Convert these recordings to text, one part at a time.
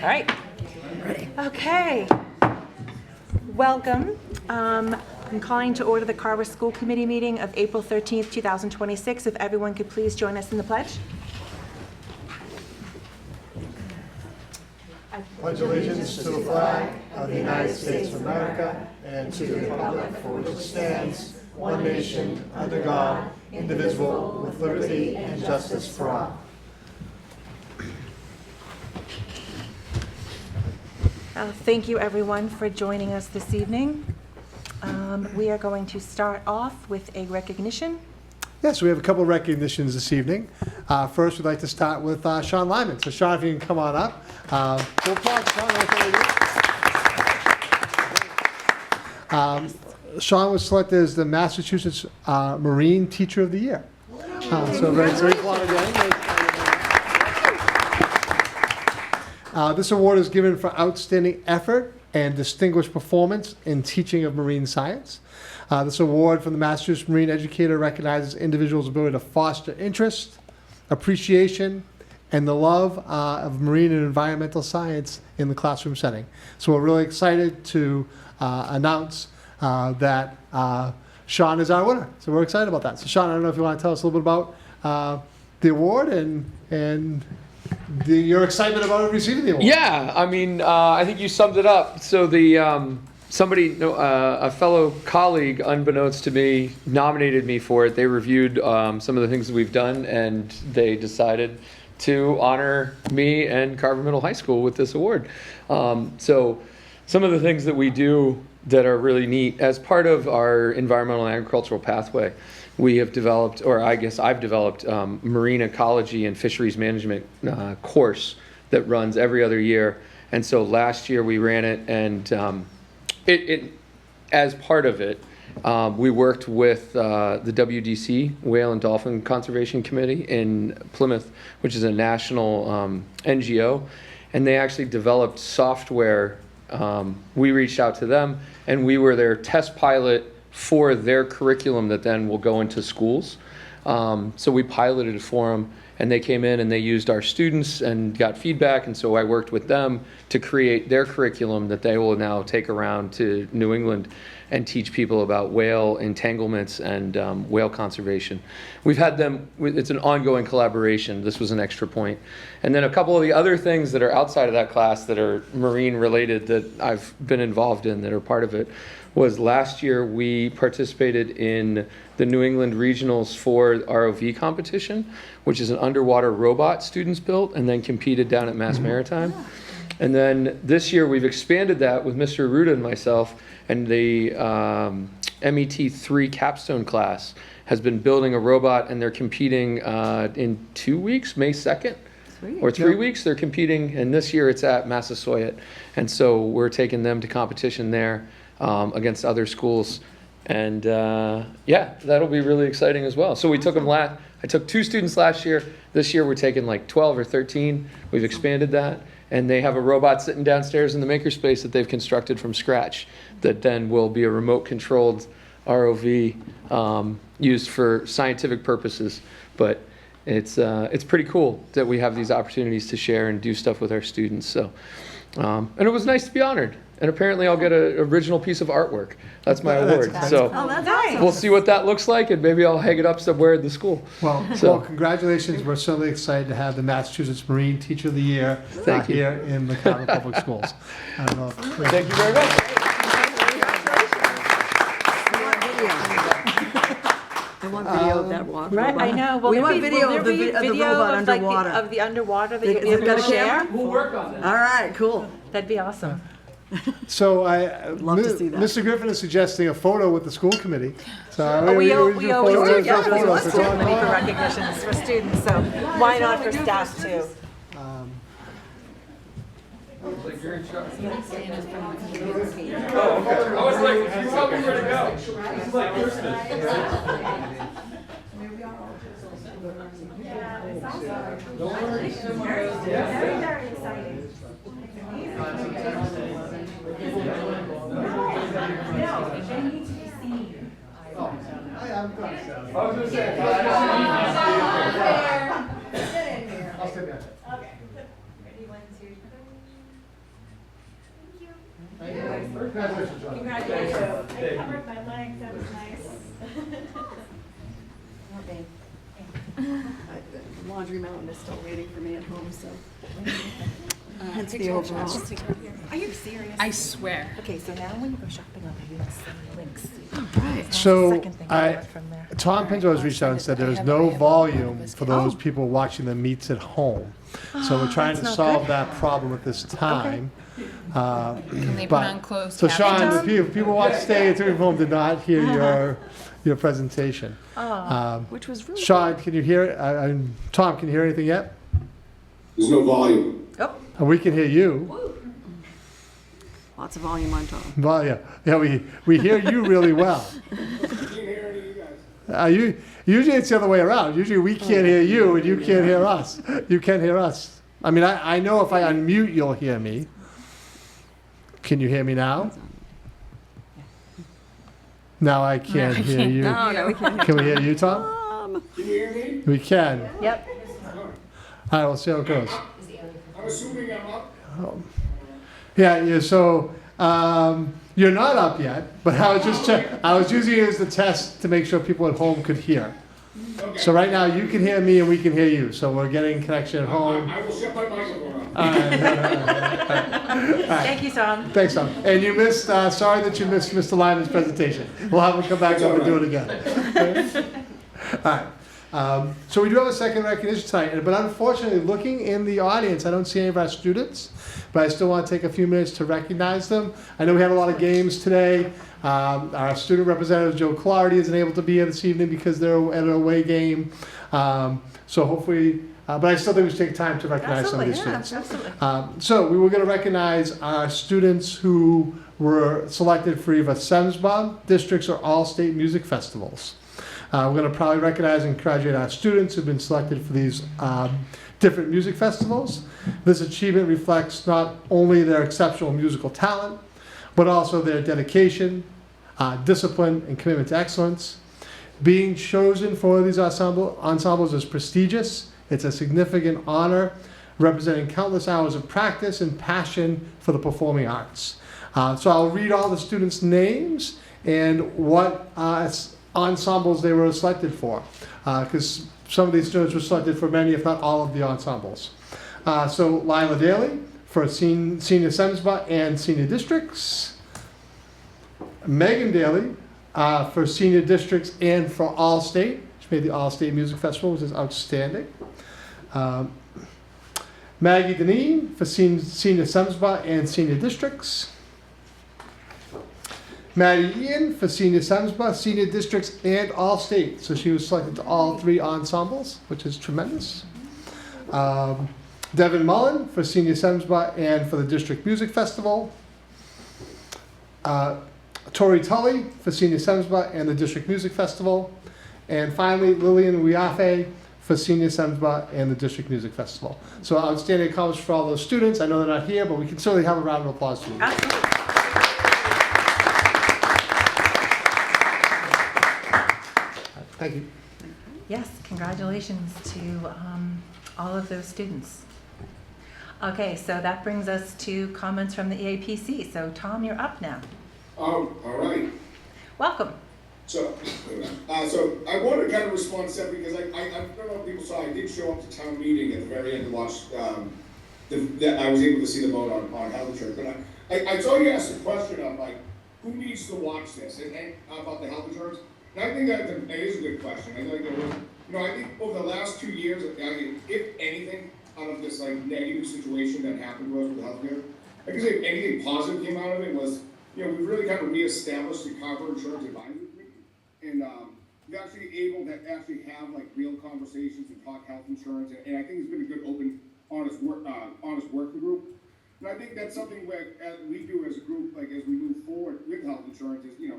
right. Ready. Okay. Welcome. I'm calling to order the Carver School Committee meeting of April 13th, 2026. If everyone could please join us in the pledge. I pledge allegiance to the flag of the United States of America and to the republic for which it stands, one nation, under God, indivisible, with liberty and justice for all. Thank you, everyone, for joining us this evening. We are going to start off with a recognition. Yes, we have a couple of recognitions this evening. First, we'd like to start with Sean Lyman. So, Sean, if you can come on up. Full applause, Sean. Sean was selected as the Massachusetts Marine Teacher of the Year. So, very proud again. This award is given for outstanding effort and distinguished performance in teaching of marine science. This award from the Massachusetts Marine Educator recognizes individuals' ability to foster interest, appreciation, and the love of marine and environmental science in the classroom setting. So we're really excited to announce that Sean is our winner. So we're excited about that. So Sean, I don't know if you want to tell us a little bit about the award and your excitement about receiving the award. Yeah, I mean, I think you summed it up. So the a fellow colleague, unbeknownst to me, nominated me for it. They reviewed some of the things that we've done, and they decided to honor me and Carver Middle High School with this award. So some of the things that we do that are really neat, as part of our environmental and agricultural pathway, we have developed, or I guess I've developed, marine ecology and fisheries management course that runs every other year. And so last year we ran it, and it as part of it, we worked with the WDC, Whale and Dolphin Conservation Committee in Plymouth, which is a national NGO, and they actually developed software. We reached out to them, and we were their test pilot for their curriculum that then will go into schools. So we piloted it for them, and they came in and they used our students and got feedback, and so I worked with them to create their curriculum that they will now take around to New England and teach people about whale entanglements and whale conservation. We've had them, it's an ongoing collaboration. This was an extra point. And then a couple of the other things that are outside of that class that are marine related that I've been involved in that are part of it was last year we participated in the New England Regionals for ROV competition, which is an underwater robot students built and then competed down at Mass Maritime. And then this year we've expanded that with Mr. Ruda and myself, and the MET3 capstone class has been building a robot, and they're competing in 2 weeks, May 2nd. Or 3 weeks, they're competing, and this year it's at Massasoit. And so we're taking them to competition there against other schools. And yeah, that'll be really exciting as well. So we took them I took 2 students last year. This year we're taking like 12 or 13. We've expanded that. And they have a robot sitting downstairs in the makerspace that they've constructed from scratch that then will be a remote controlled ROV used for scientific purposes. But it's pretty cool that we have these opportunities to share and do stuff with our students. So, and it was nice to be honored. And apparently I'll get an original piece of artwork. That's my award. So that's awesome. We'll see what that looks like, and maybe I'll hang it up somewhere at the school. Well, congratulations. We're certainly excited to have the Massachusetts Marine Teacher of the Year here in the Carver Public Schools. I don't know Thank you very much. I want video of that walk. Right, I know. Well, we want video of the robot underwater. Of the underwater that you'll be able to share. We'll work on that. All right, cool. That'd be awesome. So Love to see that. Mr. Griffin is suggesting a photo with the school committee. So We always do photos school committee for recognitions for students, so why not for staff too? I was like, you tell me where to go. This is like Christmas. Very exciting. I was going to say, I'll sit down. Okay. Ready, 1, 2, 3. Congratulations, John. Congratulations. I covered my legs, that was nice. The Laundry Mountain is still waiting for me at home, so. Hence the overall. Are you serious? I swear. Okay, so now when you go shopping on the units, send me links. That's the So second thing I I, learned from there. Tom Pinto has reached out and said there's no volume for those people watching the meets at home. So we're trying to that's not solve good. that problem at this time. Can they put But- on closed So captions? Sean, if people watching staying at home did not hear your presentation. Which was really. Sean, can you hear, Tom, can you hear anything yet? There's no volume. Oh, We can hear you. Lots of volume on Tom. Well, yeah, we hear you really well. Can't hear any of you guys. Usually it's the other way around. Usually we can't hear you and you can't hear us. You can hear us. I mean, I know if I unmute, you'll hear me. Can you hear me now? Now I can't hear you. No, we can't. Can we hear you, Tom? Can you hear me? We can. yep. All right, we'll see how it goes. I'm assuming I'm up. Yeah, so you're not up yet, but I was just I was using it as the test to make sure people at home could hear. Okay. So right now you can hear me and we can hear you. So we're getting connection at home. I will shut my microphone off. Thank you, Tom. Thanks, Tom. And you missed. Sorry that you missed Mr. Lyman's presentation. We'll have him come back up and do it again. All right. So we do have a second recognition tonight, but unfortunately, looking in the audience, I don't see any of our students. But I still want to take a few minutes to recognize them. I know we had a lot of games today. Our student representative, Joe Clardy, isn't able to be here this evening because they're at an away game. So hopefully, but I still think we should take time to recognize some of these students. Absolutely. So we were going to recognize our students who were selected for either SEMSBA districts or all-state music festivals. We're going to probably recognize and congratulate our students who've been selected for these different music festivals. This achievement reflects not only their exceptional musical talent, but also their dedication, discipline, and commitment to excellence. Being chosen for these ensembles is prestigious. It's a significant honor, representing countless hours of practice and passion for the performing arts. So I'll read all the students' names and what ensembles they were selected for, because some of these students were selected for many, if not all, of the ensembles. So Lila Daly for senior SEMSBA and senior districts. Megan Daly for senior districts and for All-State. She made the All-State Music Festival, which is outstanding. Maggie Deneen for senior SEMSBA and senior districts. Maddie Ian for senior SEMSBA, senior districts, and All-State. So she was selected to all three ensembles, which is tremendous. Devin Mullen for senior SEMSBA and for the District Music Festival. Tori Tully for senior SEMSBA and the District Music Festival. And finally, Lillian Wiafe for senior SEMSBA and the District Music Festival. So outstanding accomplishments for all those students. I know they're not here, but we can certainly have a round of applause for them. Absolutely. Thank you. Yes, congratulations to all of those students. Okay, so that brings us to comments from the EAPC. So Tom, you're up now. All right. Welcome. So I want to kind of respond to that because I don't know if people saw, I did show up to town meeting at the very end to watch, I was able to see the vote on health insurance. But I saw you ask the question of like, who needs to watch this and about the health insurance? And I think that is a good question. I think there was, I think over the last 2 years, if anything, out of this like negative situation that happened to us with healthcare, I can say anything positive came out of it was, we really kind of reestablished the Carver Insurance Advisory Committee, and we're actually able to actually have like real conversations and talk health insurance, and I think it's been a good, open, honest working group. And I think that's something as we do as a group, like as we move forward with health insurance, is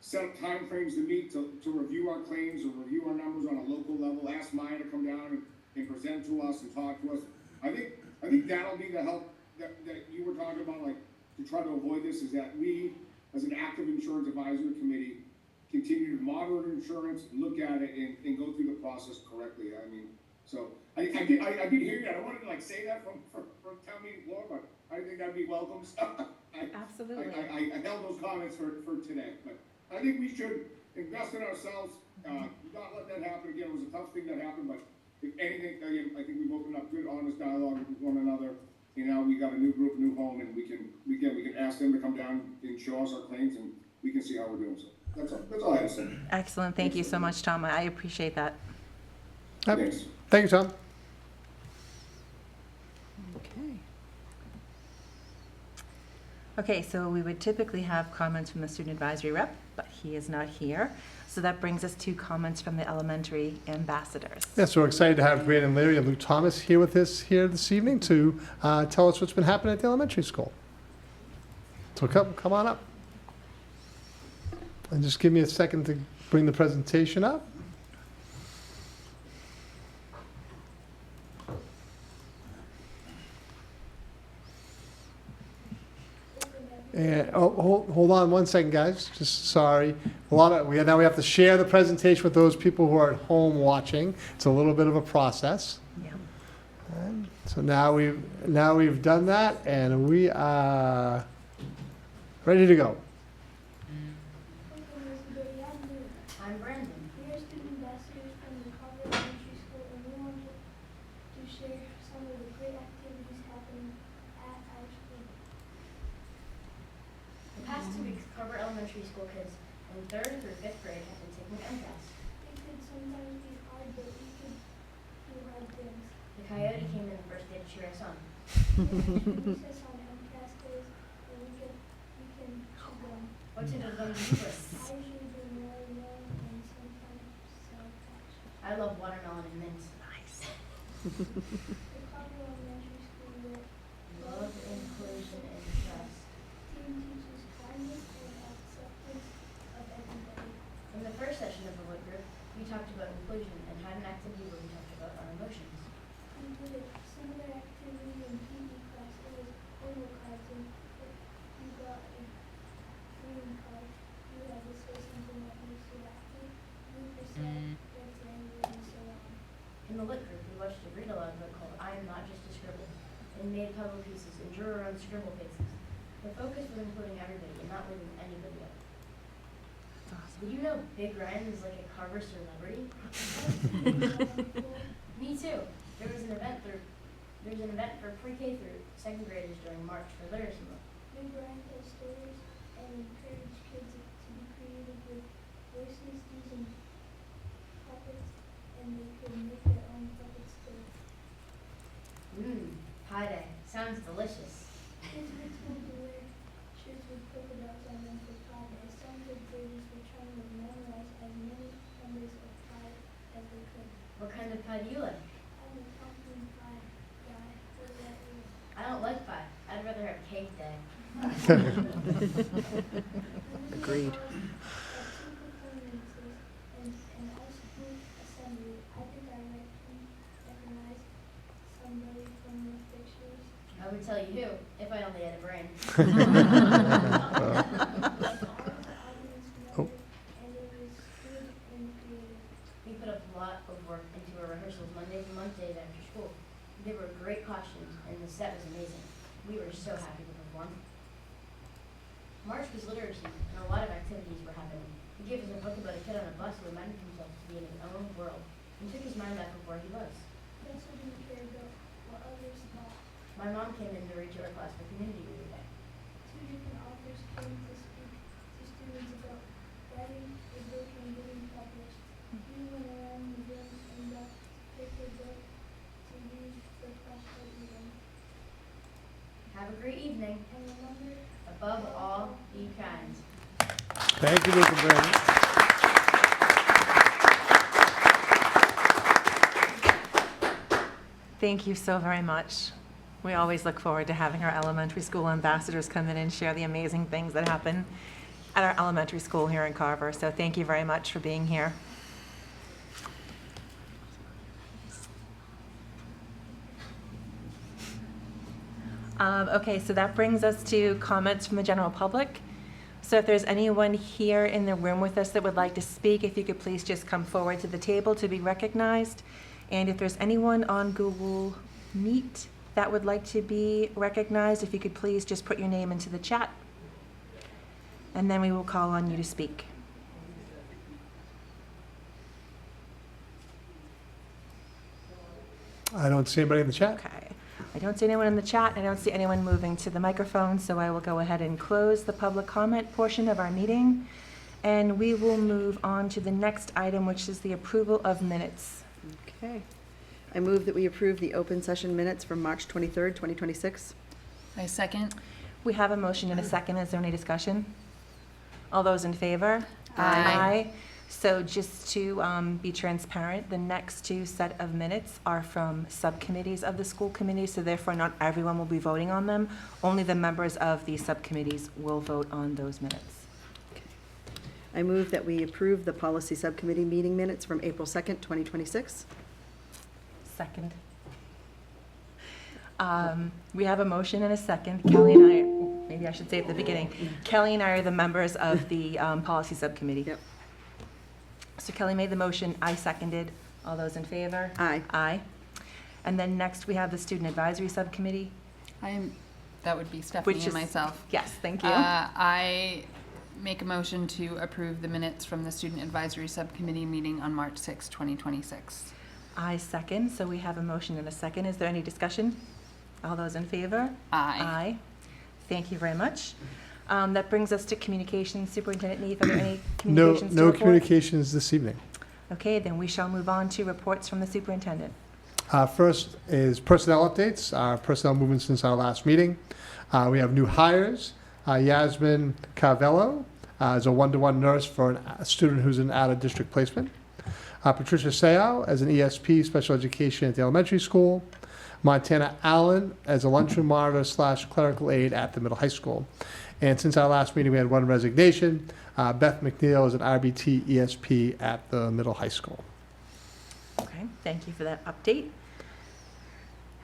set up time frames to meet to review our claims or review our numbers on a local level. Ask Maya to come down and present to us and talk to us. I think that'll be the help that you were talking about, like to try to avoid this, is that we, as an active insurance advisory committee, continue to monitor insurance, look at it, and go through the process correctly. I mean, so I did hear you. I wanted to like say that from town meeting floor, but I think that'd be welcome. Absolutely. I held those comments for today, but I think we should invest in ourselves, not let that happen again. It was a tough thing that happened, but if anything, again, I think we've opened up good, honest dialogue with one another. You know, we got a new group, new home, and we can ask them to come down and show us our claims, and we can see how we're doing. So that's all I have to say. Excellent. Thank you so much, Tom. I appreciate that. Yep. Thanks. Thank you, Tom. Okay. Okay, so we would typically have comments from the student advisory rep, but he is not here. So that brings us to comments from the elementary ambassadors. Yes, we're excited to have Brandon Leary and Luke Thomas here with us here this evening to tell us what's been happening at the elementary school. So come on up. And just give me a second to bring the presentation up. And, hold on one second, guys. Just sorry. Now we have to share the presentation with those people who are at home watching. It's a little bit of a process. Yeah. And so now we've done that, and we are ready to go. I'm Brandon. We are student ambassadors from the Carver Elementary School, and we want to share some of the great activities happening at our school. The past 2 weeks, Carver Elementary School kids in 3rd through 5th grade have been taking MCAS. It could sometimes be hard, but we could do hard things. The coyote came in the first day to cheer us on. Recess on MCAS days, and we can chew them. What did the gum do you with? I usually do watermelon and sometimes sour patch. I love watermelon and mint. Nice. The Carver Elementary School will Love, inclusion, and trust. team teaches kindness and acceptance of everybody. In the first session of the wood group, we talked about inclusion and had an activity where we talked about our emotions. We did a similar activity in PE class. It was photo cards, and if you got a green card, you had to say something that makes you happy. You were sad, gets angry, and so on. In the lit group, we watched a read-aloud book called I Am Not Just a Scribble, and made puzzle pieces and drew our own scribble faces. The focus was including everybody and not leaving anybody out. Did you know Big Ryan is like a Carver celebrity? Me too. There was an event for pre-K through 2nd graders during March for Literacy Month. Big Brian tells stories and encourage kids to be creative with voices using puppets, and they could make their own puppets too. Pie day. Sounds delicious. Kids were told to wear shirts with polka dots on them for Pi Day. Some fifth graders were trying to memorize as many numbers of pi as they could. What kind of pie do you like? I'm a pumpkin pie guy. What about you? I don't like pie. I'd rather have cake day. Agreed. At two performances and ice cream assembly, I think I recognize somebody from the pictures. I would tell you who, if I only had a brain. Oh. And it was good and creative. We put a lot of work into our rehearsals Mondays and Wednesdays after school. They were great costumes, and the set was amazing. We were so happy to perform. March was literacy, and a lot of activities were happening. He gave us a book about a kid on a bus who imagined himself to be in his own world, and took his mind back of where he was. Kids who didn't care about what others thought. My mom came in to read to our class for community reading day. Two different authors came to speak to students about writing a book and getting published. We went around the room and got to pick a book to use for flashlight reading. Have a great evening. And remember, Above all, be kind. Thank you, Luke and Brandon. Thank you so very much. We always look forward to having our elementary school ambassadors come in and share the amazing things that happen at our elementary school here in Carver. So thank you very much for being here. Okay, so that brings us to comments from the general public. So if there's anyone here in the room with us that would like to speak, if you could please just come forward to the table to be recognized. And if there's anyone on Google Meet that would like to be recognized, if you could please just put your name into the chat, and then we will call on you to speak. I don't see anybody in the chat. Okay. I don't see anyone in the chat. I don't see anyone moving to the microphone, so I will go ahead and close the public comment portion of our meeting. And we will move on to the next item, which is the approval of minutes. Okay. I move that we approve the open session minutes from March 23rd, 2026. I second. We have a motion and a second. Is there any discussion? All those in favor? Aye. So just to be transparent, the next two set of minutes are from subcommittees of the school committee, so therefore not everyone will be voting on them. Only the members of the subcommittees will vote on those minutes. I move that we approve the policy subcommittee meeting minutes from April 2nd, 2026. Second. We have a motion and a second. Kelly and I, maybe I should say at the beginning, Kelly and I are the members of the policy subcommittee. Yep. So Kelly made the motion, I seconded. All those in favor? Aye. Aye. And then next we have the student advisory subcommittee. That would be Stephanie Which and is- myself. Yes, thank you. I make a motion to approve the minutes from the Student Advisory Subcommittee meeting on March 6, 2026. I second, so we have a motion and a second. Is there any discussion? All those in favor? Aye. Aye. Thank you very much. That brings us to communications. Superintendent Neef, are there any No, communications to no report? communications this evening. Okay, then we shall move on to reports from the superintendent. First is personnel updates, personnel movement since our last meeting. We have new hires. Yasmin Carvello is a one-to-one nurse for a student who's in out-of-district placement. Patricia Sayao as an ESP, special education at the elementary school. Montana Allen as a lunchroom monitor / clerical aide at the middle high school. And since our last meeting, we had one resignation. Beth McNeil is an RBT ESP at the middle high school. Okay, thank you for that update.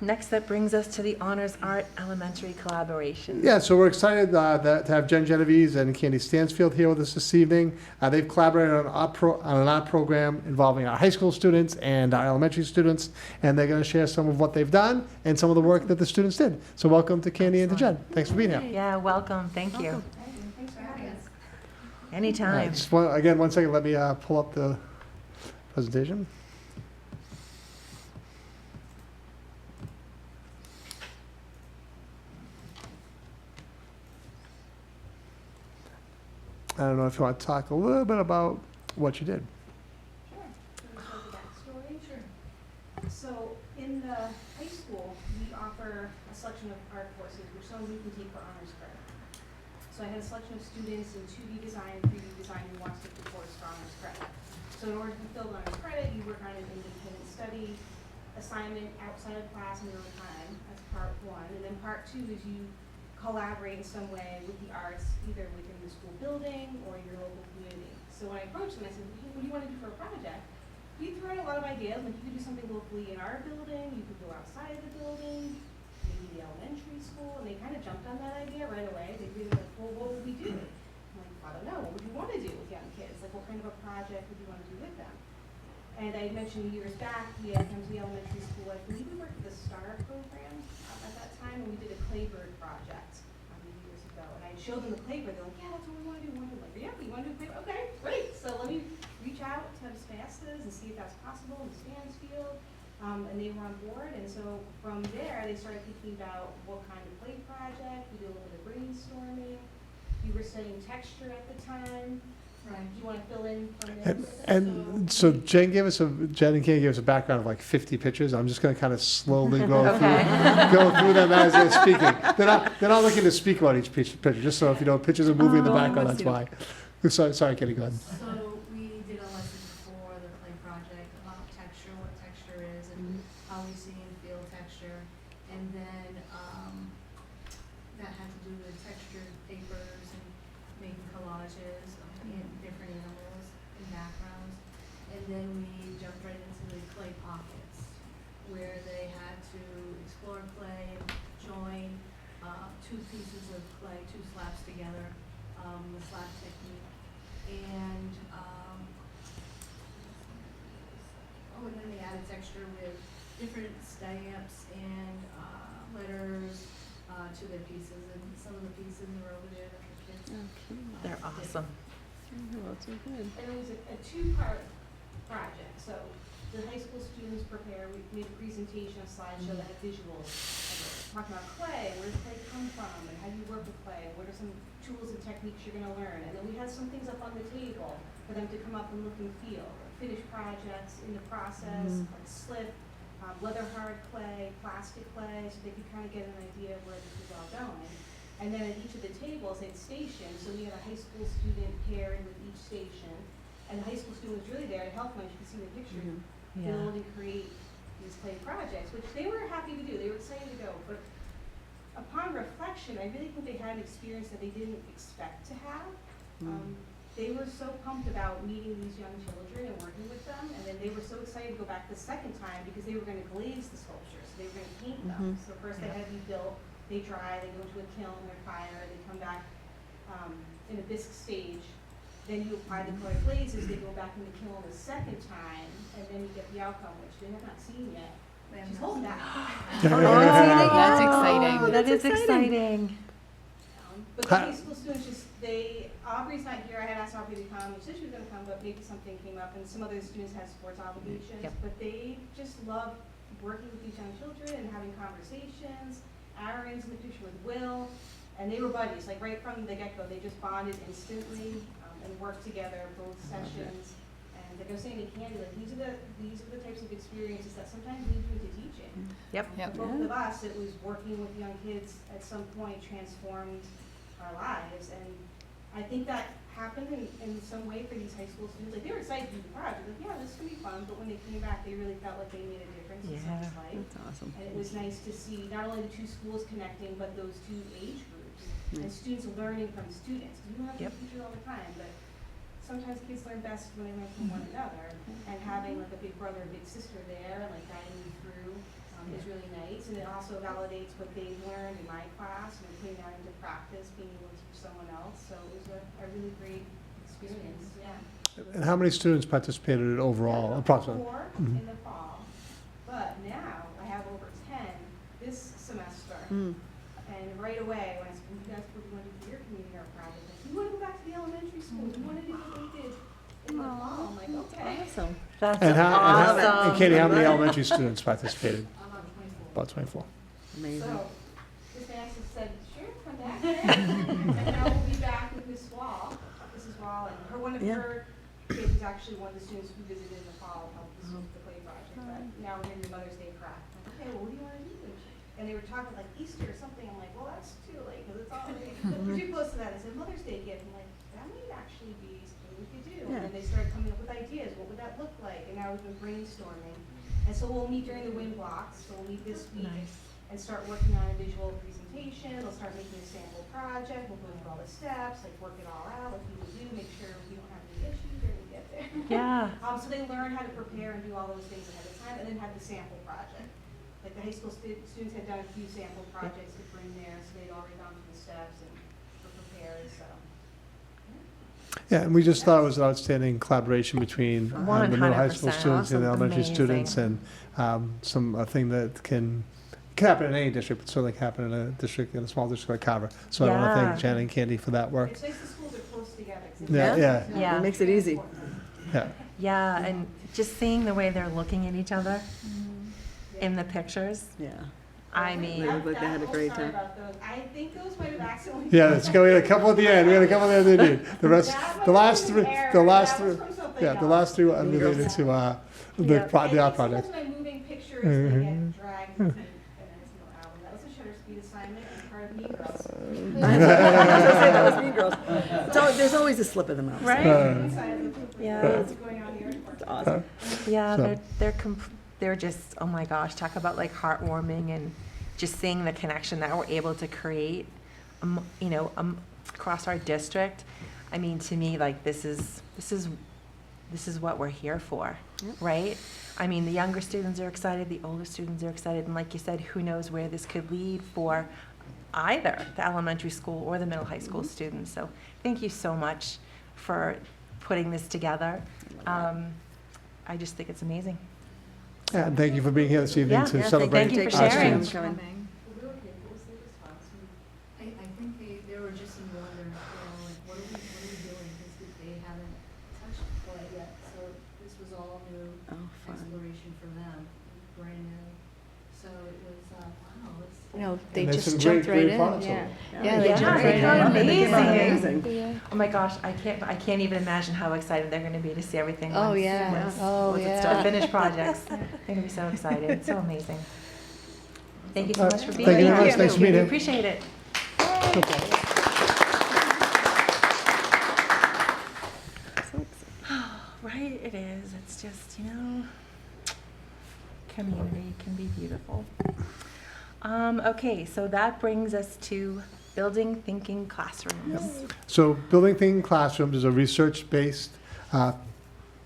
Next, that brings us to the Honors Art Elementary collaboration. Yeah, so we're excited to have Jen Genovese and Candy Stansfield here with us this evening. They've collaborated on an art program involving our high school students and our elementary students, and they're going to share some of what they've done and some of the work that the students did. So welcome to Candy and to Jen. Thanks for being here. Yeah, welcome, thank you. Thanks for having us. Anytime. Just one second, let me pull up the presentation. I don't know if you want to talk a little bit about what you did. Sure. Can we start the backstory? Sure. So in the high school, we offer a selection of art courses, which some of you can take for honors credit. So I had a selection of students in 2D design, 3D design who wants to take the course for honors credit. So in order to fulfill honors credit, you work on an independent study assignment outside of class in your own time. That's part one. And then part two is you collaborate in some way with the arts, either within the school building or your local community. So when I approached them, I said, hey, what do you want to do for a project? We threw out a lot of ideas, like you could do something locally in our building, you could go outside of the building, maybe the elementary school, and they kind of jumped on that idea right away. They did like, well, what would we do? I'm like, I don't know, what would you want to do with young kids? Like, what kind of a project would you want to do with them? And I mentioned years back, we had come to the elementary school, I believe we worked with the STAR program at that time, and we did a claybird project years ago. And I showed them the claybird, they're like, yeah, that's what we want to do. I'm like, yeah, you want to do a claybird? Okay, great. So let me reach out to Spastas and see if that's possible in Stansfield. And they were on board, and so from there, they started thinking about what kind of play project. We did a little bit of brainstorming. We were studying texture at the time. Do you want to fill in from this? And so Jen and Candy gave us a background of like 50 pictures. I'm just going to kind of slowly go through them as they're speaking. They're not looking to speak about each picture, just so if you know pictures are moving in the background, that's why. Sorry, Kenny, go ahead. So we did a lesson before the play project about texture, what texture is, and how we see and feel texture. And then that had to do with textured papers and making collages of different animals and backgrounds. And then we jumped right into the clay pockets, where they had to explore clay and join two pieces of clay, two slabs together, the slab technique. And and then they added texture with different stamps and letters, to their pieces, and some of the pieces are over there that the kids. They're awesome. And it was a two-part project, so the high school students prepare, we made a presentation, a slideshow that had visuals. Talking about clay, where does clay come from, and how do you work with clay, what are some tools and techniques you're gonna learn? And then we had some things up on the table for them to come up and look and feel, finished projects in the process, like slip, leather hard clay, plastic clay, so they could kind of get an idea of where this was all going. And then at each of the tables, they had stations, so we had a high school student paired with each station. And the high school student was really there to help them, as you can see in the picture, build and create these clay projects, which they were happy to do, they were excited to go. But upon reflection, I really think they had an experience that they didn't expect to have. They were so pumped about meeting these young children and working with them, and then they were so excited to go back the second time because they were gonna glaze the sculptures, so they were gonna paint them. So first they had to be built, they dry, they go into a kiln, they're fire, they come back in a bisque stage. Then you apply the colored glazes, they go back in the kiln the second time, and then you get the outcome, which they have not seen yet. She's holding that. That's exciting. That is exciting. But the high school students just, Aubrey's not here, I had asked Aubrey to come, she said she was gonna come, but maybe something came up, and some other students had sports obligations. Yep. But they just love working with these young children and having conversations. Aaron's in the picture with Will, and they were buddies, like right from the get-go, they just bonded instantly, and worked together both sessions. And like I was saying to Candy, like these are the types of experiences that sometimes lead you into teaching. Yep. For both of us, it was working with young kids at some point transformed our lives, and I think that happened in some way for these high school students. Like they were excited to do the project, like yeah, this is gonna be fun, but when they came back, they really felt like they made a difference in someone's life. That's awesome. And it was nice to see not only the two schools connecting, but those two age groups, and students learning from students. 'Cause we don't have Yep. teachers all the time, but sometimes kids learn best when they learn from one another. And having like a big brother or big sister there and like guiding you through is really nice. And it also validates what they've learned in my class and putting that into practice, being able to teach someone else. So it was a really great experience, yeah. And how many students participated overall, approximately? 4 in the fall, but now I have over 10 this semester. And right away, when I said, you guys, what do you want to do for your community art project? Like, we want to go back to the elementary school, we want to do what they did in the fall. I'm like, okay. Awesome. That's And awesome. and Katie, how many elementary students participated? About 24. About 24. Amazing. So, Ms. Max has said, sure, come back. And now we'll be back with Ms. Wall, Mrs. Wall, and one of her kids is actually one of the students who visited in the fall and helped us with the play project. But now we're going to do Mother's Day craft. I'm like, okay, well, what do you want to do? And they were talking like Easter or something. I'm like, well, that's too late because it's already, we're too close to that. I said, Mother's Day gift. I'm like, that might actually be something we could do. And then they started coming up with ideas. What would that look like? And now we've been brainstorming. And so we'll meet during the WIN blocks. So we'll meet this week and start working on a visual presentation. We'll start making a sample project. We'll go through all the steps, like work it all out, what people do, make sure we don't have any issues when we get there. Yeah. So they learn how to prepare and do all those things ahead of time, and then have the sample project. Like the high school students had done a few sample projects to bring there, so they'd already gone through the steps and were prepared, so. Yeah, and we just thought it was an outstanding collaboration between the middle high school 100%. students and the Awesome. elementary Amazing. students, and a thing that can happen in any district, but certainly can happen in a small district like Carver. So I want to Yeah. thank Jen and Candy for that work. It's nice the schools are close together. 'Cause Yeah, yeah. Yeah. It makes it easy. Yeah. Yeah, and just seeing the way they're looking at each other in the pictures. Yeah. I mean, They look like they had a great Sorry time. about those. I think those might have accidentally. Yeah, let's go. We had a couple at the end. We had a couple at the end. The rest, That the was last an three, error. the last That was three, from something yeah, the else. last three were unrelated to the Yeah. the art And project. sometimes when I'm moving pictures, they get dragged into an album. That was a shutter speed assignment and part of Mean Girls. I was gonna say that was Mean Girls. There's always a slip of the mouse. right? Inside of the- Yeah. What's going on here? It's awesome. Yeah, So- they're just, oh my gosh, talk about like heartwarming and just seeing the connection that we're able to create, across our district. I mean, to me, like this is what we're here for, right? I mean, the younger students are excited, the older students are excited, and like you said, who knows where this could lead for either the elementary school or the middle high school students. So thank you so much for putting this together. I just think it's amazing. Yeah, and thank you for being here this evening Yeah. to Yeah, celebrate thank you for our sharing. students. Coming. We were wonder, like, what are we doing? Because they haven't touched play yet, so this was all new exploration for them, brand new. So it was, wow, it's. They And there's just some jumped great right in, products yeah. on Yeah, they Yeah, jumped they right got in. amazing. Oh my gosh, I can't even imagine how excited they're gonna be to see everything Oh, once, yeah. once, Oh, once it's yeah. done, finished projects. They're gonna be so excited, it's so amazing. Thank you so All much right. for being Thank you here. very much. Thanks for being We here. appreciate it. Right, it is. It's just, community can be beautiful. Okay, so that brings us to building thinking classrooms. So Building Thinking Classrooms is a research-based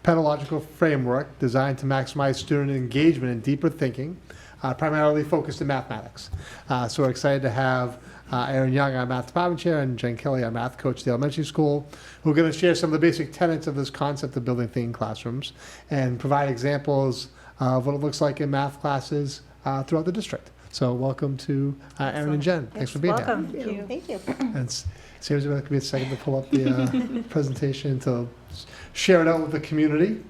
pedagogical framework designed to maximize student engagement and deeper thinking, primarily focused in mathematics. So we're excited to have Erin Young, our math department chair, and Jen Kelly, our math coach at the elementary school, who are going to share some of the basic tenets of this concept of building thinking classrooms and provide examples of what it looks like in math classes throughout the district. So welcome to Erin and Jen. Thanks for being Welcome. here. Thank you. And Sam's going to be a second to pull up the presentation to share it out with the community.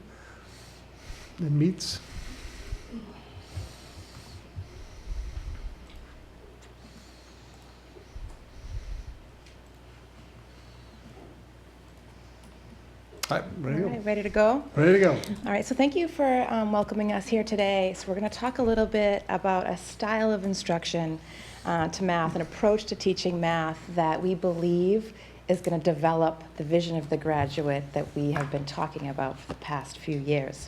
It meets. All right, ready to All go. right, ready to go? Ready to go. All right, so thank you for welcoming us here today. So we're going to talk a little bit about a style of instruction to math, an approach to teaching math that we believe is going to develop the vision of the graduate that we have been talking about for the past few years.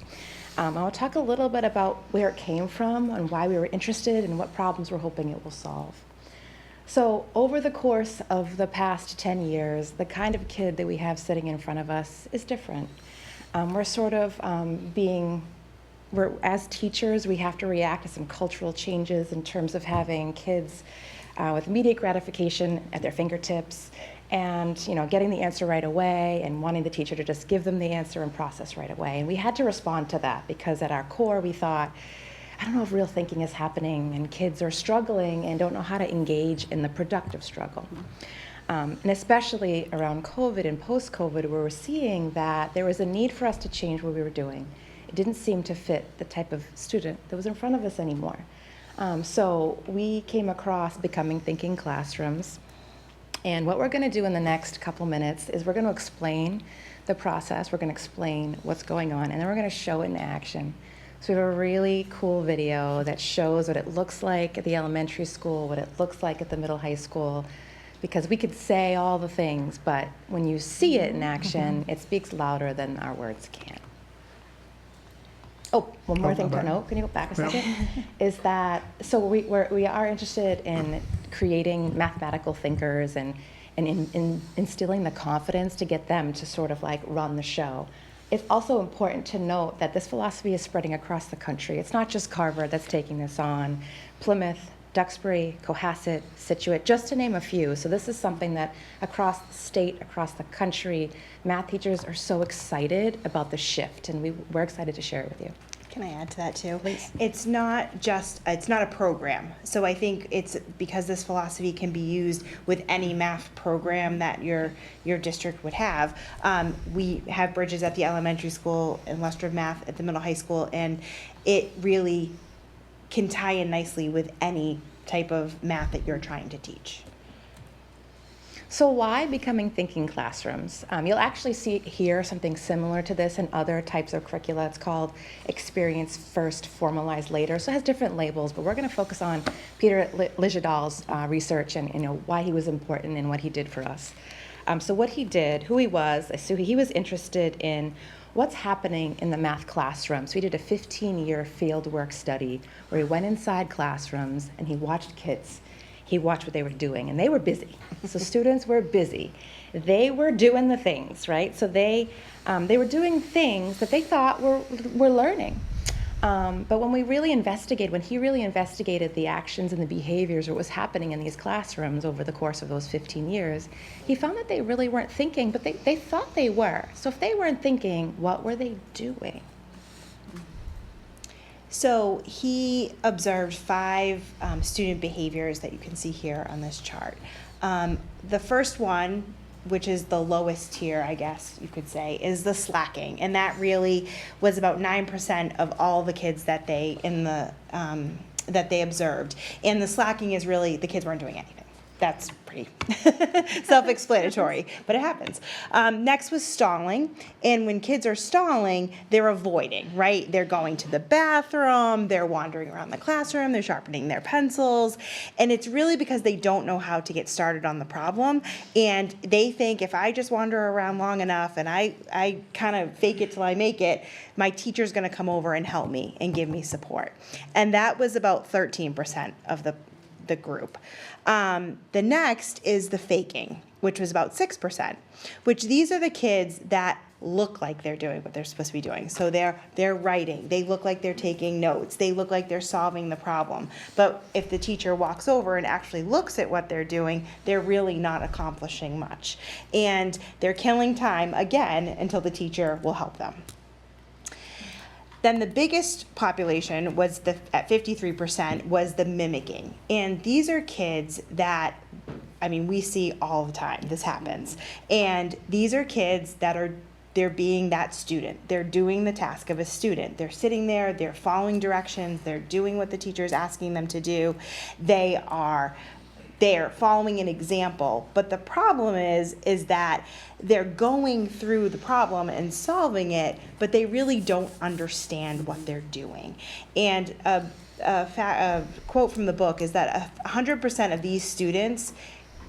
I'll talk a little bit about where it came from and why we were interested and what problems we're hoping it will solve. So over the course of the past 10 years, the kind of kid that we have sitting in front of us is different. We're sort of as teachers, we have to react to some cultural changes in terms of having kids with immediate gratification at their fingertips and getting the answer right away and wanting the teacher to just give them the answer and process right away. And we had to respond to that because at our core we thought, I don't know if real thinking is happening and kids are struggling and don't know how to engage in the productive struggle. And especially around COVID and post-COVID, where we're seeing that there was a need for us to change what we were doing. It didn't seem to fit the type of student that was in front of us anymore. So we came across Becoming Thinking Classrooms. And what we're going to do in the next couple minutes is we're going to explain the process, we're going to explain what's going on, and then we're going to show it in action. So we have a really cool video that shows what it looks like at the elementary school, what it looks like at the middle high school, because we could say all the things, but when you see it in action, it speaks louder than our words can. Oh, one more thing to note, can you go back a second? Is that, so we are interested in creating mathematical thinkers and instilling the confidence to get them to sort of like run the show. It's also important to note that this philosophy is spreading across the country. It's not just Carver that's taking this on. Plymouth, Duxbury, Cohasset, Scituate, just to name a few. So this is something that across the state, across the country, math teachers are so excited about the shift, and we're excited to share it with you. Can I add to that too? Please. It's not a program. So I think it's because this philosophy can be used with any math program that your district would have. We have bridges at the elementary school, illustrative math at the middle high school, and it really can tie in nicely with any type of math that you're trying to teach. So why Becoming Thinking Classrooms? You'll actually hear something similar to this in other types of curricula. It's called Experience First, Formalize Later. So it has different labels, but we're going to focus on Peter Lijedal's research and why he was important and what he did for us. So what he did, who he was, so he was interested in what's happening in the math classroom. So he did a 15-year field work study where he went inside classrooms and he watched kids. He watched what they were doing, and they were busy. So students were busy. They were doing the things, right? So they were doing things that they thought were learning. But when he really investigated the actions and the behaviors, what was happening in these classrooms over the course of those 15 years, he found that they really weren't thinking, but they thought they were. So if they weren't thinking, what were they doing? So he observed 5 student behaviors that you can see here on this chart. The first one, which is the lowest tier, I guess you could say, is the slacking, and that really was about 9% of all the kids that they that they observed. And the slacking is really the kids weren't doing anything. That's pretty self-explanatory, but it happens. Next was stalling, and when kids are stalling, they're avoiding, right? They're going to the bathroom, they're wandering around the classroom, they're sharpening their pencils, and it's really because they don't know how to get started on the problem, and they think if I just wander around long enough and I kind of fake it till I make it, my teacher's gonna come over and help me and give me support. And that was about 13% of the group. The next is the faking, which was about 6%, which these are the kids that look like they're doing what they're supposed to be doing. So they're writing, they look like they're taking notes, they look like they're solving the problem. But if the teacher walks over and actually looks at what they're doing, they're really not accomplishing much. And they're killing time, again, until the teacher will help them. Then the biggest population was at 53% was the mimicking. And these are kids that, I mean, we see all the time, this happens. And these are kids that they're being that student. They're doing the task of a student. They're sitting there, they're following directions, they're doing what the teacher is asking them to do. They're following an example, but the problem is that they're going through the problem and solving it, but they really don't understand what they're doing. And a quote from the book is that 100% of these students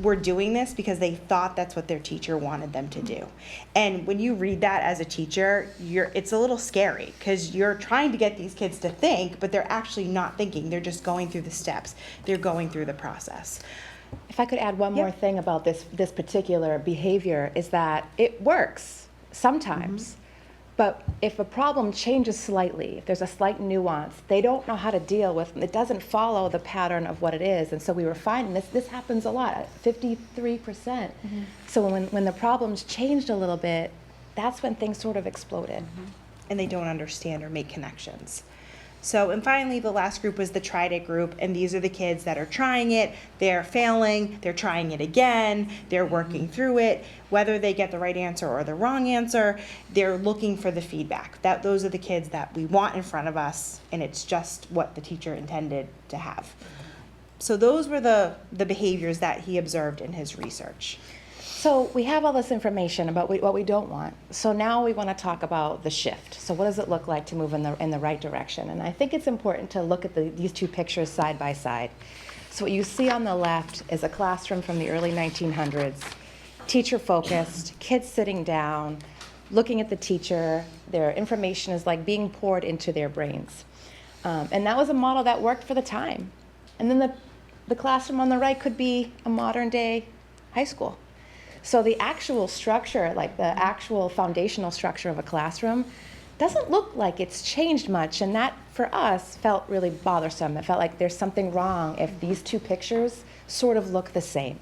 were doing this because they thought that's what their teacher wanted them to do. And when you read that as a teacher, it's a little scary because you're trying to get these kids to think, but they're actually not thinking. They're just going through the steps. They're going through the process. If I could add one more thing about this particular behavior is that it works sometimes. But if a problem changes slightly, if there's a slight nuance, they don't know how to deal with it. It doesn't follow the pattern of what it is. And so we were finding this happens a lot, at 53%. So when the problems changed a little bit, that's when things sort of exploded. And they don't understand or make connections. So, and finally, the last group was the tried it group, and these are the kids that are trying it, they're failing, they're trying it again, they're working through it. Whether they get the right answer or the wrong answer, they're looking for the feedback. Those are the kids that we want in front of us, and it's just what the teacher intended to have. So those were the behaviors that he observed in his research. So we have all this information about what we don't want. So now we want to talk about the shift. So what does it look like to move in the right direction? And I think it's important to look at these two pictures side by side. So what you see on the left is a classroom from the early 1900s, teacher focused, kids sitting down, looking at the teacher. Their information is like being poured into their brains. And that was a model that worked for the time. And then the classroom on the right could be a modern day high school. So the actual structure, like the actual foundational structure of a classroom, doesn't look like it's changed much, and that, for us, felt really bothersome. It felt like there's something wrong if these two pictures sort of look the same.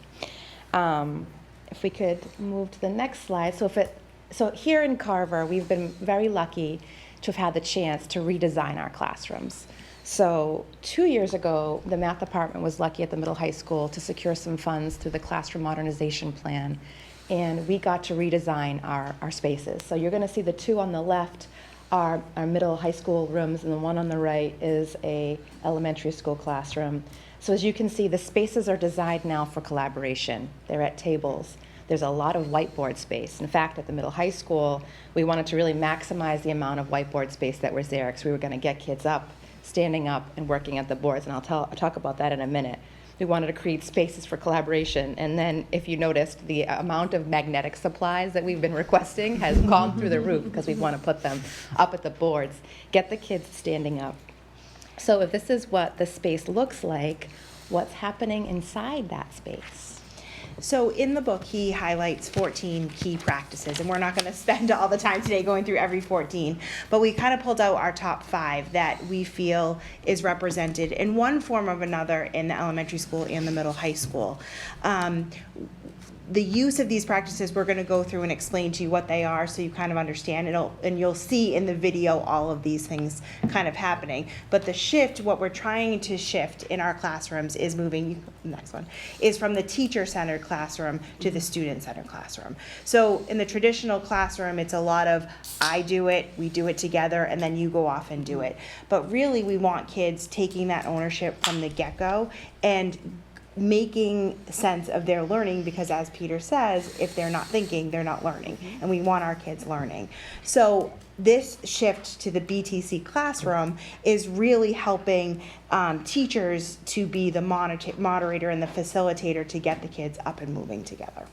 If we could move to the next slide. So here in Carver, we've been very lucky to have had the chance to redesign our classrooms. So 2 years ago, the math department was lucky at the middle high school to secure some funds through the classroom modernization plan, and we got to redesign our spaces. So you're going to see the two on the left are our middle high school rooms, and the one on the right is a elementary school classroom. So as you can see, the spaces are designed now for collaboration. They're at tables. There's a lot of whiteboard space. In fact, at the middle high school, we wanted to really maximize the amount of whiteboard space that was there because we were going to get kids up, standing up and working at the boards, and I'll talk about that in a minute. We wanted to create spaces for collaboration, and then if you noticed, the amount of magnetic supplies that we've been requesting has gone through the roof because we want to put them up at the boards, get the kids standing up. So if this is what the space looks like, what's happening inside that space? So in the book, he highlights 14 key practices, and we're not going to spend all the time today going through every 14, but we kind of pulled out our top 5 that we feel is represented in one form or another in the elementary school and the middle high school. the use of these practices, we're going to go through and explain to you what they are so you kind of understand. And you'll see in the video all of these things kind of happening. But the shift, what we're trying to shift in our classrooms is moving, next one, is from the teacher-centered classroom to the student-centered classroom. So in the traditional classroom, it's a lot of, I do it, we do it together, and then you go off and do it. But really, we want kids taking that ownership from the get-go and making sense of their learning, because as Peter says, if they're not thinking, they're not learning, and we want our kids learning. So this shift to the BTC classroom is really helping teachers to be the moderator and the facilitator to get the kids up and moving together.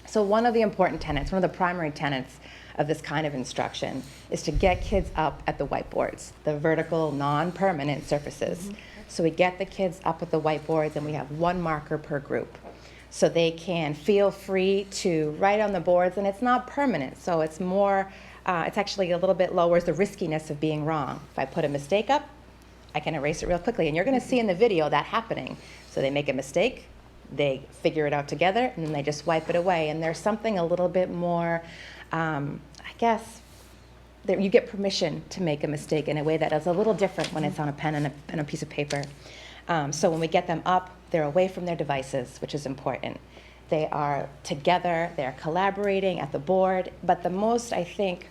So one of the important tenets, one of the primary tenets of this kind of instruction is to get kids up at the whiteboards, the vertical, non-permanent surfaces. So we get the kids up at the whiteboards, and we have one marker per group. So they can feel free to write on the boards, and it's not permanent. So it's more, it's actually a little bit lowers the riskiness of being wrong. If I put a mistake up, I can erase it real quickly. And you're going to see in the video that happening. So they make a mistake, they figure it out together, and then they just wipe it away. And there's something a little bit more, I guess, you get permission to make a mistake in a way that is a little different when it's on a pen and a piece of paper. So when we get them up, they're away from their devices, which is important. They are together, they're collaborating at the board, but the most, I think,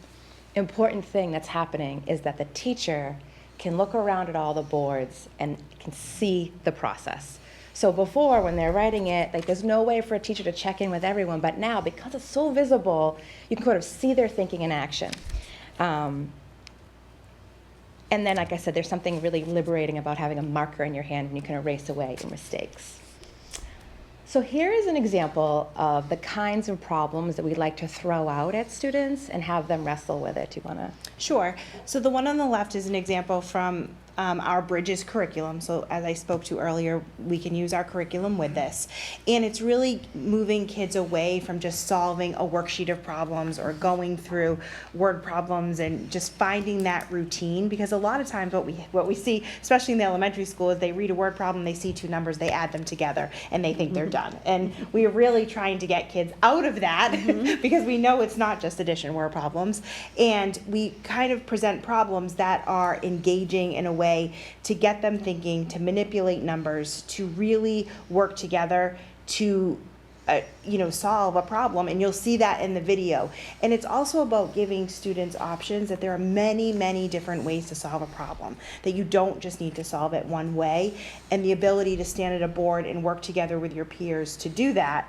important thing that's happening is that the teacher can look around at all the boards and can see the process. So before, when they're writing it, like there's no way for a teacher to check in with everyone, but now, because it's so visible, you can sort of see their thinking in action. And then, like I said, there's something really liberating about having a marker in your hand and you can erase away your mistakes. So here is an example of the kinds of problems that we'd like to throw out at students and have them wrestle with it. Do you want to? Sure. So the one on the left is an example from our Bridges curriculum. So as I spoke to earlier, we can use our curriculum with this. And it's really moving kids away from just solving a worksheet of problems or going through word problems and just finding that routine. Because a lot of times what we see, especially in the elementary school, is they read a word problem, they see two numbers, they add them together, and they think they're done. And we are really trying to get kids out of that because we know it's not just addition word problems. And we kind of present problems that are engaging in a way to get them thinking, to manipulate numbers, to really work together to solve a problem. And you'll see that in the video. And it's also about giving students options, that there are many, many different ways to solve a problem, that you don't just need to solve it one way. And the ability to stand at a board and work together with your peers to do that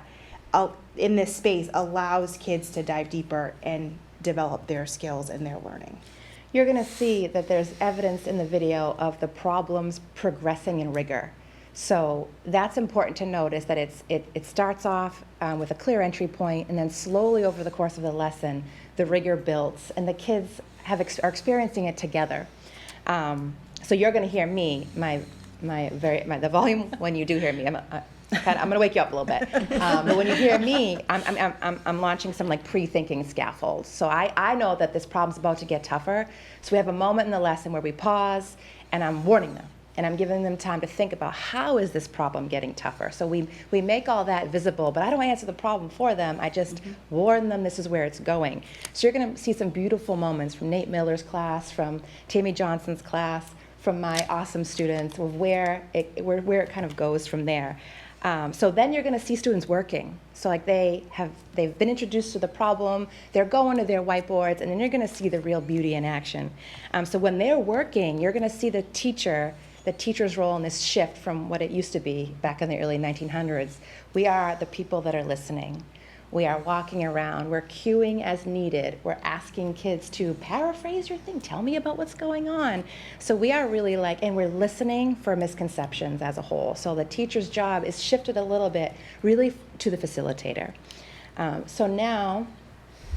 in this space allows kids to dive deeper and develop their skills and their learning. You're going to see that there's evidence in the video of the problems progressing in rigor. So that's important to notice, that it starts off with a clear entry point, and then slowly over the course of the lesson, the rigor builds, and the kids are experiencing it together. So you're going to hear me, the volume when you do hear me. I'm going to wake you up a little bit. But when you hear me, I'm launching some like pre-thinking scaffolds. So I know that this problem's about to get tougher. So we have a moment in the lesson where we pause, and I'm warning them. And I'm giving them time to think about, how is this problem getting tougher? So we make all that visible, but I don't answer the problem for them. I just warn them this is where it's going. So you're going to see some beautiful moments from Nate Miller's class, from Tammy Johnson's class, from my awesome students, of where it kind of goes from there. So then you're going to see students working. So like they've been introduced to the problem, they're going to their whiteboards, and then you're going to see the real beauty in action. So when they're working, you're going to see the teacher's role in this shift from what it used to be back in the early 1900s. We are the people that are listening. We are walking around, we're cueing as needed. We're asking kids to paraphrase your thing, tell me about what's going on. So we are really and we're listening for misconceptions as a whole. So the teacher's job is shifted a little bit, really to the facilitator. So now,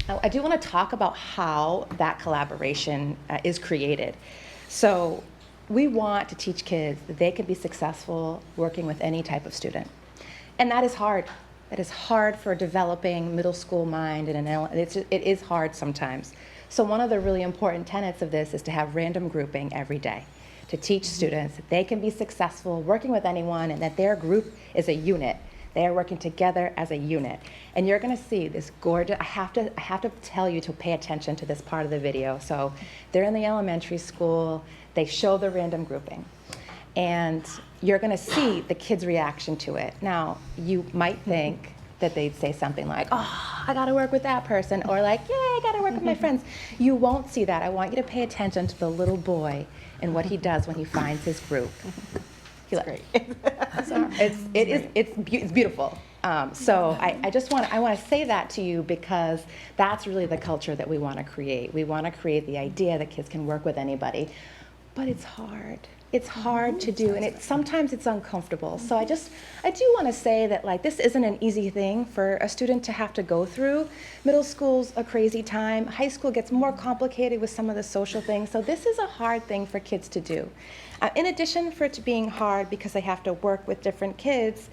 I do want to talk about how that collaboration is created. So we want to teach kids that they can be successful working with any type of student. And that is hard. That is hard for a developing middle school mind, and it is hard sometimes. So one of the really important tenets of this is to have random grouping every day, to teach students that they can be successful working with anyone, and that their group is a unit, They are working together as a unit. And you're gonna see this gorgeous, I have to tell you to pay attention to this part of the video. So they're in the elementary school, they show the random grouping. And you're gonna see the kids' reaction to it. Now, you might think that they'd say something like, oh, I gotta work with that person, or like, yay, I gotta work with my friends. You won't see that. I want you to pay attention to the little boy and what he does when he finds his group. It's great. It's beautiful. So I just want to say that to you because that's really the culture that we want to create. We want to create the idea that kids can work with anybody, but it's hard. It's hard to do, and sometimes it's uncomfortable. So I do want to say that like this isn't an easy thing for a student to have to go through. Middle school's a crazy time. High school gets more complicated with some of the social things. So this is a hard thing for kids to do. In addition for it to being hard because they have to work with different kids,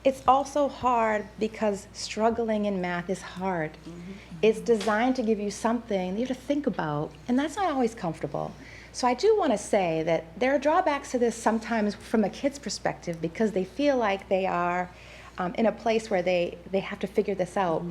it's also hard because struggling in math is hard. It's designed to give you something that you have to think about, and that's not always comfortable. So I do want to say that there are drawbacks to this sometimes from a kid's perspective because they feel like they are in a place where they have to figure this out.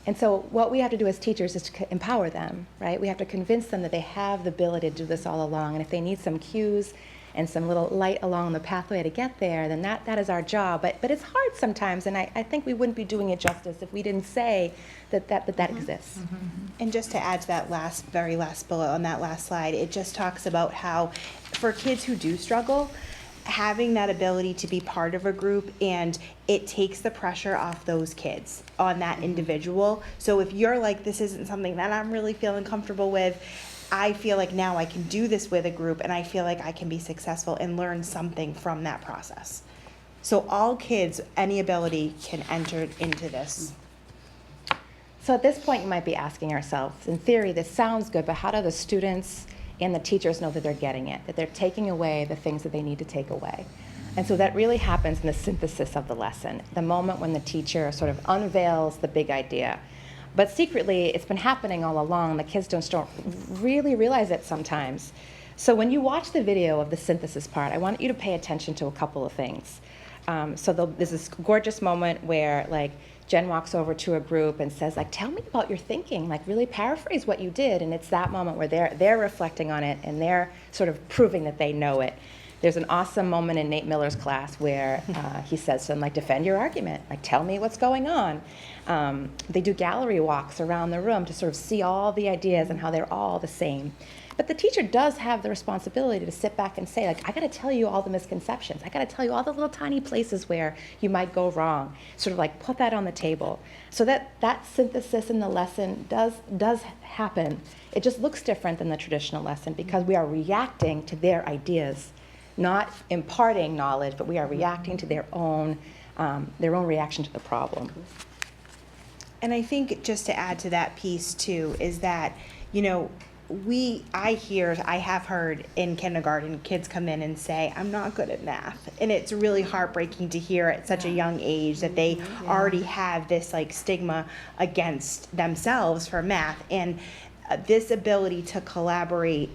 And so what we have to do as teachers is to empower them, right? We have to convince them that they have the ability to do this all along. And if they need some cues and some little light along the pathway to get there, then that is our job. But it's hard sometimes, and I think we wouldn't be doing it justice if we didn't say that exists. And just to add to that very last bullet on that last slide, it just talks about how for kids who do struggle, having that ability to be part of a group, and it takes the pressure off those kids on that individual. So if you're like, this isn't something that I'm really feeling comfortable with, I feel like now I can do this with a group, and I feel like I can be successful and learn something from that process. So all kids, any ability can enter into this. So at this point, you might be asking ourselves, in theory, this sounds good, but how do the students and the teachers know that they're getting it, that they're taking away the things that they need to take away? And so that really happens in the synthesis of the lesson, the moment when the teacher sort of unveils the big idea. But secretly, it's been happening all along. The kids don't really realize it sometimes. So when you watch the video of the synthesis part, I want you to pay attention to a couple of things. There's this gorgeous moment where like Jen walks over to a group and says, like, tell me about your thinking, like really paraphrase what you did. And it's that moment where they're reflecting on it and they're sort of proving that they know it. There's an awesome moment in Nate Miller's class where he says to them, like, defend your argument, like, tell me what's going on. They do gallery walks around the room to sort of see all the ideas and how they're all the same. But the teacher does have the responsibility to sit back and say, like, I gotta tell you all the misconceptions. I gotta tell you all the little tiny places where you might go wrong. Sort of like put that on the table. So that synthesis in the lesson does happen. It just looks different than the traditional lesson because we are reacting to their ideas, not imparting knowledge, but we are reacting to their own reaction to the problem. And I think just to add to that piece too, is that, you know, I have heard in kindergarten, kids come in and say, I'm not good at math. And it's really heartbreaking to hear at such a young age that they already have this like stigma against themselves for math. And this ability to collaborate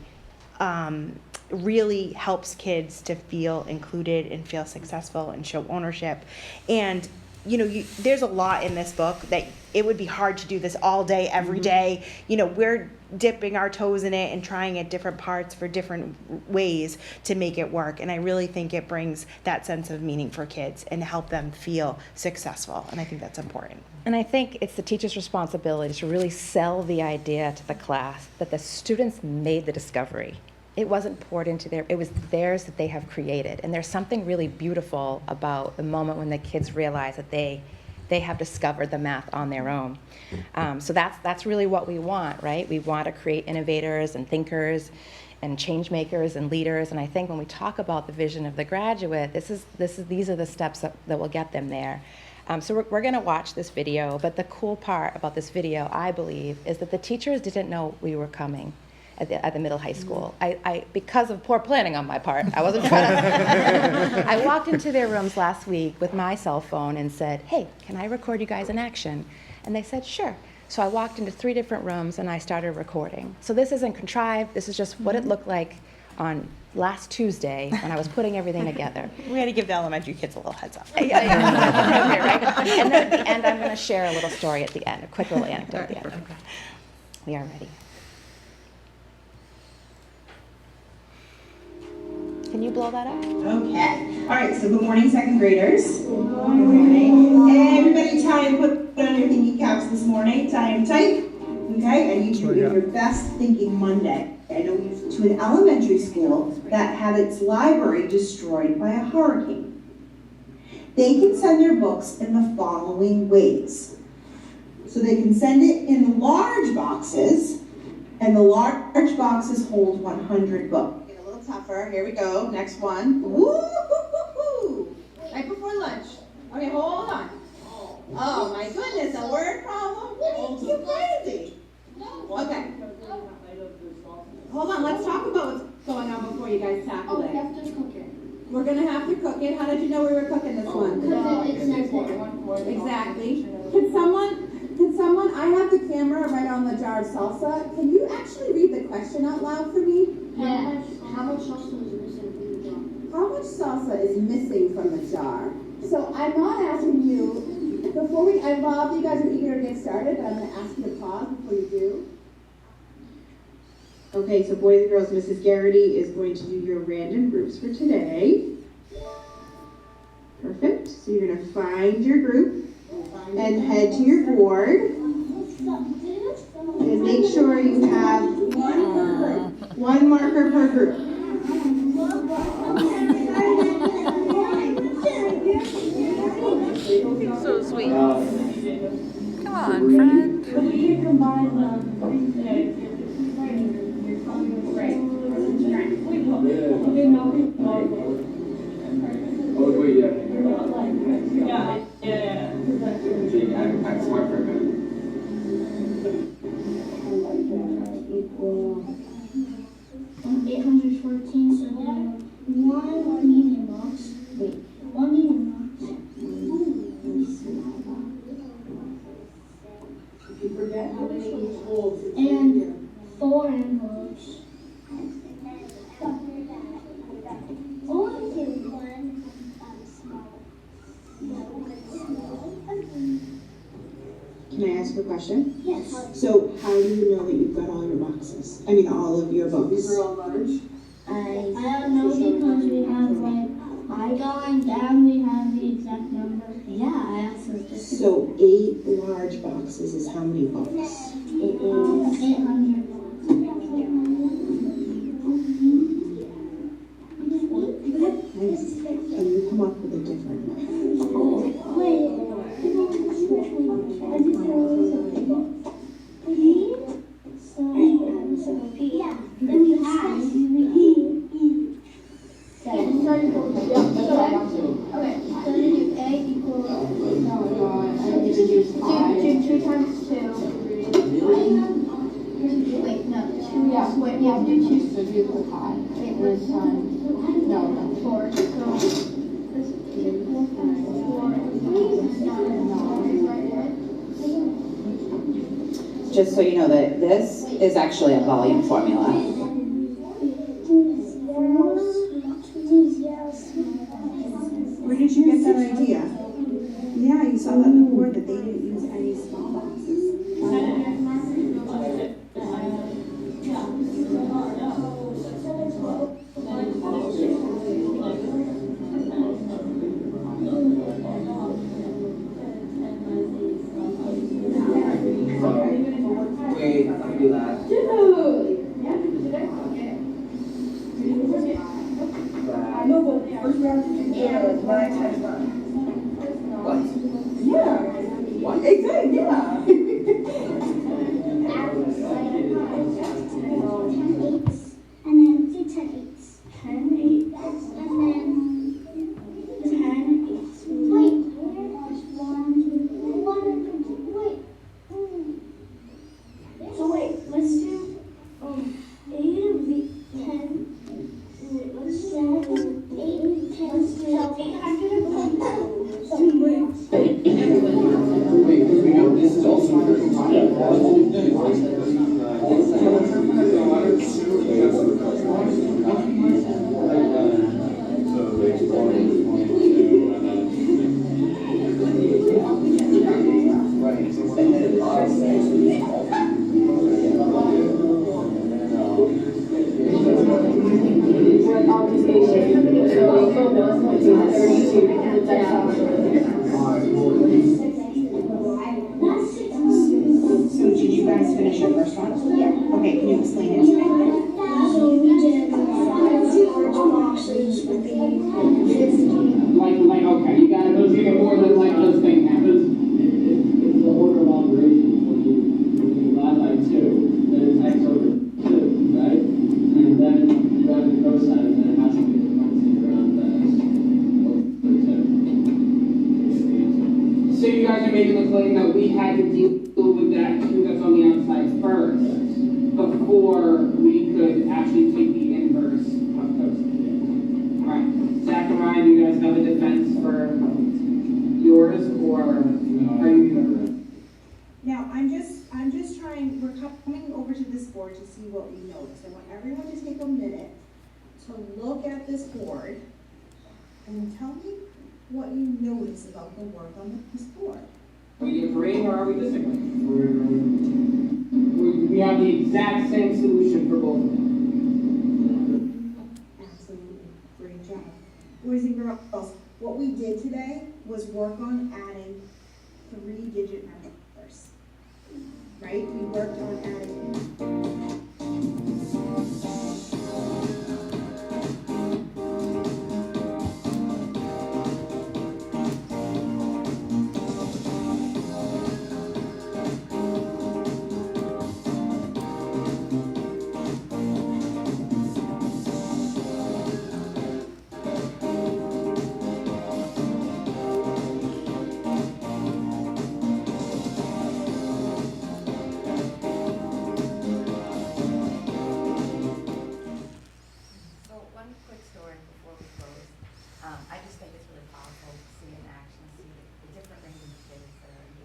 really helps kids to feel included and feel successful and show ownership. And you know, there's a lot in this book that it would be hard to do this all day, every day. You know, we're dipping our toes in it and trying at different parts for different ways to make it work. And I really think it brings that sense of meaning for kids and help them feel successful. And I think that's important. And I think it's the teacher's responsibility to really sell the idea to the class that the students made the discovery. It wasn't poured into it was theirs that they have created. And there's something really beautiful about the moment when the kids realize that they have discovered the math on their own. So that's really what we want, right? We want to create innovators and thinkers and change makers and leaders. And I think when we talk about the vision of the graduate, these are the steps that will get them there. So we're going to watch this video, but the cool part about this video, I believe, is that the teachers didn't know we were coming at the middle high school. I because of poor planning on my part, I wasn't trying to. I walked into their rooms last week with my cell phone and said, hey, can I record you guys in action? And they said, sure. So I walked into 3 different rooms and I started recording. So this isn't contrived. This is just what it looked like on last Tuesday when I was putting everything together. We had to give the elementary kids a little heads up. Yeah, appropriate, right? And then at the end, I'm going to share a little story at the end, a quick little anecdote at the end. Okay. We are ready. Can you blow that up? Okay. All right, so good morning, second graders. Good morning. Everybody tie and put on your thinking caps this morning. Tie them tight. Okay, and you do your best thinking Monday. I know we went to an elementary school that had its library destroyed by a hurricane. They can send their books in the following ways. So they can send it in large boxes, and the large boxes hold 100 books. Get a little tougher. Here we go. Next one. Woo-hoo-hoo-hoo. Right before lunch. Okay, hold on. Oh my goodness, a word problem? You crazy. Okay. Hold on, let's talk about what's going on before you guys tackle it. We have to cook it. We're gonna have to cook it. How did you know we were cooking this one? Because it says it. Exactly. Can someone, I have the camera right on the jar of salsa. Can you actually read the question out loud for me? Yeah. How much salsa is missing from the jar? How much salsa is missing from the jar? So I'm not asking you, I love you guys are eager to get started, but I'm gonna ask you to pause before you do. Okay, so boys and girls, Mrs. Garrity is going to do your random groups for today. Perfect. So you're going to find your group and head to your board. And make sure you have one marker per group. So sweet. Come on, friend. We can combine Oh, wait, yeah. I'm smart for a minute. Equal 814, so then one medium box. Wait, one medium box. If you forget how many holes. And 4 envelopes. Can I ask a question? Yes. So how do you know that you've got all your boxes? I mean, all of your books? These are all large? I don't know because we have like icon, down we have the exact number. Yeah, I also So 8 large boxes is how many books? It is 800. Nice. And you come up with a different one. Wait. I just know something. P. So P. Yeah. Then we have P. Okay. So then do A equals 2 times 2. Wait, no, 2 is what you have to do 2. So do the pi. Wait, what's 4. So Just so you know that this is actually a volume formula. Where did you get that idea? Yeah, you saw that on the board that they didn't use any small boxes. Wait, let me do that. I know, but first we have to do the 9 times 9. What? Yeah. What? Exactly, yeah. And then do 10 eighths. 10 eighths. And then 10 eighths. Wait. 1. So wait, let's do 8 of the 10. Wait, let's do 8, 10. Let's do 800. This is also finish your first one? Yeah. Okay, can you explain it to me? We did 5 large boxes with the 50. Like, okay, you gotta go get more than like those things happens. It's the order of operations when you divide by 2, then it's x over 2, right? And then you have the cosine, and then it has to be the constant around that over 2. So you guys are making the claim that we had to deal with that 2 that's on the outside first, before we could actually take the inverse of cosine. Alright, Zach and Ryan, do you guys have a defense for yours, or are you? Now, I'm just trying, we're coming over to this board to see what we noticed. I want everyone to take a minute to look at this board and tell me what you notice about the work on this board. Are we agreeing or are we disagreeing? We have the exact same solution for both of them. Absolutely, great job. Boys and girls, what we did today was work on adding 3-digit numbers, right? We worked on adding.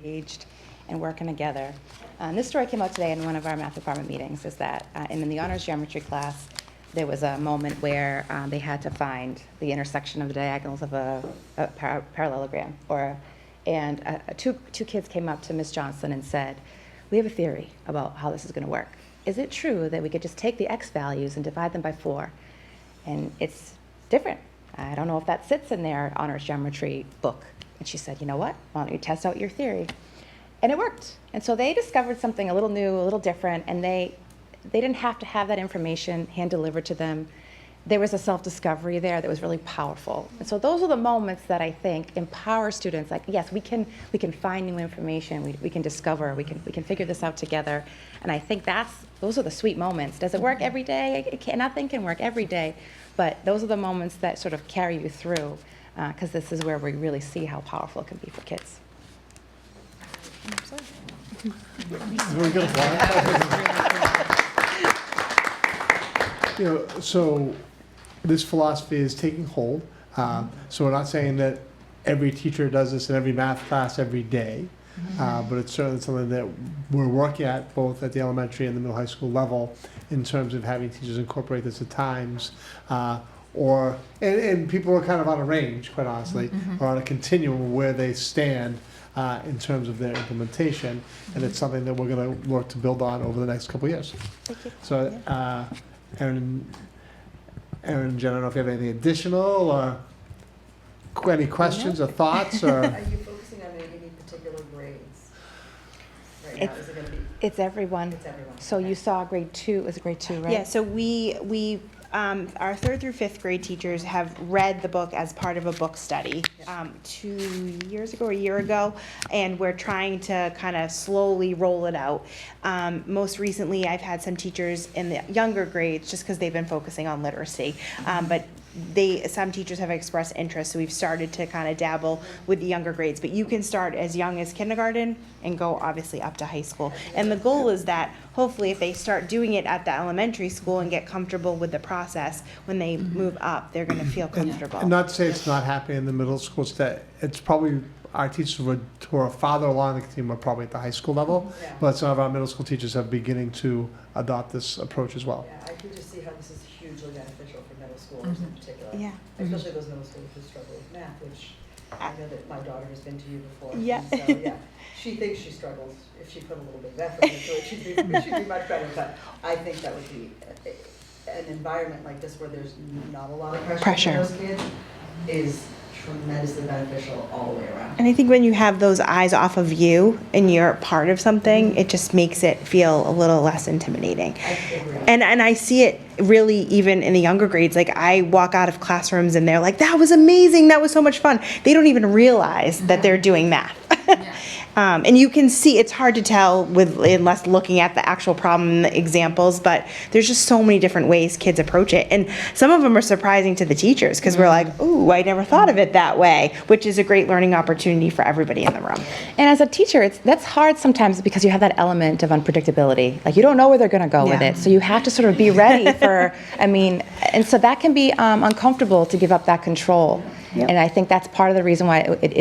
Engaged and working together. This story came out today in one of our math department meetings, is that in the honors geometry class, there was a moment where they had to find the intersection of the diagonals of a parallelogram. And two kids came up to Miss Johnson and said, we have a theory about how this is going to work. Is it true that we could just take the x values and divide them by 4? And it's different. I don't know if that sits in their honors geometry book. And she said, you know what? Why don't you test out your theory? And it worked. And so they discovered something a little new, a little different, and they didn't have to have that information hand-delivered to them. There was a self-discovery there that was really powerful. And so those are the moments that I think empower students. Like, yes, we can find new information, we can discover, we can figure this out together. And I think those are the sweet moments. Does it work every day? Nothing can work every day, but those are the moments that sort of carry you through, because this is where we really see how powerful it can be for kids. Very good. So this philosophy is taking hold. So we're not saying that every teacher does this in every math class every day, but it's certainly something that we're working at both at the elementary and the middle high school level in terms of having teachers incorporate this at times. And people are kind of on a range, quite honestly, or on a continuum where they stand in terms of their implementation, and it's something that we're going to work to build on over the next couple of years. Thank you. So, Erin and Jen, I don't know if you have anything additional or any questions or thoughts? Or Are you focusing on any particular grades right now? Is it going to be? It's everyone. It's everyone. So you saw grade 2, it was grade 2, right? Yeah, so we our 3rd through 5th grade teachers have read the book as part of a book study 2 years ago or a year ago, and we're trying to kind of slowly roll it out. Most recently, I've had some teachers in the younger grades just because they've been focusing on literacy, but some teachers have expressed interest, so we've started to kind of dabble with the younger grades. But you can start as young as kindergarten and go obviously up to high school. And the goal is that hopefully if they start doing it at the elementary school and get comfortable with the process, when they move up, they're going to feel comfortable. And not to say it's not happening in the middle school, it's probably our teachers who are farther along the continuum are probably at the high school level, but some of our middle school teachers are beginning to adopt this approach as well. Yeah, I can just see how this is hugely beneficial for middle schoolers in particular. Yeah. Especially those middle schoolers who struggle with math, which I know that my daughter has been to you before. Yeah. And so, yeah, she thinks she struggles. If she put a little bit of effort into it, she'd be much better. But I think that would be an environment like this where there's not a lot of pressure. Pressure. On those kids is tremendously beneficial all the way around. And I think when you have those eyes off of you and you're part of something, it just makes it feel a little less intimidating. I agree. And I see it really even in the younger grades. Like I walk out of classrooms and they're like, "That was amazing. That was so much fun." They don't even realize that they're doing math. And you can see, it's hard to tell unless looking at the actual problem and the examples, but there's just so many different ways kids approach it. And some of them are surprising to the teachers because we're like, "Ooh, I never thought of it that way," which is a great learning opportunity for everybody in the room. And as a teacher, that's hard sometimes because you have that element of unpredictability. Like you don't know where they're going to go with it, so you have to sort of be ready for. And so that can be uncomfortable to give up that control. Yep. And I think that's part of the reason why it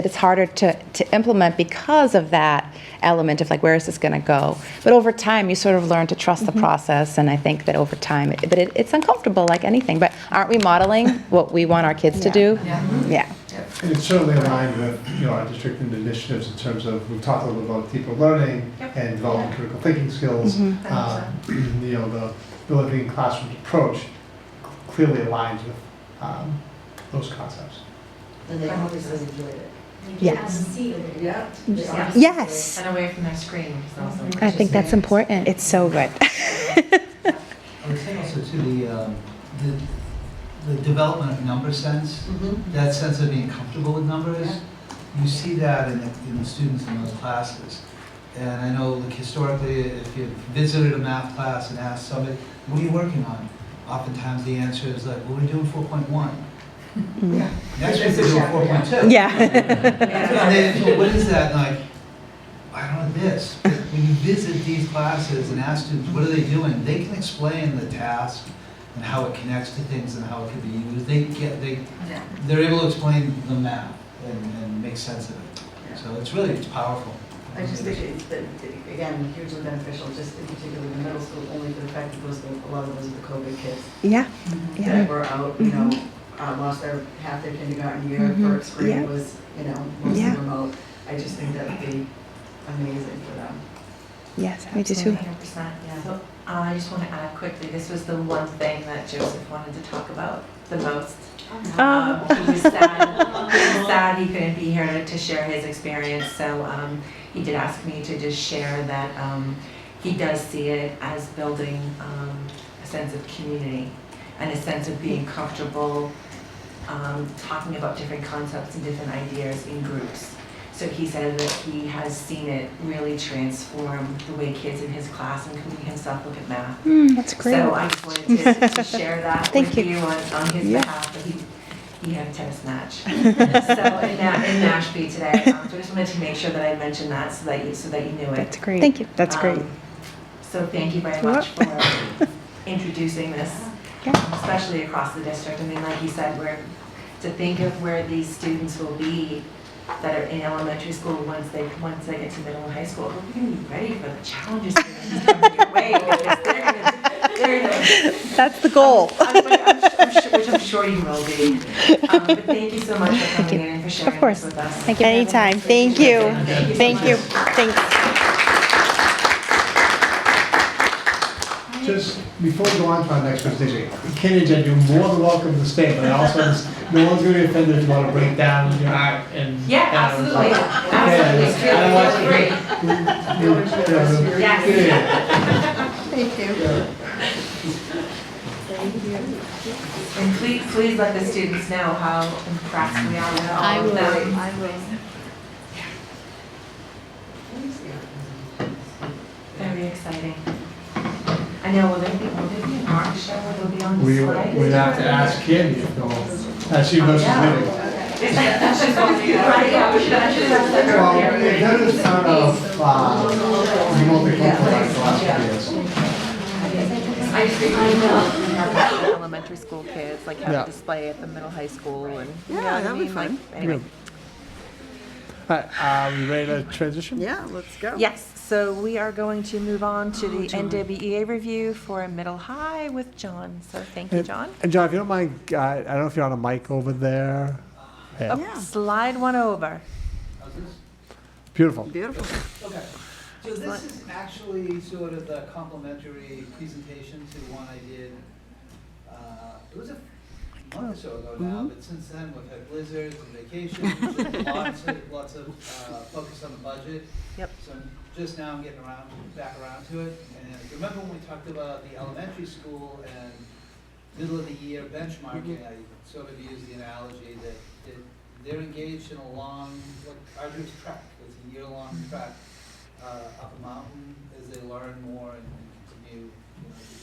is harder to implement because of that element of like, where is this going to go? But over time, you sort of learn to trust the process, and I think that over time, it's uncomfortable like anything. But aren't we modeling what we want our kids to do? Yeah. And it's certainly aligned with our district and initiatives in terms of, we've talked a little about deeper learning and developing critical thinking skills. The living classroom approach clearly aligns with those concepts. And they obviously enjoyed it. Yes. Yeah. Yes. And away from their screen, which is also. I think that's important. It's so good. I would say also too the development of number sense, that sense of being comfortable with numbers. You see that in the students in those classes. And I know, like, historically, if you visited a math class and asked somebody, "What are you working on?" Oftentimes the answer is like, "Well, we're doing 4.1. Yeah. Next week we're doing 4.2. Yeah. And they, "Well, what is that?" And like, "I don't know this." But when you visit these classes and ask students, what are they doing? They can explain the task and how it connects to things and how it could be used. They're able to explain the math and make sense of it. So it's powerful. I just think it's been, again, hugely beneficial, just in particular the middle school, only for the fact that a lot of those are the COVID kids. Yeah. That were out, lost half their kindergarten year, first grade was, mostly remote. I just think that would be amazing for them. Yes, I do too. 100%, yeah. So I just want to add quickly, this was the one thing that Joseph wanted to talk about the most. He was sad he couldn't be here to share his experience, so he did ask me to just share that he does see it as building a sense of community and a sense of being comfortable talking about different concepts and different ideas in groups. So he said that he has seen it really transform the way kids in his class, including himself, look at math. That's great. So I just wanted to share that with you. you on his behalf, but he had a tennis match. So in Nashville today. So I just wanted to make sure that I mentioned that so that you knew it. That's great. Thank you. That's great. So thank you very much for introducing this, especially across the district. I mean, like you said, to think of where these students will be that are in elementary school once they get to middle and high school. We're going to be ready for the challenges that are coming your way, because they're gonna, that's the goal. I'm sure, which I'm sure you will be. But thank you so much for coming in and for sharing this with us. Thank you. Anytime. Thank you. Thank you. Thanks. Just before we go on to our next presentation, Ken and Jen, you're more than welcome to stay, but I also, no one's going to be offended if you want to break down your art and. Yeah, absolutely. Absolutely. I don't want you to. Yes. Thank you. And please let the students know how impressed we are with all of them. I will. Very exciting. I know, will there be an art show where they'll be on the slide? We'd have to ask Candy if they'll, as she knows she's leaving. Right, yeah, we should have that Well, earlier. that is part of, multicultural like the last few years. I just remember the elementary school kids, like have a display at the middle high school and. Yeah, that'd be fun. Anyway. All right, are we ready to transition? Yeah, let's go. Yes, so we are going to move on to the NWEA review for middle high with John. So thank you, John. And John, if you don't mind, I don't know if you're on a mic over there. Yeah. Oh, slide one over. Beautiful. Beautiful. Okay. So this is actually sort of the complementary presentation to one I did. It was a month or so ago now, but since then, we've had blizzards and vacations, and lots of focus on the budget. Yep. So just now I'm getting back around to it. And remember when we talked about the elementary school and middle of the year benchmarking, I sort of used the analogy that they're engaged in a long, arduous trek. It's a year-long trek up a mountain as they learn more and continue to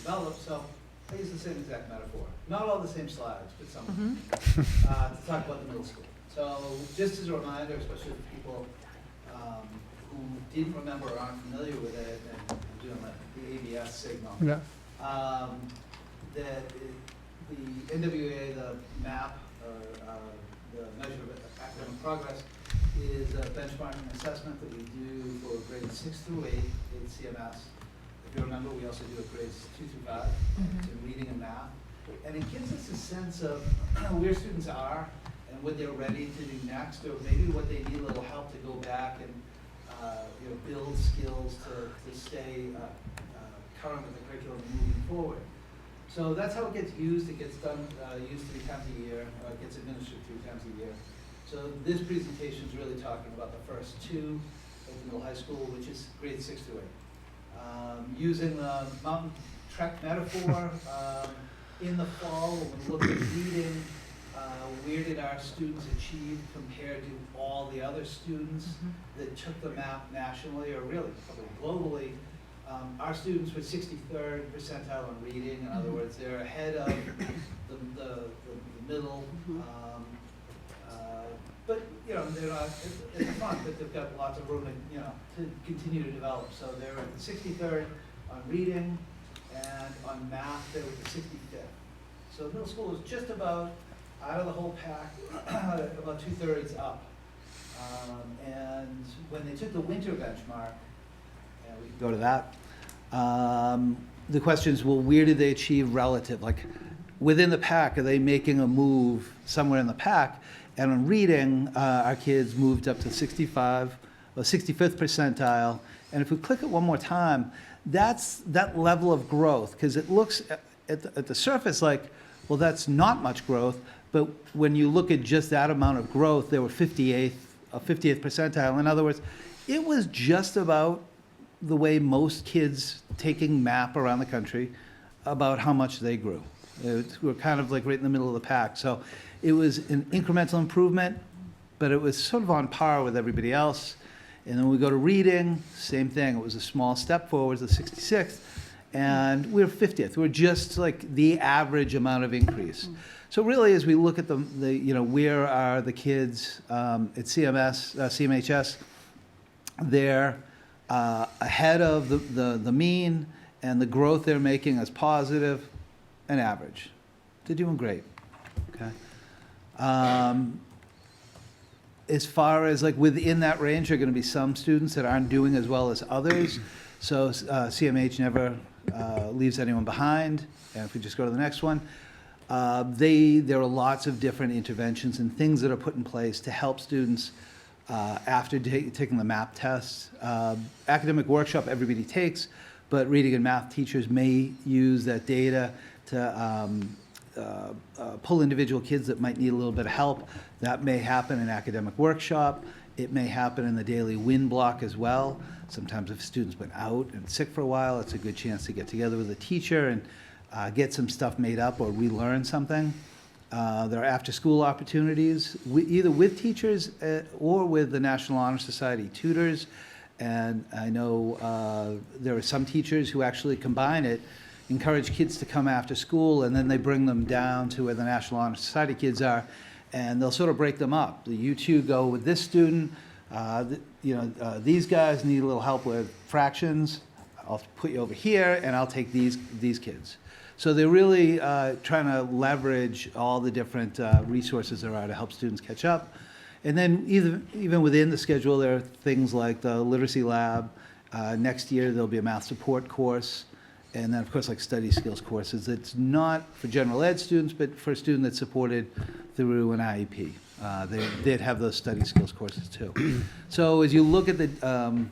develop. So I use the same exact metaphor. Not all the same slides, but some of them, to talk about the middle school. So just as a reminder, especially for people who didn't remember or aren't familiar with it, and doing the ABS signal, that the NWA, the MAP, the measure of academic progress, is a benchmarking assessment that we do for grades 6 through 8 in CMS. If you remember, we also do it grades 2 through 5 in reading and math. And it gives us a sense of where students are and what they're ready to do next, or maybe what they need a little help to go back and build skills to stay current with the curriculum moving forward. So that's how it gets used. It gets done, used 3 times a year, it gets administered 3 times a year. So this presentation is really talking about the first 2 at the middle high school, which is grades 6 to 8. Using the mountain trek metaphor, in the fall, when we looked at reading, where did our students achieve compared to all the other students that took the map nationally, or really probably globally? Our students were 63rd percentile in reading. In other words, they're ahead of the middle. But they're not at the front, but they've got lots of room to continue to develop. So they're at the 63rd on reading, and on math they were the 65th. So middle school is just about out of the whole pack, about 2/3 up. And when they took the winter benchmark, and we can go to that, the question is, well, where did they achieve relative? Like within the pack, are they making a move somewhere in the pack? And on reading, our kids moved up to 65, or 65th percentile. And if we click it one more time, that's that level of growth, because it looks at the surface like, well, that's not much growth. But when you look at just that amount of growth, they were 50th percentile. In other words, it was just about the way most kids taking MAP around the country about how much they grew. We're kind of like right in the middle of the pack. So it was an incremental improvement, but it was sort of on par with everybody else. And then we go to reading, same thing. It was a small step forward, the 66th, and we're 50th. We're just like the average amount of increase. So really, as we look at the where are the kids at CMHS, they're ahead of the mean, and the growth they're making is positive and average. They're doing great. Okay. As far as like within that range, there are going to be some students that aren't doing as well as others. So CMH never leaves anyone behind. And if we just go to the next one, there are lots of different interventions and things that are put in place to help students after taking the MAP test. Academic workshop everybody takes, but reading and math teachers may use that data to pull individual kids that might need a little bit of help. That may happen in academic workshop. It may happen in the daily win block as well. Sometimes if a student's been out and sick for a while, it's a good chance to get together with a teacher and get some stuff made up or relearn something. There are after-school opportunities, either with teachers or with the National Honor Society tutors. And I know there are some teachers who actually combine it, encourage kids to come after school, and then they bring them down to where the National Honor Society kids are, and they'll sort of break them up. You two go with this student. These guys need a little help with fractions. I'll put you over here, and I'll take these kids. So they're really trying to leverage all the different resources there are to help students catch up. And then even within the schedule, there are things like the literacy lab. Next year, there'll be a math support course. And then, of course, like study skills courses. It's not for general ed students, but for a student that's supported through an IEP. They'd have those study skills courses, too. So as you look at the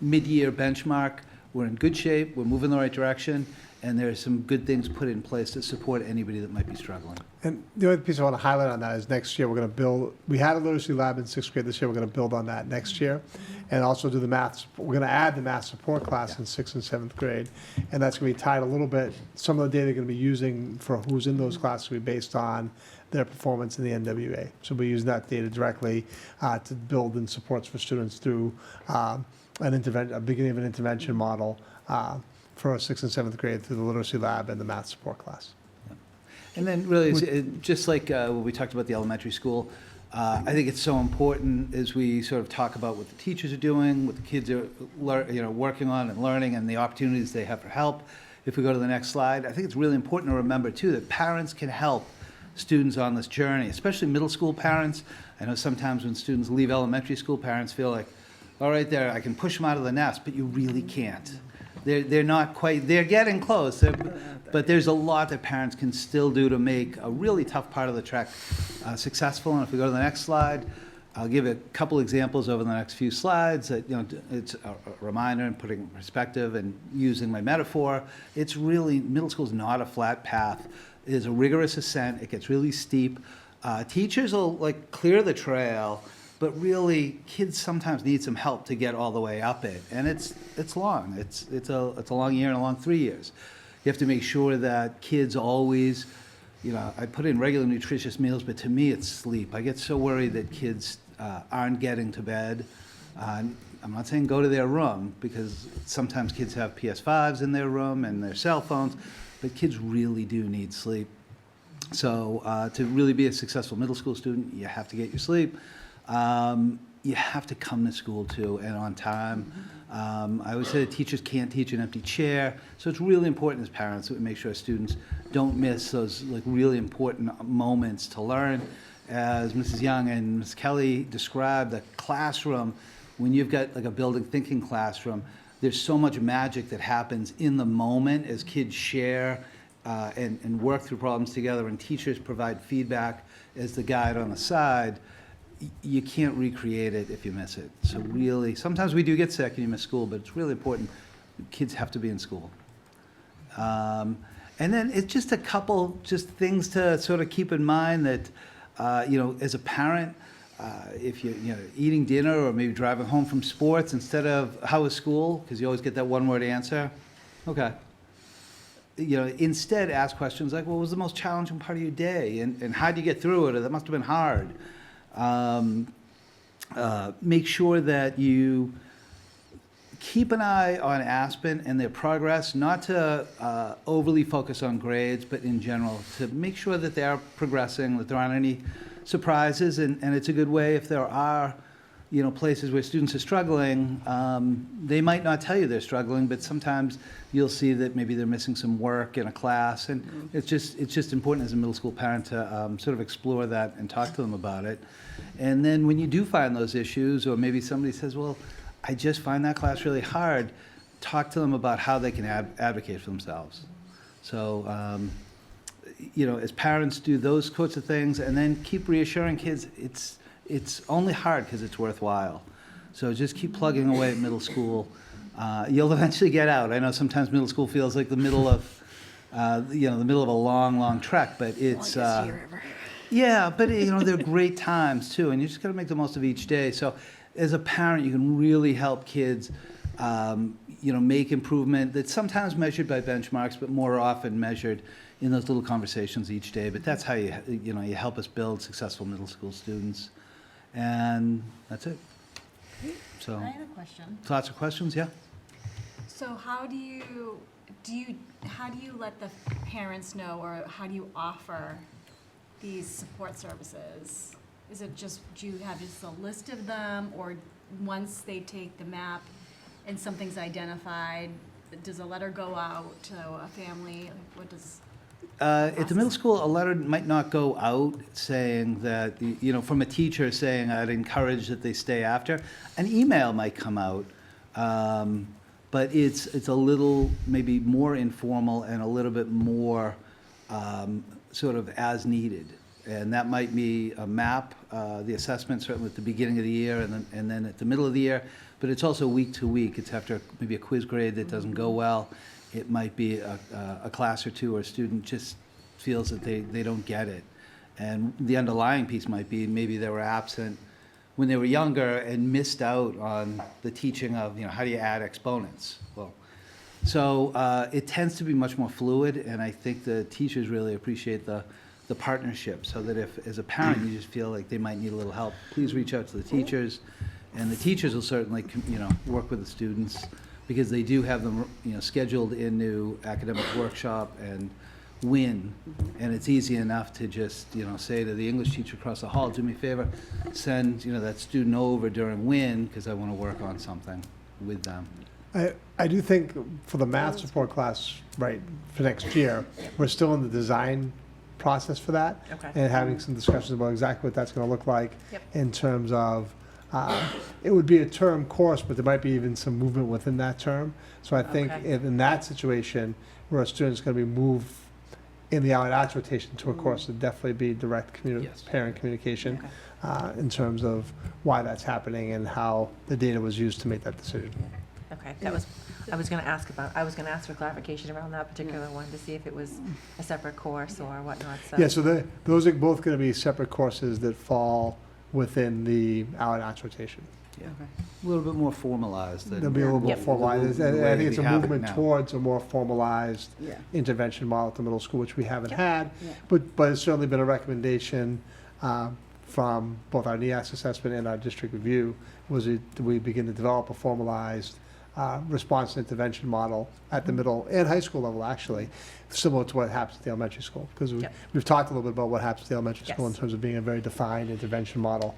mid-year benchmark, we're in good shape. We're moving in the right direction. and there's some good things put in place to support anybody that might be struggling. And the other piece I want to highlight on that is next year we're going to build, we had a literacy lab in 6th grade this year, we're going to build on that next year. And also do the math, we're going to add the math support class in 6th and 7th grade. And that's going to be tied a little bit, some of the data they're going to be using for who's in those classes will be based on their performance in the NWA. So we're using that data directly to build in supports for students through a beginning of an intervention model for 6th and 7th grade through the literacy lab and the math support class. And then really, just like when we talked about the elementary school, I think it's so important as we sort of talk about what the teachers are doing, what the kids are working on and learning, and the opportunities they have for help. If we go to the next slide, I think it's really important to remember, too, that parents can help students on this journey, especially middle school parents. I know sometimes when students leave elementary school, parents feel like, all right, there, I can push them out of the nest, but you really can't. They're not quite, they're getting close, but there's a lot that parents can still do to make a really tough part of the trek successful. And if we go to the next slide, I'll give a couple examples over the next few slides. That, it's a reminder and putting in perspective and using my metaphor. It's really, middle school is not a flat path. It is a rigorous ascent. It gets really steep. Teachers will clear the trail, but really, kids sometimes need some help to get all the way up it, and it's long. It's a long year and a long 3 years. You have to make sure that kids always, I put in regular nutritious meals, but to me it's sleep. I get so worried that kids aren't getting to bed. I'm not saying go to their room, because sometimes kids have PS5s in their room and their cell phones, but kids really do need sleep. So to really be a successful middle school student, you have to get your sleep. You have to come to school too, and on time. I always say that teachers can't teach an empty chair, so it's really important as parents that we make sure students don't miss those really important moments to learn. As Mrs. Young and Ms. Kelly described, the classroom, when you've got a building thinking classroom, there's so much magic that happens in the moment as kids share and work through problems together, and teachers provide feedback as the guide on the side. You can't recreate it if you miss it. So really, sometimes we do get sick and you miss school, but it's really important. Kids have to be in school. And then it's just a couple things to sort of keep in mind that, as a parent, if you're eating dinner or maybe driving home from sports, instead of how was school, because you always get that one-word answer, okay. Instead ask questions like, what was the most challenging part of your day? And how did you get through it? Or that must have been hard. Make sure that you keep an eye on Aspen and their progress, not to overly focus on grades, but in general, to make sure that they are progressing, that there aren't any surprises, and it's a good way if there are places where students are struggling. They might not tell you they're struggling, but sometimes you'll see that maybe they're missing some work in a class, and it's just important as a middle school parent to sort of explore that and talk to them about it. And then when you do find those issues, or maybe somebody says, well, I just find that class really hard, talk to them about how they can advocate for themselves. So, as parents, do those sorts of things, and then keep reassuring kids it's only hard because it's worthwhile. So just keep plugging away at middle school. You'll eventually get out. I know sometimes middle school feels like the middle of, the middle of a long, long trek, but it's, yeah, but they're great times too, and you just got to make the most of each day. So as a parent, you can really help kids, make improvement that's sometimes measured by benchmarks, but more often measured in those little conversations each day. But that's how you help us build successful middle school students. And that's it. So, I have a question. Lots of questions, yeah? So how do you let the parents know, or how do you offer these support services? Is it just, do you have just a list of them, or once they take the map and something's identified, does a letter go out to a family? What does... At the middle school, a letter might not go out saying that, from a teacher saying I'd encourage that they stay after. An email might come out, but it's a little maybe more informal and a little bit more sort of as needed. And that might be a map, the assessment certainly at the beginning of the year and then at the middle of the year. but it's also week to week. It's after maybe a quiz grade that doesn't go well. It might be a class or two where a student just feels that they don't get it. And the underlying piece might be maybe they were absent when they were younger and missed out on the teaching of, how do you add exponents? Well, so it tends to be much more fluid, and I think the teachers really appreciate the partnership, so that if, as a parent, you just feel like they might need a little help, please reach out to the teachers, and the teachers will certainly, work with the students, because they do have them, scheduled into academic workshop and WIN, and it's easy enough to just, say to the English teacher across the hall, do me a favor, send, that student over during WIN, because I want to work on something with them. I do think for the math support class, right, for next year, we're still in the design process for that. Okay. And having some discussions about exactly what that's going to look like Yep. in terms of, it would be a term course, but there might be even some movement within that term. So I think Okay. if in that situation, where a student's going to be moved in the Allied Arts rotation to a course, would definitely be direct Yes. parent communication Okay. in terms of why that's happening and how the data was used to make that decision. Okay, I was gonna ask for clarification around that particular one, to see if it was a separate course or whatnot, so. Yeah, so those are both going to be separate courses that fall within the Allied Arts rotation. Yeah. A little bit more formalized than. They'll be a little more Yep. formalized. The And way I think it's a we have it movement now. towards a more formalized Yeah. intervention model at the middle school, which we haven't had. Yeah. But it's certainly been a recommendation from both our NEAS assessment and our district review, was we begin to develop a formalized response and intervention model at the middle and high school level, actually, similar to what happens at the elementary school. Because Yep. we've talked a little bit about what happens at the elementary school in Yes. terms of being a very defined intervention model.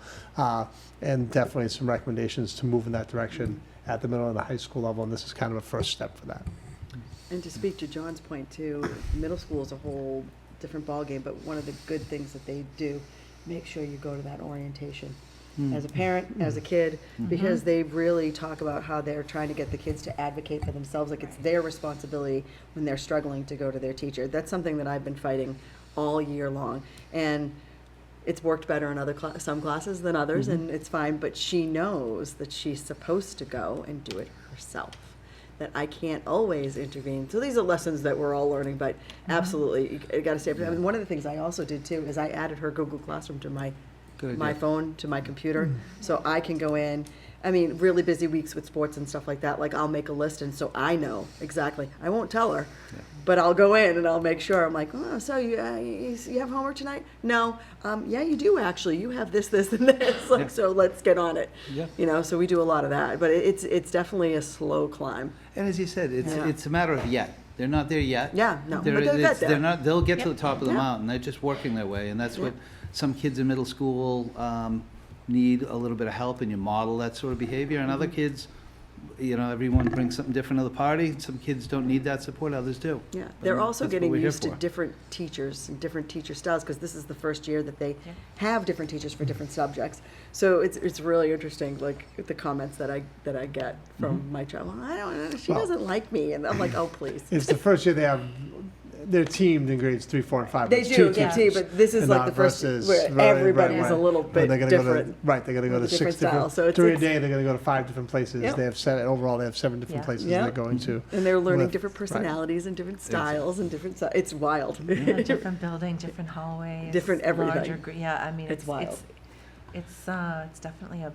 And definitely some recommendations to move in that direction at the middle and the high school level, and this is kind of a first step for that. And to speak to John's point too, middle school is a whole different ballgame, but one of the good things that they do, make sure you go to that orientation. As a parent, as a kid, because they really talk about how they're trying to get the kids to advocate for themselves, like it's their responsibility when they're struggling to go to their teacher. That's something that I've been fighting all year long. And it's worked better in some classes than others, and it's fine, but she knows that she's supposed to go and do it herself, that I can't always intervene. So these are lessons that we're all learning, but absolutely, you gotta stay. I mean, one of the things I also did too is I added her Google Classroom to my phone, to my computer, so I can go in. I mean, really busy weeks with sports and stuff like that, like I'll make a list, and so I know exactly. I won't tell her, but I'll go in and I'll make sure. I'm like, oh, so you have homework tonight? No. Yeah, you do actually. You have this, this, and this. Like, so let's get on it. Yeah. So we do a lot of that, but it's definitely a slow climb. And as you said, Yeah. it's a matter of yet. They're not there yet. Yeah, no, but They're they'll get there. not. They'll get to Yep. the top of the Yeah. mountain. They're just working their way, and that's what some kids in middle school need a little bit of help, and you model that sort of behavior. And other kids, everyone brings something different to the party. Some kids don't need that support. Others do. Yeah, But they're that's also what getting we're here used to for. different teachers and different teacher styles, because this is the first year that they have different teachers for different subjects. So it's really interesting, like the comments that I get from my child. Well, I don't know, she doesn't like me, and I'm like, oh please. It's the first year they're teamed in grades 3, 4, and 5. They It's do, two they teams. do, but this is And like not the first versus- where right, everybody's right. a little And bit they're gonna go to- different. Right, they're gonna go to with a 6 different style. different, So it's- during a it's- day, they're gonna go to 5 different places. Yep. They have 7, overall, they have 7 different places Yeah. they're going to. And they're learning with- different right. personalities and different styles and different, it's wild. Yeah, different building, different hallways. Different everything. larger I mean, It's wild. It's definitely a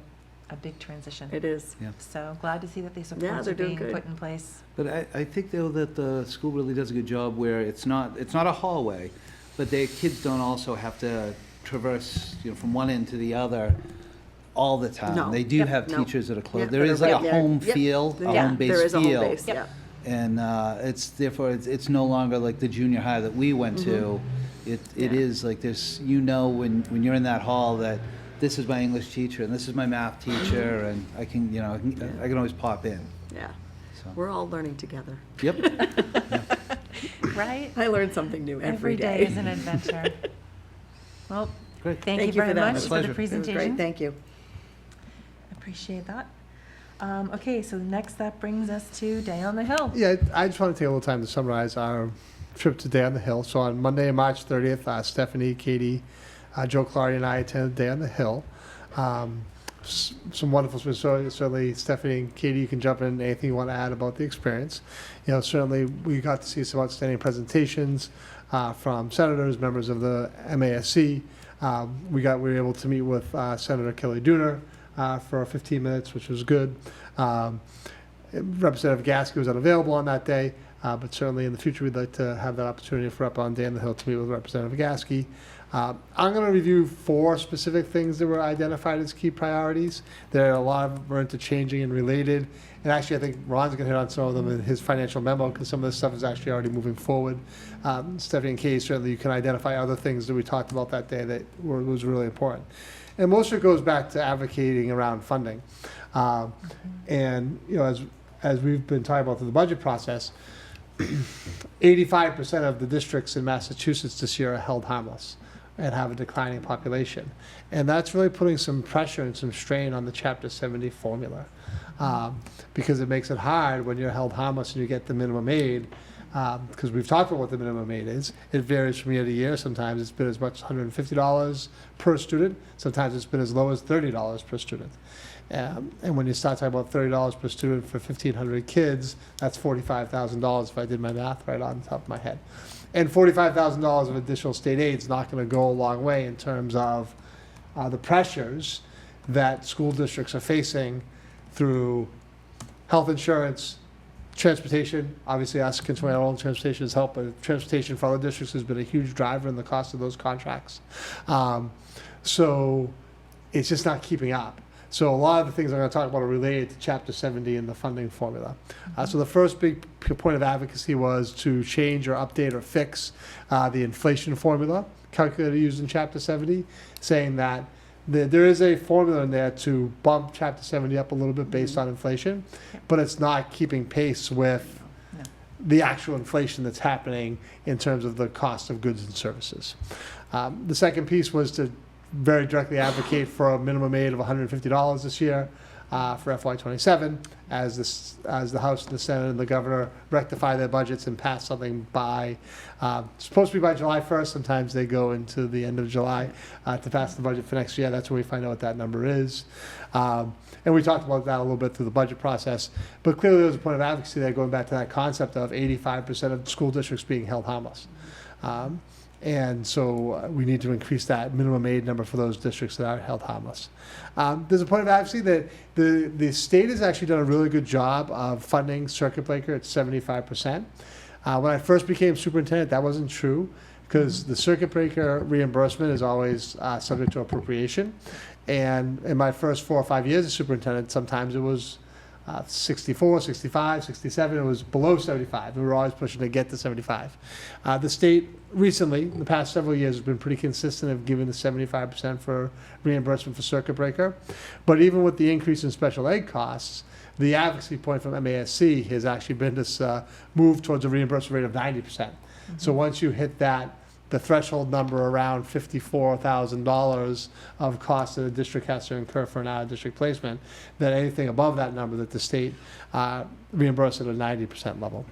big transition. It is. Yeah. So glad to see that these Yeah, supports they're are doing being good. put in place. But I think though that the school really does a good job where it's not a hallway, but their kids don't also have to traverse from one end to the other all the time. No. They do Yep. have No. teachers that are close. Yeah, There that is are like right a there. home Yep. feel, a Yeah, home base there is a home feel. base, yeah. And it's no longer like the junior high that we went to. It is like this, when you're in that hall that this is my English teacher and this is my math teacher, and I can always pop in. Yeah, So. we're all learning together. Yep. Right? I learn something new every day. Every day is an adventure. Well, Great. thank you very for that. much My for the pleasure. It was presentation. great, thank you. Appreciate that. Okay, so next that brings us to Day on the Hill. Yeah, I just want to take a little time to summarize our trip to Day on the Hill. So on Monday, March 30th, Stephanie, Katie, Joe Clardy, and I attended Day on the Hill. some wonderful, so certainly Stephanie and Katie, you can jump in, anything you want to add about the experience. You know, certainly we got to see some outstanding presentations from senators, members of the MASC. We were able to meet with Senator Kelly Dooner for 15 minutes, which was good. Representative Gasky was unavailable on that day, but certainly in the future we'd like to have that opportunity for up on Day on the Hill to meet with Representative Gasky. I'm going to review 4 specific things that were identified as key priorities. There are a lot of them are interchanging and related. And actually, I think Ron's going to hit on some of them in his financial memo because some of this stuff is actually already moving forward. Stephanie and Katie, certainly you can identify other things that we talked about that day that was really important. And most of it goes back to advocating around funding. And, you know, as we've been talking about through the budget process, 85% of the districts in Massachusetts this year are held harmless and have a declining population. And that's really putting some pressure and some strain on the Chapter 70 formula because it makes it hard when you're held harmless and you get the minimum aid, because we've talked about what the minimum aid is. It varies from year to year. Sometimes it's been as much as $150 per student. Sometimes it's been as low as $30 per student. And when you start talking about $30 per student for 1,500 kids, that's $45,000 if I did my math right on top of my head. And $45,000 of additional state aid is not going to go a long way in terms of the pressures that school districts are facing through health insurance, transportation. Obviously, us controlling our own transportation has helped, but transportation for other districts has been a huge driver in the cost of those contracts. So it's just not keeping up. So a lot of the things I'm going to talk about are related to Chapter 70 and the funding formula. So the first big point of advocacy was to change or update or fix the inflation formula calculator used in Chapter 70, saying that there is a formula in there to bump Chapter 70 up a little bit based on inflation, but it's not keeping pace with the actual inflation that's happening in terms of the cost of goods and services. The second piece was to very directly advocate for a minimum aid of $150 this year for FY27 as the House and the Senate and the Governor rectify their budgets and pass something by, supposed to be by July 1st. Sometimes they go into the end of July to pass the budget for next year. That's when we find out what that number is. And we talked about that a little bit through the budget process. But clearly there's a point of advocacy there going back to that concept of 85% of school districts being held harmless. And so we need to increase that minimum aid number for those districts that are held harmless. There's a point of advocacy that the state has actually done a really good job of funding circuit breaker at 75%. When I first became superintendent, that wasn't true because the circuit breaker reimbursement is always subject to appropriation. And in my first 4 or 5 years as superintendent, sometimes it was 64, 65, 67, it was below 75. We were always pushing to get to 75. The state recently, in the past several years, has been pretty consistent of giving the 75% for reimbursement for circuit breaker. But even with the increase in special ed costs, the advocacy point from MASC has actually been this move towards a reimbursement rate of 90%. So once you hit that, the threshold number around $54,000 of cost that a district has to incur for an out-of-district placement, that anything above that number that the state reimburses at a 90% level.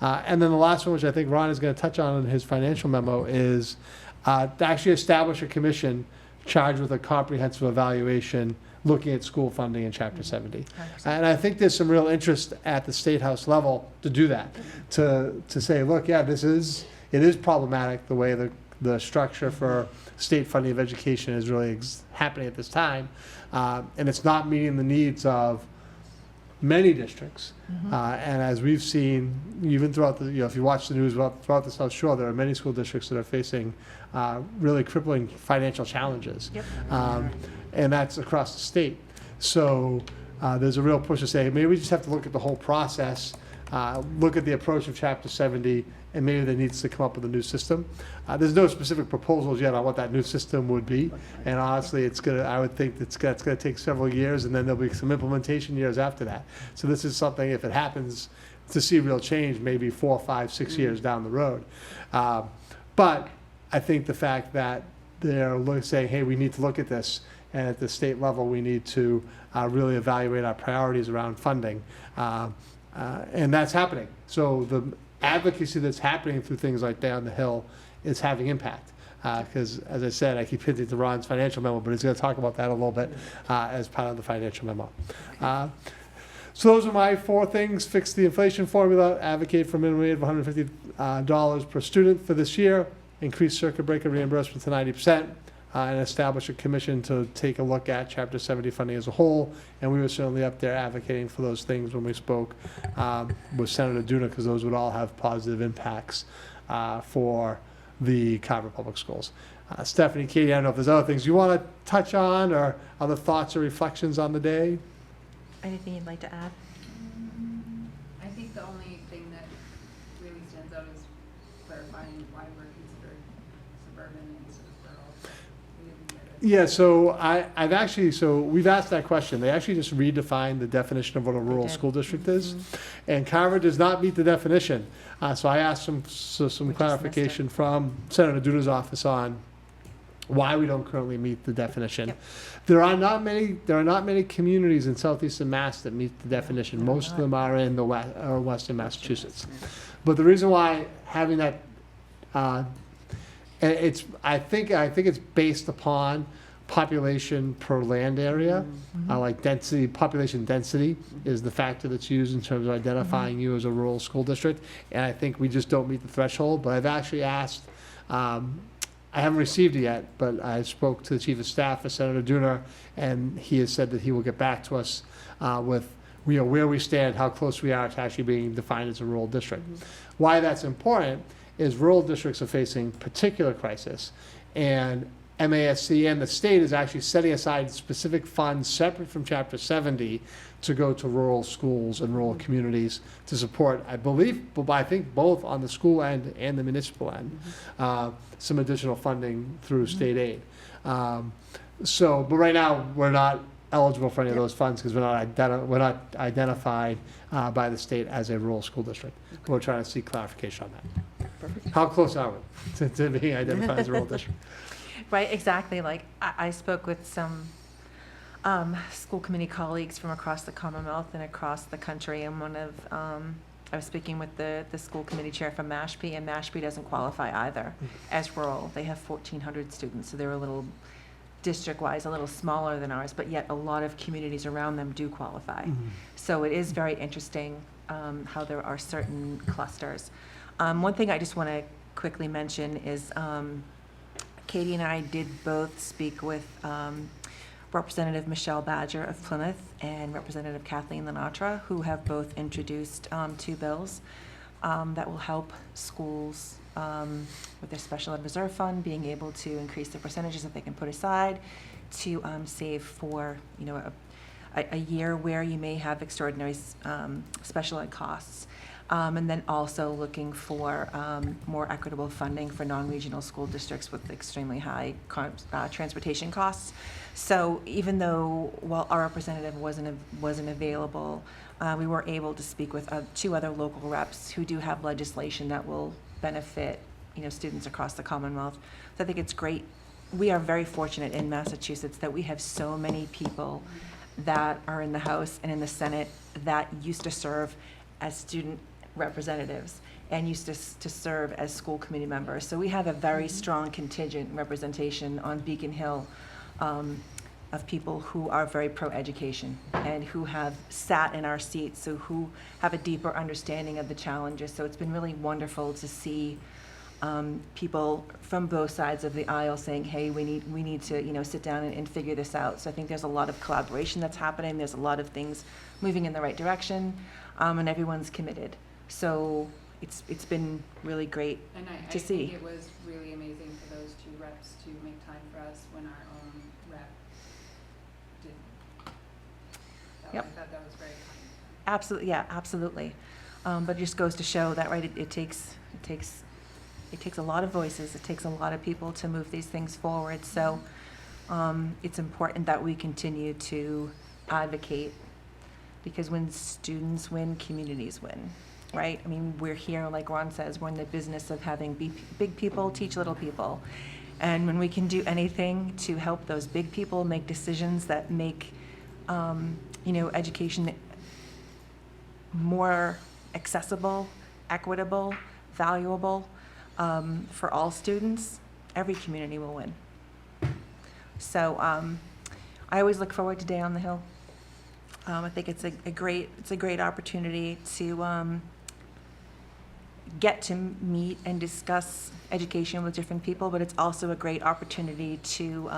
And then the last one, which I think Ron is going to touch on in his financial memo, is to actually establish a commission charged with a comprehensive evaluation looking at school funding in Chapter 70. 100%. And I think there's some real interest at the State House level to do that, to say, look, yeah, it is problematic the way the structure for state funding of education is really happening at this time. And it's not meeting the needs of many districts. And as we've seen, even throughout the, if you watch the news throughout the South Shore, there are many school districts that are facing really crippling financial challenges. And that's across the state. So there's a real push to say, maybe we just have to look at the whole process, look at the approach of Chapter 70, and maybe there needs to come up with a new system. There's no specific proposals yet on what that new system would be, and honestly, I would think that's going to take several years, and then there'll be some implementation years after that. So this is something, if it happens, to see real change, maybe 4, 5, 6 years down the road. But I think the fact that they're saying, hey, we need to look at this, and at the state level, we need to really evaluate our priorities around funding, and that's happening. So the advocacy that's happening through things like Day on the Hill is having impact. because as I said, I keep hinting to Ron's financial memo, but he's going to talk about that a little bit as part of the financial memo. So those are my 4 things: fix the inflation formula, advocate for a minimum rate of $150 per student for this year, increase circuit breaker reimbursement to 90%, and establish a commission to take a look at Chapter 70 funding as a whole. And we were certainly up there advocating for those things when we spoke with Senator Duna, because those would all have positive impacts for the Carver Public Schools. Stephanie, Katie, I don't know if there's other things you want to touch on, or other thoughts or reflections on the day? Anything you'd like to add? I think the only thing that really stands out is clarifying why we're considered suburban instead of rural. We didn't get it. Yeah, so I've actually, so we've asked that question. They actually just redefined the definition of what a rural school district is. And Carver does not meet the definition. So I asked some clarification from Senator Duda's office on why we don't currently meet the definition. Yep. There are not many communities in southeastern Mass that meet the definition. Most of them are in the western Massachusetts. But the reason why having that, I think it's based upon population per land area, like density, population density is the factor that's used in terms of identifying you as a rural school district. And I think we just don't meet the threshold. But I've actually asked. I haven't received it yet, but I spoke to the Chief of Staff for Senator Duna, and he has said that he will get back to us with where we stand, how close we are to actually being defined as a rural district. Why that's important is rural districts are facing particular crisis, and MASC and the state is actually setting aside specific funds separate from Chapter 70 to go to rural schools and rural communities to support, I think both on the school end and the municipal end, some additional funding through state aid. But right now, we're not eligible for any of those funds because we're not identified by the state as a rural school district. We're trying to seek clarification on that. Perfect. How close are we to being identified as a rural district? Right, exactly. Like, I spoke with some school committee colleagues from across the Commonwealth and across the country, and I was speaking with the school committee chair from Mashpee, and Mashpee doesn't qualify either as rural. They have 1,400 students, so they're a little, district-wise, a little smaller than ours, but yet a lot of communities around them do qualify. So it is very interesting how there are certain clusters. One thing I just want to quickly mention is Katie and I did both speak with Representative Michelle Badger of Plymouth and Representative Kathleen Lenatra, who have both introduced 2 bills that will help schools with their special ed reserve fund being able to increase the percentages that they can put aside to save for a year where you may have extraordinary special ed costs. And then also looking for more equitable funding for non-regional school districts with extremely high transportation costs. So even though, while our representative wasn't available, we were able to speak with 2 other local reps who do have legislation that will benefit, students across the Commonwealth. So I think it's great. We are very fortunate in Massachusetts that we have so many people that are in the House and in the Senate that used to serve as student representatives and used to serve as school committee members. So we have a very strong contingent representation on Beacon Hill of people who are very pro-education and who have sat in our seats, so who have a deeper understanding of the challenges. So it's been really wonderful to see people from both sides of the aisle saying, hey, we need to sit down and figure this out. So I think there's a lot of collaboration that's happening. There's a lot of things moving in the right direction, and everyone's committed. So it's been really great to see. I think it was really amazing for those 2 reps to make time for us when our own rep didn't. Yep. I thought that was very kind. Absolutely, yeah, absolutely. But it just goes to show that, right, it takes a lot of voices. It takes a lot of people to move these things forward. So it's important that we continue to advocate, because when students win, communities win, right? I mean, we're here, like Ron says, we're in the business of having big people teach little people. And when we can do anything to help those big people make decisions that make, education more accessible, equitable, valuable for all students, every community will win. So I always look forward to Day on the Hill. I think it's a great opportunity to get to meet and discuss education with different people, but it's also a great opportunity to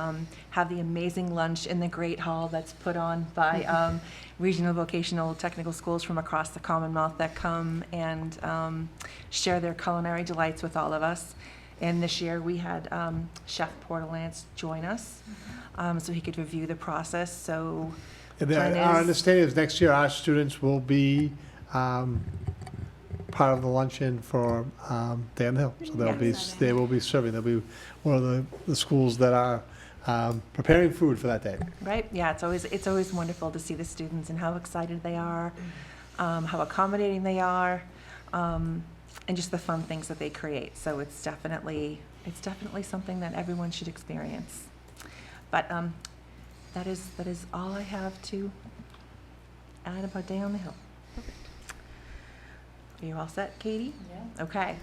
have the amazing lunch in the great hall that's put on by regional vocational technical schools from across the Commonwealth that come and share their culinary delights with all of us. And this year we had Chef Portalance join us so he could review the process. So our understanding is next year our students will be part of the luncheon for Day on the Hill. So they will be serving. They'll be one of the schools that are preparing food for that day. Right? Yeah, it's always wonderful to see the students and how excited they are, how accommodating they are, and just the fun things that they create. So it's definitely something that everyone should experience. But that is all I have to add about Day on the Hill. Perfect. Are you all set, Katie? Yeah. Okay.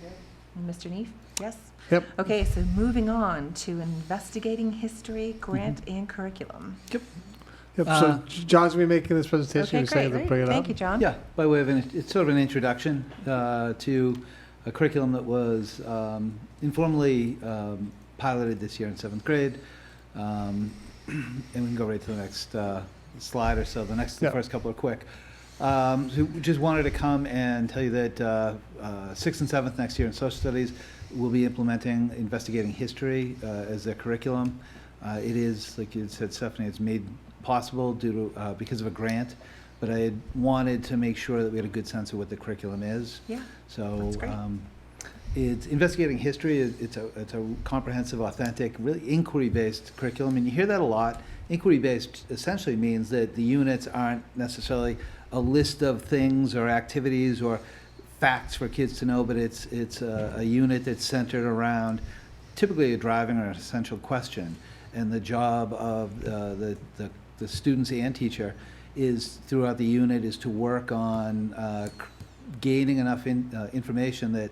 And Mr. Neef? Yes? Yep. Okay, so moving on to investigating history, grant, and curriculum. Yep. So John's going to be making this presentation. Okay, great. To bring it Thank up. you, John. Yeah, by way of it's sort of an introduction to a curriculum that was informally piloted this year in 7th grade. And we can go right to the next slide or so. The first couple are quick. So we just wanted to come and tell you that 6th and 7th next year in social studies will be implementing investigating history as their curriculum. It is, like you said, Stephanie, it's made possible due to because of a grant, but I had wanted to make sure that we had a good sense of what the curriculum is. Yeah. So it's investigating history. It's a comprehensive, authentic, really inquiry-based curriculum, and you hear that a lot. Inquiry-based essentially means that the units aren't necessarily a list of things or activities or facts for kids to know, but it's a unit that's centered around typically a driving or an essential question. And the job of the students and teacher is throughout the unit is to work on gaining enough information that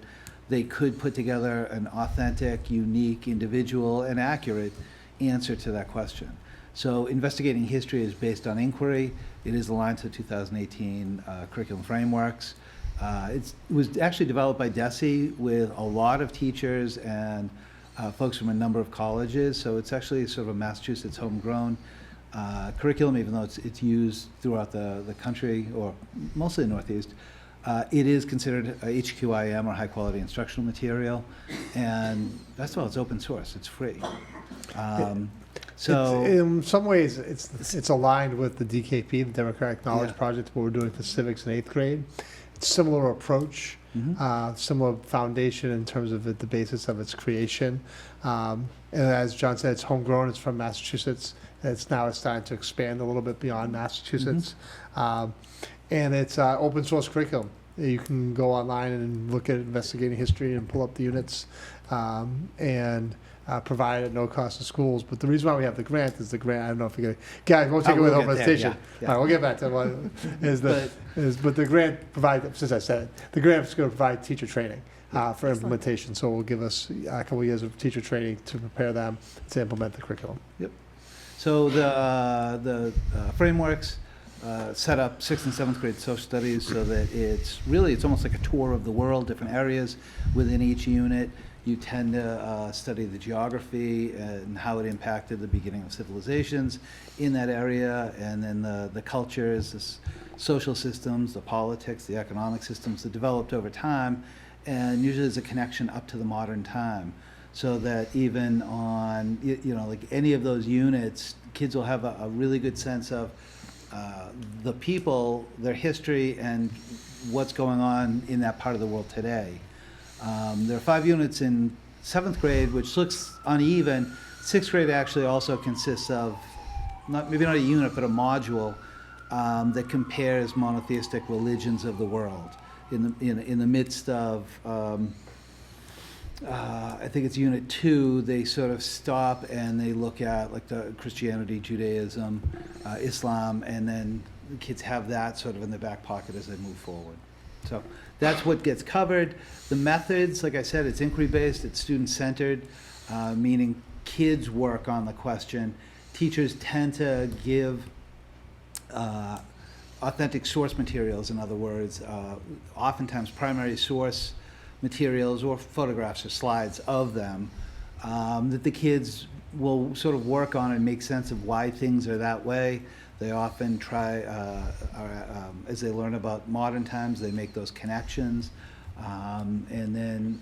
they could put together an authentic, unique, individual, and accurate answer to that question. So investigating history is based on inquiry. It is aligned to 2018 curriculum frameworks. It was actually developed by DESE with a lot of teachers and folks from a number of colleges. So it's actually sort of a Massachusetts homegrown curriculum, even though it's used throughout the country or mostly the Northeast. It is considered HQIM or high quality instructional material, and that's all. It's open source. It's free. So in some ways, it's aligned with the DKP, the Democratic Knowledge Project, what we're doing for civics in 8th grade. It's similar approach, similar foundation in terms of the basis of its creation. And as John said, it's homegrown. It's from Massachusetts. It's starting to expand a little bit beyond Massachusetts. And it's open source curriculum. You can go online and look at investigating history and pull up the units and provide at no cost to schools. But the reason why we have the grant is I don't know if you're going to, guys, won't take away the whole presentation. All right, we'll get back to what but the grant provides, since I said it, the grant is going to provide teacher training for implementation. So it will give us a couple of years of teacher training to prepare them to implement the curriculum. Yep. So the frameworks set up 6th and 7th grade social studies so that it's almost like a tour of the world, different areas within each unit. You tend to study the geography and how it impacted the beginning of civilizations in that area, and then the cultures, the social systems, the politics, the economic systems that developed over time, and usually there's a connection up to the modern time. So that even on, like any of those units, kids will have a really good sense of the people, their history, and what's going on in that part of the world today. There are 5 units in 7th grade, which looks uneven. 6th grade actually also consists of, maybe not a unit, but a module that compares monotheistic religions of the world. In the midst of, I think it's Unit 2, they sort of stop and they look at like the Christianity, Judaism, Islam, and then the kids have that sort of in their back pocket as they move forward. So that's what gets covered. The methods, like I said, it's inquiry-based, it's student-centered. meaning kids work on the question. Teachers tend to give authentic source materials, in other words, oftentimes primary source materials or photographs or slides of them, that the kids will sort of work on and make sense of why things are that way. They often try, as they learn about modern times, they make those connections. And then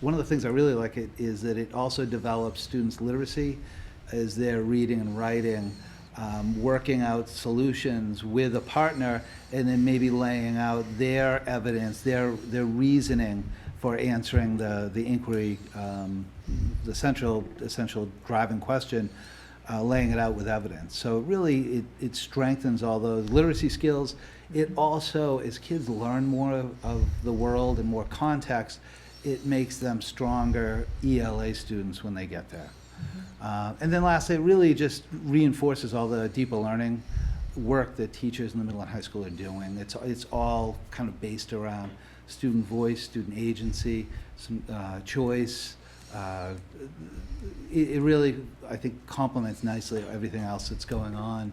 one of the things I really like it is that it also develops students' literacy as they're reading and writing, working out solutions with a partner, and then maybe laying out their evidence, their reasoning for answering the inquiry, the essential driving question, laying it out with evidence. So really, it strengthens all those literacy skills. It also, as kids learn more of the world and more context, it makes them stronger ELA students when they get there. And then lastly, it really just reinforces all the deeper learning work that teachers in the middle and high school are doing. It's all kind of based around student voice, student agency, some choice. It really, I think, complements nicely everything else that's going on.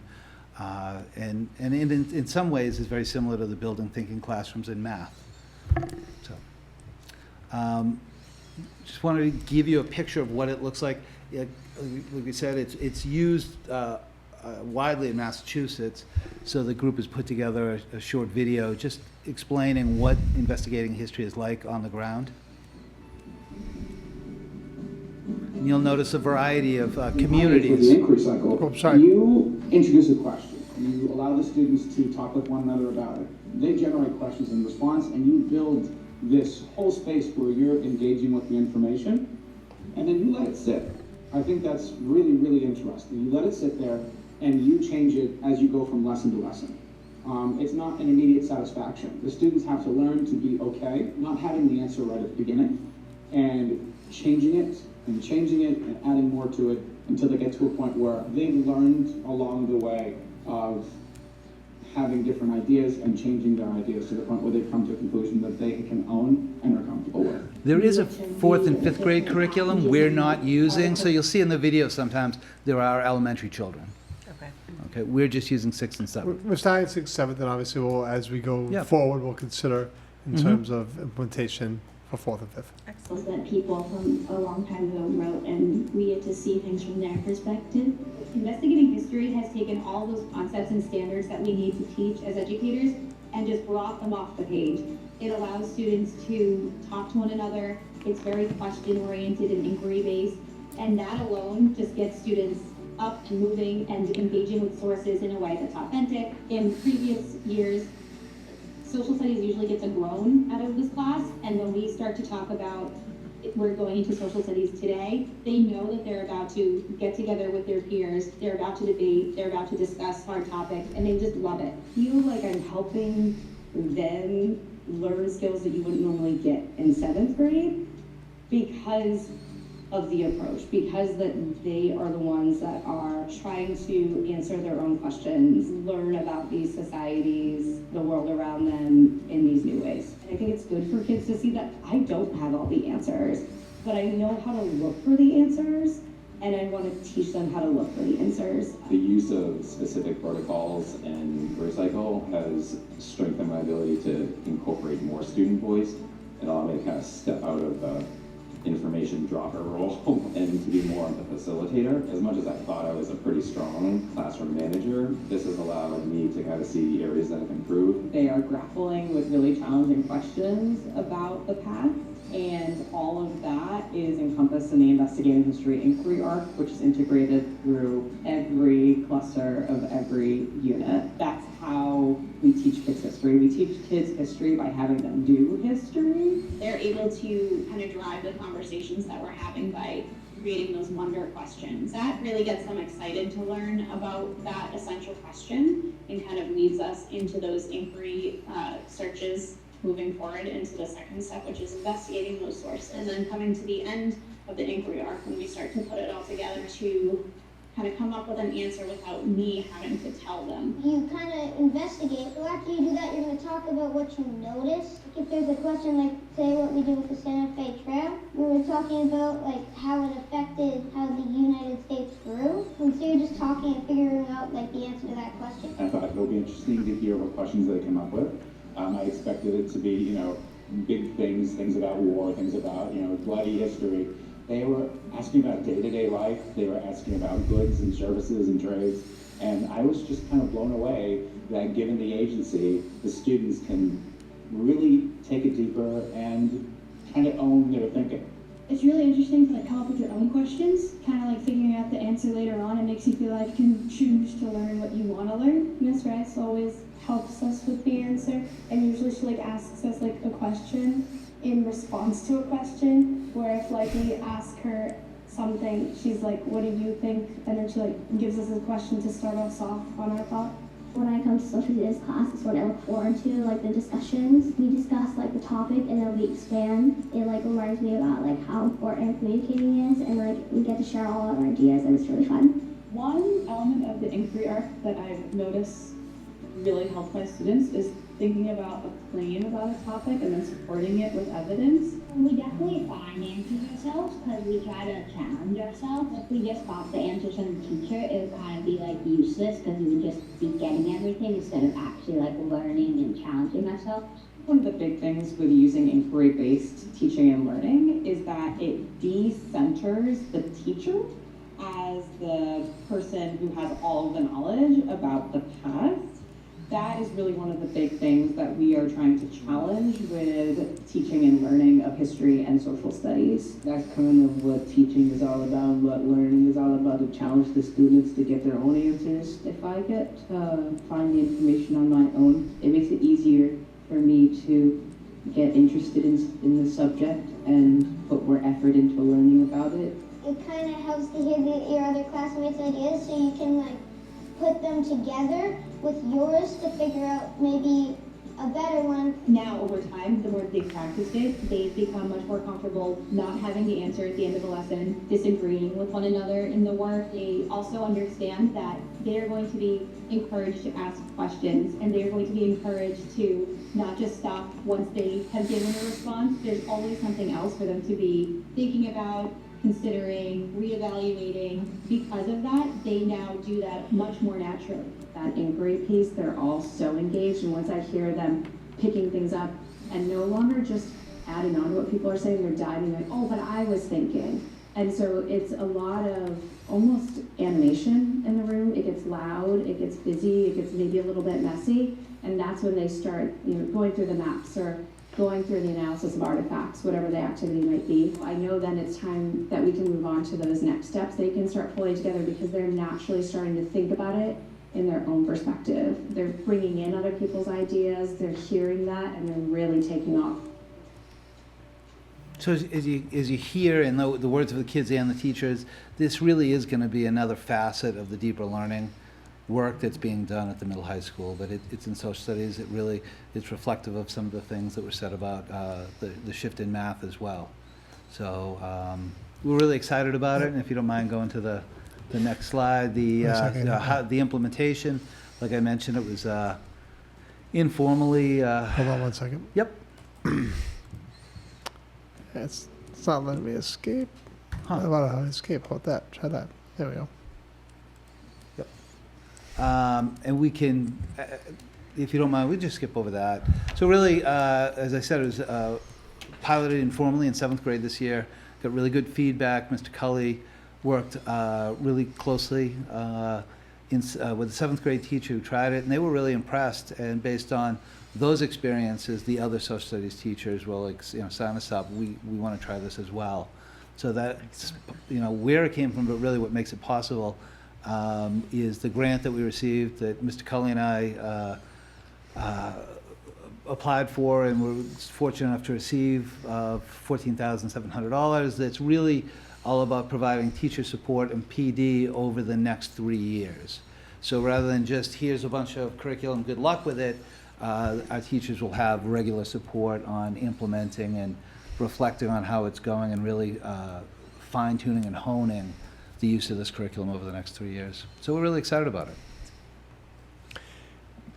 And in some ways is very similar to the building thinking classrooms in math. So, just wanted to give you a picture of what it looks like. Like we said, it's used widely in Massachusetts. So the group has put together a short video just explaining what investigating history is like on the ground. And you'll notice a variety of communities. The inquiry cycle, Oh, sorry. You introduce a question. You allow the students to talk with one another about it. They generate questions in response, and you build this whole space where you're engaging with the information, and then you let it sit. I think that's really, really interesting. You let it sit there, and you change it as you go from lesson to lesson. It's not an immediate satisfaction. The students have to learn to be okay, not having the answer right at the beginning, and changing it, and adding more to it until they get to a point where they've learned along the way of having different ideas and changing their ideas to the point where they come to a conclusion that they can own and are comfortable with. There is a 4th and 5th grade curriculum we're not using, so you'll see in the video sometimes there are elementary children. Okay, we're just using 6th and 7th. We're starting 6th, 7th, and obviously we'll, as we go Yep. forward, we'll consider in terms of implementation for 4th and 5th. That people from a long time ago wrote, and we get to see things from their perspective. Investigating history has taken all those concepts and standards that we need to teach as educators and just brought them off the page. It allows students to talk to one another. It's very question-oriented and inquiry-based, and that alone just gets students up and moving and engaging with sources in a way that's authentic. In previous years, social studies usually gets a groan out of this class, and when we start to talk about we're going into social studies today, they know that they're about to get together with their peers, they're about to debate, they're about to discuss hard topics, and they just love it. I feel like I'm helping them learn skills that you wouldn't normally get in 7th grade because of the approach, because that they are the ones that are trying to answer their own questions, learn about these societies, the world around them in these new ways. And I think it's good for kids to see that I don't have all the answers, but I know how to look for the answers, and I want to teach them how to look for the answers. The use of specific protocols and recycle has strengthened my ability to incorporate more student voice and allow me to kind of step out of the information dropper role and to be more of a facilitator. As much as I thought I was a pretty strong classroom manager, this has allowed me to kind of see areas that have improved. They are grappling with really challenging questions about the past, and all of that is encompassed in the investigative history inquiry arc, which is integrated through every cluster of every unit. That's how we teach kids history. We teach kids history by having them do history. They're able to kind of drive the conversations that we're having by creating those wonder questions. That really gets them excited to learn about that essential question and kind of leads us into those inquiry searches moving forward into the second step, which is investigating those sources. And then coming to the end of the inquiry arc when we start to put it all together to kind of come up with an answer without me having to tell them. You kind of investigate. So after you do that, you're going to talk about what you notice. If there's a question like, say, what we did with the Santa Fe Trail, we were talking about like how it affected how the United States grew. And so you're just talking and figuring out like the answer to that question. I thought it'll be interesting to hear what questions they come up with. I expected it to be, big things about war, things about, bloody history. They were asking about day-to-day life. They were asking about goods and services and trades. And I was just kind of blown away that given the agency, the students can really take it deeper and kind of own their thinking. It's really interesting to come up with your own questions, kind of like figuring out the answer later on. It makes you feel like you can choose to learn what you want to learn. Miss Rice always helps us with the answer, and usually she asks us a question in response to a question, where if we ask her something, she's like, what do you think? And then she gives us a question to start us off on our thought. When I come to social studies class, it's what I look forward to, the discussions. We discuss the topic and then we expand. It reminds me about how important communicating is, and we get to share all of our ideas, and it's really fun. One element of the inquiry arc that I've noticed really helps my students is thinking about a claim about a topic and then supporting it with evidence. We definitely find answers ourselves because we try to challenge ourselves. If we just got the answers from the teacher, it would kind of be useless because we would just be getting everything instead of actually learning and challenging ourselves. One of the big things with using inquiry-based teaching and learning is that it de-centers the teacher as the person who has all of the knowledge about the past. That is really one of the big things that we are trying to challenge with teaching and learning of history and social studies. That's kind of what teaching is all about, what learning is all about, to challenge the students to get their own answers. If I get find the information on my own, it makes it easier for me to get interested in the subject and put more effort into learning about it. It kind of helps to hear your other classmates' ideas so you can put them together with yours to figure out maybe a better one. Now, over time, the more they've practiced it, they've become much more comfortable not having the answer at the end of the lesson, disagreeing with one another in the work. They also understand that they are going to be encouraged to ask questions, and they are going to be encouraged to not just stop once they have given a response. There's always something else for them to be thinking about, considering, reevaluating. Because of that, they now do that much more naturally. That inquiry piece, they're all so engaged, and once I hear them picking things up and no longer just adding on to what people are saying, they're diving oh, but I was thinking. And so it's a lot of almost animation in the room. It gets loud, it gets busy, it gets maybe a little bit messy, and that's when they start going through the maps or going through the analysis of artifacts, whatever the activity might be. I know then it's time that we can move on to those next steps. They can start pulling together because they're naturally starting to think about it in their own perspective. They're bringing in other people's ideas, they're hearing that, and they're really taking off. So as you hear in the words of the kids and the teachers, this really is going to be another facet of the deeper learning work that's being done at the middle high school, but it's in social studies. It's reflective of some of the things that were said about the shift in math as well. So we're really excited about it, and if you don't mind going to the next slide, the implementation, like I mentioned, it was informally. Hold on 1 second. Yep. It's not letting me escape. Huh. How about how to escape? How about that? Try that. There we go. And we can, if you don't mind, we just skip over that. So really, as I said, it was piloted informally in 7th grade this year. Got really good feedback. Mr. Cully worked really closely with the 7th grade teacher who tried it, and they were really impressed. And based on those experiences, the other social studies teachers will sign us up. We want to try this as well. So that's where it came from, but really what makes it possible is the grant that we received that Mr. Cully and I applied for and were fortunate enough to receive $14,700. That's really all about providing teacher support and PD over the next 3 years. So rather than just here's a bunch of curriculum, good luck with it, our teachers will have regular support on implementing and reflecting on how it's going and really fine-tuning and honing the use of this curriculum over the next 3 years. So we're really excited about it.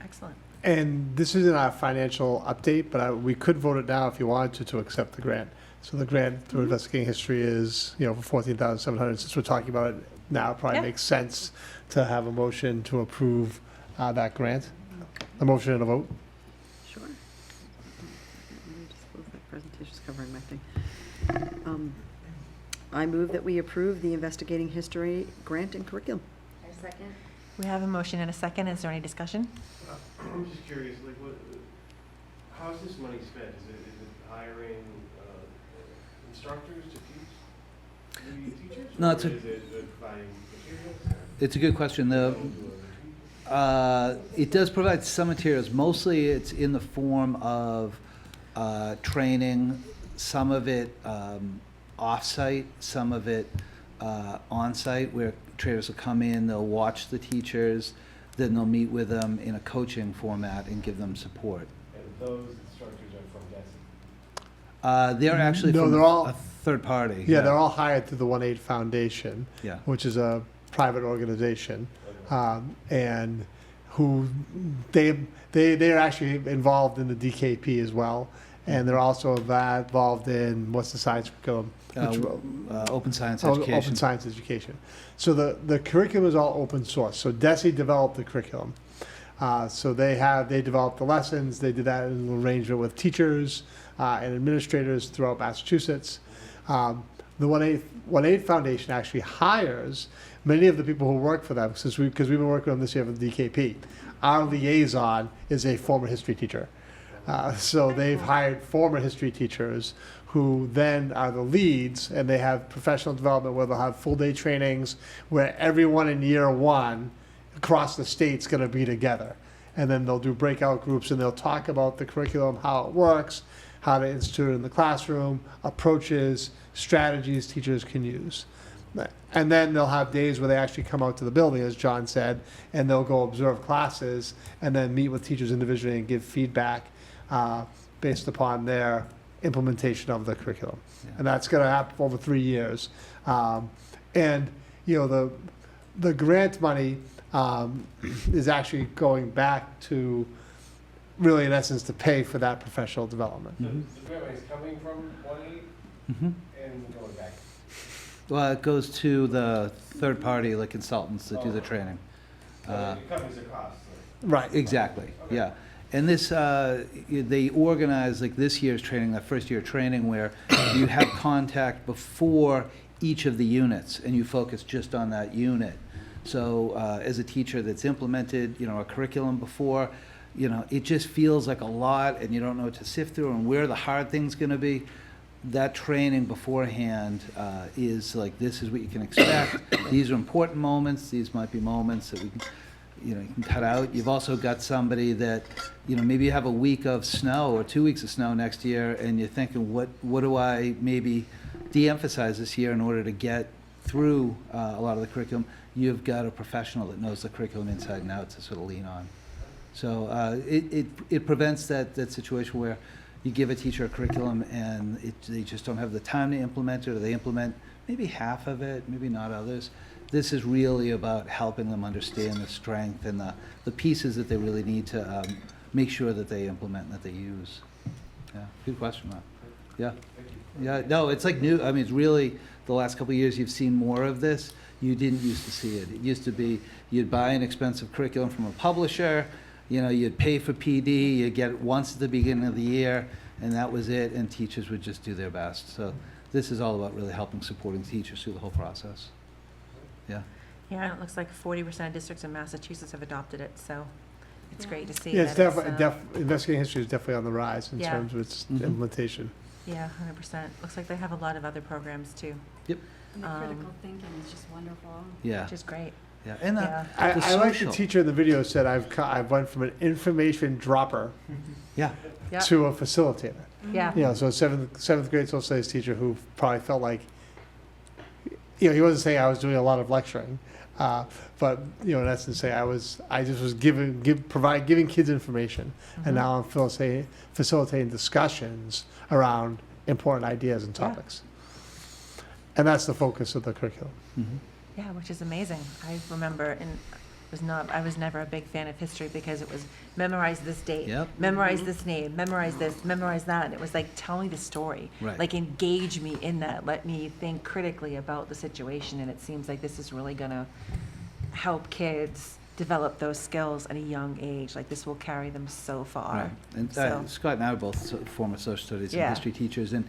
Excellent. And this isn't our financial update, but we could vote it now if you wanted to accept the grant. So the grant through Investigating History is, for $14,700. Since we're talking about it now, it probably makes sense to have a motion to approve that grant. A motion and a vote. Sure. Let me just close that presentation's covering my thing. I move that we approve the Investigating History grant and curriculum. I second. We have a motion and a second. Is there any discussion? I'm just curious, like, how is this money spent? Is it hiring instructors to teach the teachers? No, or is it providing materials? It's a good question. It does provide some materials. Mostly it's in the form of training, some of it off-site, some of it on-site, where trainers will come in, they'll watch the teachers, then they'll meet with them in a coaching format and give them support. And those instructors are from DESI? They're actually No, from they're all a third party. Yeah, they're all hired through the 1-8 Foundation, Yeah. which is a private organization, and who they're actually involved in the DKP as well, and they're also involved in what's the science curriculum? Open science education. Open science education. So the curriculum is all open source. So DESI developed the curriculum. So they developed the lessons. They did that in an arrangement with teachers and administrators throughout Massachusetts. The 1-8 Foundation actually hires many of the people who work for them, because we've been working on this year with DKP. Our liaison is a former history teacher. So they've hired former history teachers who then are the leads, and they have professional development where they'll have full-day trainings where everyone in year one across the state's going to be together. And then they'll do breakout groups, and they'll talk about the curriculum, how it works, how to institute it in the classroom, approaches, strategies teachers can use. And then they'll have days where they actually come out to the building, as John said, and they'll go observe classes and then meet with teachers individually and give feedback based upon their implementation of the curriculum. Yeah. And that's going to happen over 3 years. And, the grant money is actually going back to, really, in essence, to pay for that professional development. So the grant money is coming from 1-8 and going back? Well, it goes to the third party, like consultants that do the training. It covers the cost. Right. Exactly, yeah. And this, they organize, like this year's training, that first year training, where you have contact before each of the units, and you focus just on that unit. So as a teacher that's implemented, a curriculum before, it just feels like a lot, and you don't know what to sift through and where the hard thing's going to be. That training beforehand is like, this is what you can expect. These are important moments. These might be moments that we can, you can cut out. You've also got somebody that, maybe you have a week of snow or 2 weeks of snow next year, and you're thinking, what do I maybe de-emphasize this year in order to get through a lot of the curriculum? You've got a professional that knows the curriculum inside and out to sort of lean on. So it prevents that situation where you give a teacher a curriculum and they just don't have the time to implement it, or they implement maybe half of it, maybe not others. This is really about helping them understand the strength and the pieces that they really need to make sure that they implement and that they use. Yeah, good question, Matt. Yeah. Yeah, no, it's like new. I mean, it's really, the last couple of years you've seen more of this. You didn't used to see it. It used to be you'd buy an expensive curriculum from a publisher, you'd pay for PD, you'd get it once at the beginning of the year, and that was it, and teachers would just do their best. So this is all about really helping, supporting teachers through the whole process. Yeah. Yeah, it looks like 40% of districts in Massachusetts have adopted it, so it's great to see. Yeah, it's that definitely, investigating history is definitely on the rise in terms of its implementation. Yeah, 100%. Looks like they have a lot of other programs too. Yep. And the critical thinking is just wonderful. Yeah. Which is great. Yeah, and I like the teacher in the video said I've went from an information dropper yeah. to a facilitator. Yeah. So a seventh grade social studies teacher who probably felt like, he wasn't saying I was doing a lot of lecturing, but in essence, say I just was giving kids information, and now I'm facilitating discussions around important ideas and topics, and that's the focus of the curriculum. Yeah, which is amazing. I remember, and I was never a big fan of history because it was memorize this date, Yep. memorize this name, memorize this, memorize that, and it was like, tell me the story. Right. Like, engage me in that, let me think critically about the situation, and it seems like this is really gonna help kids develop those skills at a young age. Like, this will carry them so far. Right. And So- Scott and I are both former social studies and Yeah. history teachers, and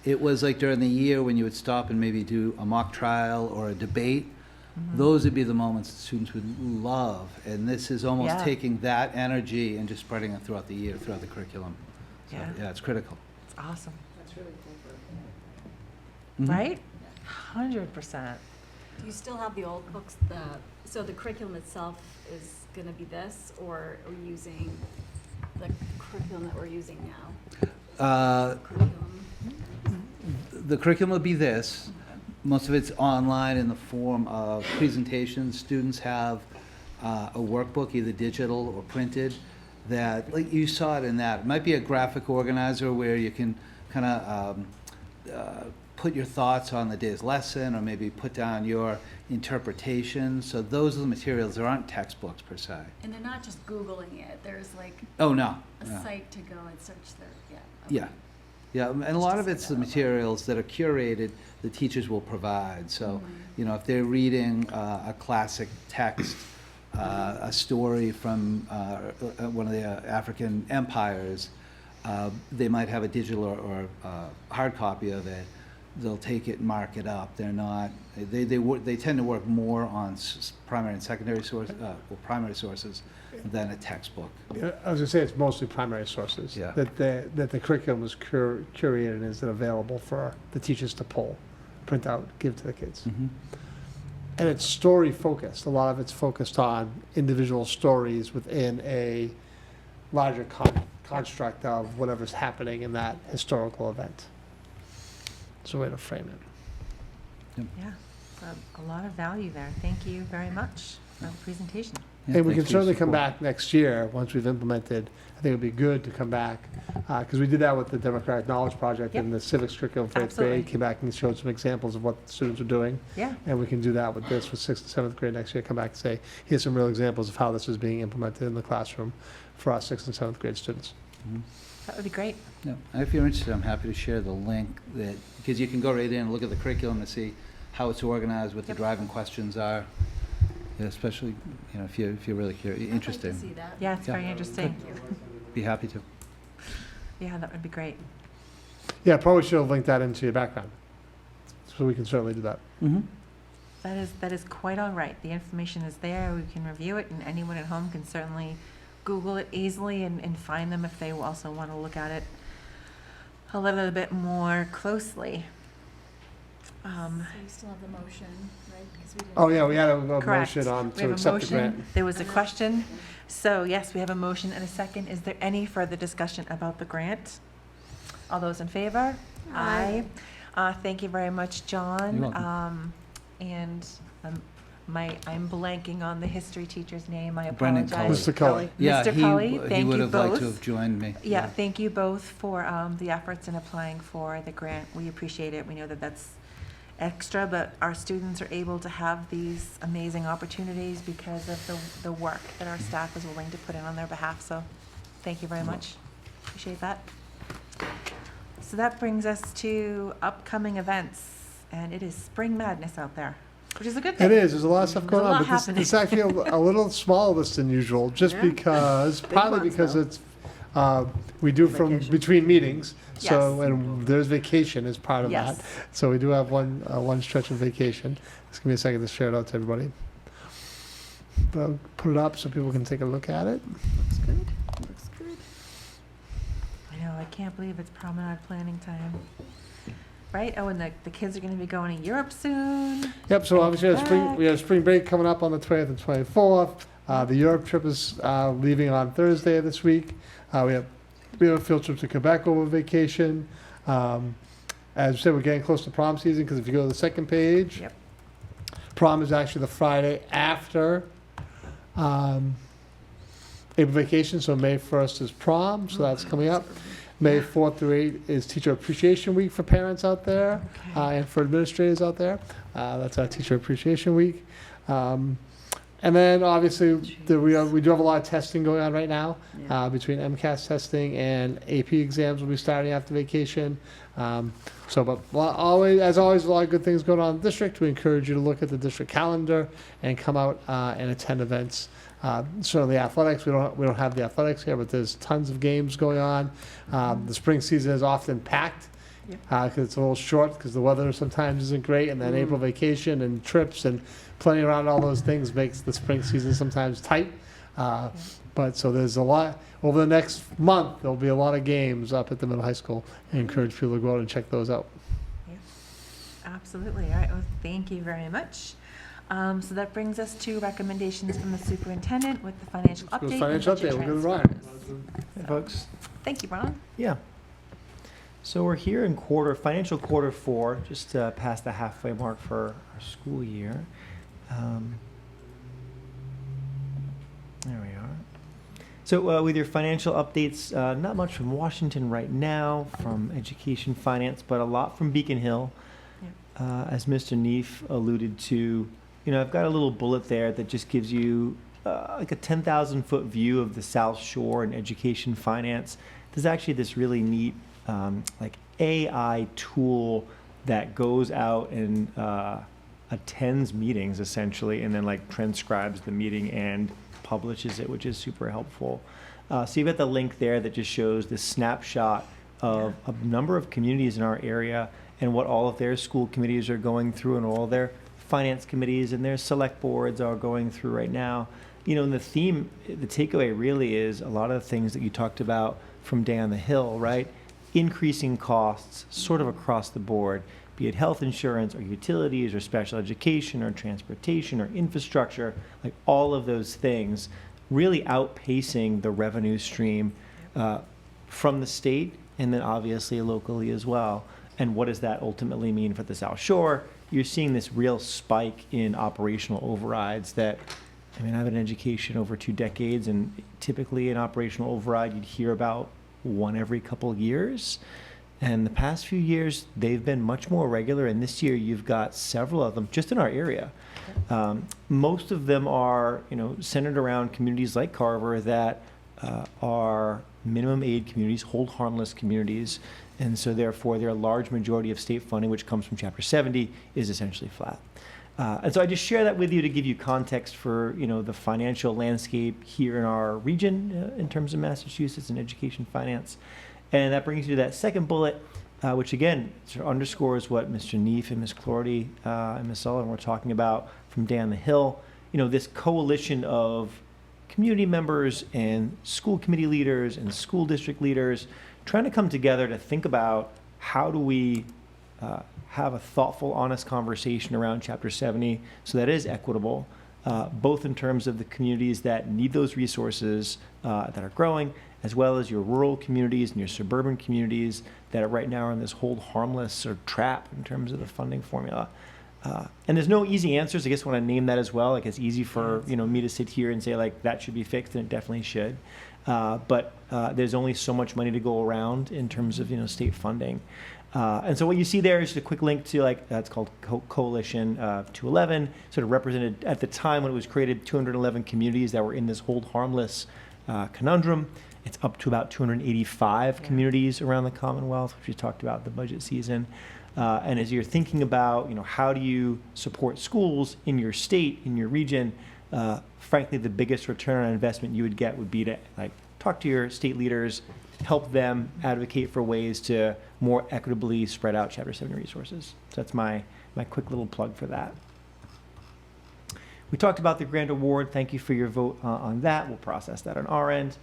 it was like during the year when you would stop and maybe do a mock trial or a debate. Mhm. Those would be the moments that students would love, and this is almost Yeah. taking that energy and just spreading it throughout the year, throughout the curriculum. So, Yeah. yeah, it's critical. It's awesome. That's really cool for Right? 100%. Do you still have the old books, so the curriculum itself is gonna be this, or are we using the curriculum that we're using now? The curriculum will be this. Most of it's online in the form of presentations. Students have a workbook, either digital or printed, that, like you saw it in that. It might be a graphic organizer where you can kind of put your thoughts on the day's lesson, or maybe put down your interpretation. So those are the materials. There aren't textbooks per se. And they're not just Googling it, there's like Oh, no. a No. site to go and search their, yeah. okay. Yeah, yeah, and a lot of it's the materials that are curated, the teachers will provide. So, you know, if they're reading a classic text, a story from one of the African empires, they might have a digital or hard copy of it. They'll take it and mark it up. They're not, they tend to work more on primary and secondary primary sources than a textbook. Yeah, I was gonna say it's mostly primary sources. Yeah. That the curriculum is curated and is available for the teachers to pull, print out, give to the kids. Mhm. And it's story focused. A lot of it's focused on individual stories within a larger construct of whatever's happening in that historical event. It's a way to frame it. Yeah, a lot of value there. Thank you very much for the presentation. Yeah, And we thanks can for your certainly come support. back next year, once we've implemented. I think it'd be good to come back, because we did that with the Democratic Knowledge Project and the civics curriculum for 8th grade. Absolutely. Came back and showed some examples of what the students are doing. Yeah. And we can do that with this, with 6th and 7th grade next year. Come back and say, here's some real examples of how this is being implemented in the classroom for our 6th and 7th grade students. Mhm. That would be great. Yeah, and if you're interested, I'm happy to share the link that, because you can go right in and look at the curriculum and see how it's organized, what the driving questions are. Yeah, especially, you know, if you're really interested. I'd like to see that. Yeah, it's very interesting. Be happy to. Yeah, that would be great. Yeah, probably should have linked that into your background. So we can certainly do that. Mm-hmm. That is quite all right. The information is there. We can review it, and anyone at home can certainly Google it easily and find them if they also want to look at it a little bit more closely. So you still have the motion, right? 'Cause we didn't- Oh, yeah, we had a Correct. motion on We to have a accept the motion. grant. There was a question. So yes, we have a motion and a second. Is there any further discussion about the grant? All those in favor? Aye. Thank you very much, John. You're welcome. And I'm blanking on the history teacher's name. I Brendan apologize. Mr. Cully. Yeah, Mr. he Cully, thank would you have liked to both. have joined me. Yeah, thank you both for the efforts in applying for the grant. We appreciate it. We know that that's extra, but our students are able to have these amazing opportunities because of the work that our staff is willing to put in on their behalf. So thank you very much. Appreciate that. So that brings us to upcoming events, and it is Spring Madness out there, which is a good thing. It is. There's a lot of stuff There's going a on, lot but this, it's actually a little smaller list than usual, just Yeah. because, Big partly months, because though. it's, we do from between meetings. So, Yes. and there's vacation as part of Yes. that. So we do have one stretch of vacation. Just give me a second to share it out to everybody. I'll put it up so people can take a look at it. Looks good, looks good. I know, I can't believe it's promenade planning time. Right? Oh, and the kids are going to be going to Europe soon. Yep, so obviously back. we have spring break coming up on the 20th and 24th. The Europe trip is leaving on Thursday of this week. We have a field trip to Quebec over vacation. As I said, we're getting close to prom season, because if you go to the second page, Yep. prom is actually the Friday after April vacation, so May 1st is prom, so that's coming up. May 4th through 8th is Teacher Appreciation Week for parents out there and for administrators out there. That's our Teacher Appreciation Week. And then obviously we do have a lot of testing going on right now between MCAS testing and AP exams will be starting after vacation. But as always, a lot of good things going on in the district. We encourage you to look at the district calendar and come out and attend events. Certainly athletics, we don't have the athletics here, but there's tons of games going on. The spring season is often packed because it's a little short because the weather sometimes isn't great, and then April vacation and trips and playing around all those things makes the spring season sometimes tight. But so there's a lot over the next month. There'll be a lot of games up at the middle high school. I encourage people to go out and check those out. Absolutely. All right. Well, thank you very much. So that brings us to recommendations from the superintendent with the financial update. Financial update. We'll go to Ron. Hey, folks. Thank you, Ron. Yeah. So we're here in financial quarter 4, just past the halfway mark for our school year. There we are. So with your financial updates, not much from Washington right now, from education, finance, but a lot from Beacon Hill. As Mr. Neef alluded to, I've got a little bullet there that just gives you like a 10,000-foot view of the South Shore and education finance. There's actually this really neat like AI tool that goes out and attends meetings essentially, and then like transcribes the meeting and publishes it, which is super helpful. So you've got the link there that just shows this snapshot of a number of communities in our area and what all of their school committees are going through and all their finance committees and their select boards are going through right now. And the theme, the takeaway really is a lot of the things that you talked about from Day on the Hill, right? Increasing costs sort of across the board, be it health insurance or utilities or special education or transportation or infrastructure, like all of those things really outpacing the revenue stream from the state and then obviously locally as well. And what does that ultimately mean for the South Shore? You're seeing this real spike in operational overrides that, I've been in education over 2 decades, and typically an operational override you'd hear about one every couple of years. And the past few years, they've been much more regular, and this year you've got several of them just in our area. Most of them are, centered around communities like Carver that are minimum aid communities, hold harmless communities, and so therefore their large majority of state funding, which comes from Chapter 70, is essentially flat. And so I just share that with you to give you context for the financial landscape here in our region in terms of Massachusetts and education finance. And that brings you to that second bullet, which again sort of underscores what Mr. Neef and Ms. Clorty and Ms. Sullivan were talking about from Day on the Hill. This coalition of community members and school committee leaders and school district leaders trying to come together to think about how do we have a thoughtful, honest conversation around Chapter 70 so that it is equitable, both in terms of the communities that need those resources that are growing, as well as your rural communities and your suburban communities that are right now are in this hold harmless or trap in terms of the funding formula. And there's no easy answers. I guess I want to name that as well. Like it's easy for me to sit here and say like that should be fixed, and it definitely should. But there's only so much money to go around in terms of state funding. And so what you see there is just a quick link to that's called Coalition 211, sort of represented at the time when it was created 211 communities that were in this hold harmless conundrum. It's up to about 285 communities around the Commonwealth, which we talked about in the budget season. And as you're thinking about, how do you support schools in your state, in your region, frankly, the biggest return on investment you would get would be to talk to your state leaders, help them advocate for ways to more equitably spread out Chapter 70 resources. So that's my quick little plug for that. We talked about the grant award. Thank you for your vote on that. We'll process that on our end.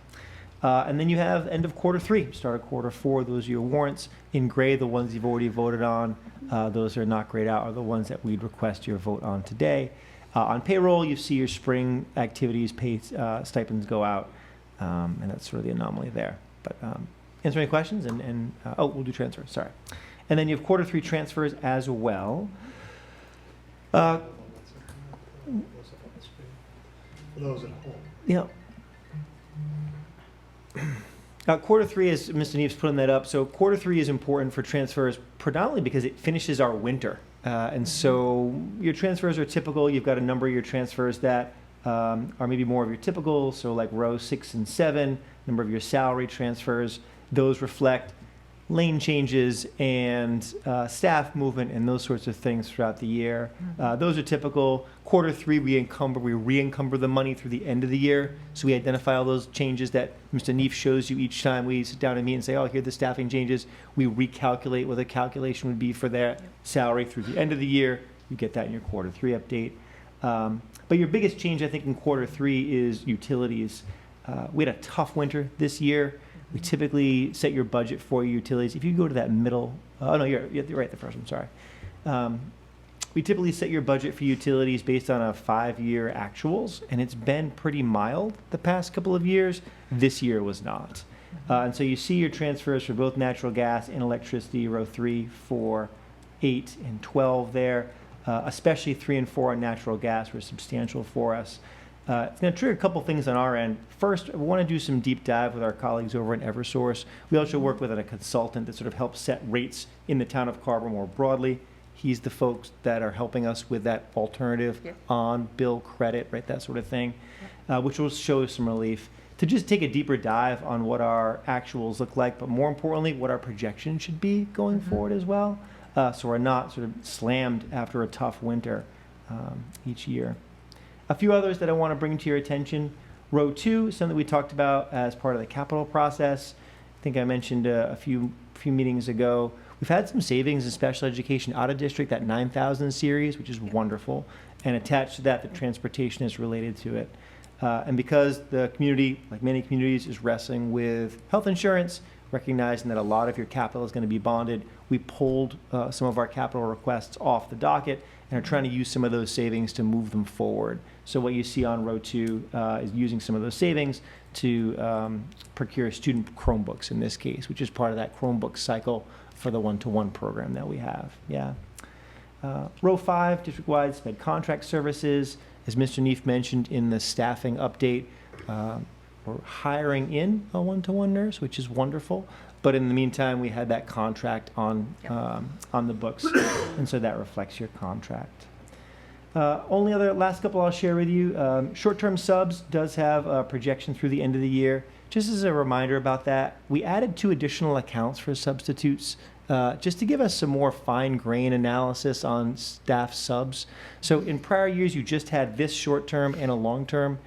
And then you have end of quarter 3, start of quarter 4. Those are your warrants. In gray, the ones you've already voted on. Those are not grayed out are the ones that we'd request your vote on today. On payroll, you see your spring activities pay stipends go out. And that's sort of the anomaly there. But answer any questions, and we'll do transfers, sorry. And then you have quarter 3 transfers as well. For those at home. Yeah. Quarter three, as Mr. Neve's putting that up, so quarter three is important for transfers predominantly because it finishes our winter. And so your transfers are typical. You've got a number of your transfers that are maybe more of your typical, so like row 6 and 7, number of your salary transfers. Those reflect lane changes and staff movement and those sorts of things throughout the year. Those are typical. Quarter three, we re-encumber the money through the end of the year. So we identify all those changes that Mr. Neef shows you each time we sit down and meet and say, oh, here are the staffing changes. We recalculate what the calculation would be for their salary through the end of the year. You get that in your quarter three update. But your biggest change, I think, in quarter three is utilities. We had a tough winter this year. We typically set your budget for your utilities. If you go to that middle, oh no, you're right, the first one, sorry. We typically set your budget for utilities based on a 5-year actuals, and it's been pretty mild the past couple of years. This year was not. And so you see your transfers for both natural gas and electricity, row 3, 4, 8, and 12 there. Especially 3 and 4 on natural gas were substantial for us. It's going to trigger a couple things on our end. First, we want to do some deep dive with our colleagues over in Eversource. We also work with a consultant that sort of helps set rates in the town of Carver more broadly. He's the folks that are helping us with that alternative on bill credit, right, that sort of thing, which will show some relief. To just take a deeper dive on what our actuals look like, but more importantly, what our projections should be going forward as well. So we're not sort of slammed after a tough winter each year. A few others that I want to bring to your attention. Row 2, something we talked about as part of the capital process. I think I mentioned a few meetings ago. We've had some savings in special education out of district, that 9,000 series, which is wonderful. And attached to that, the transportation is related to it. And because the community, like many communities, is wrestling with health insurance, recognizing that a lot of your capital is going to be bonded, we pulled some of our capital requests off the docket and are trying to use some of those savings to move them forward. So what you see on row 2 is using some of those savings to procure student Chromebooks in this case, which is part of that Chromebook cycle for the one-to-one program that we have. Yeah. Row 5, district-wide sped contract services. As Mr. Neef mentioned in the staffing update, we're hiring in a one-to-one nurse, which is wonderful. But in the meantime, we had that contract on the books, and so that reflects your contract. Only other last couple I'll share with you. Short-term subs does have a projection through the end of the year. Just as a reminder about that, we added 2 additional accounts for substitutes just to give us some more fine-grain analysis on staff subs. So in prior years, you just had this short-term and a long-term.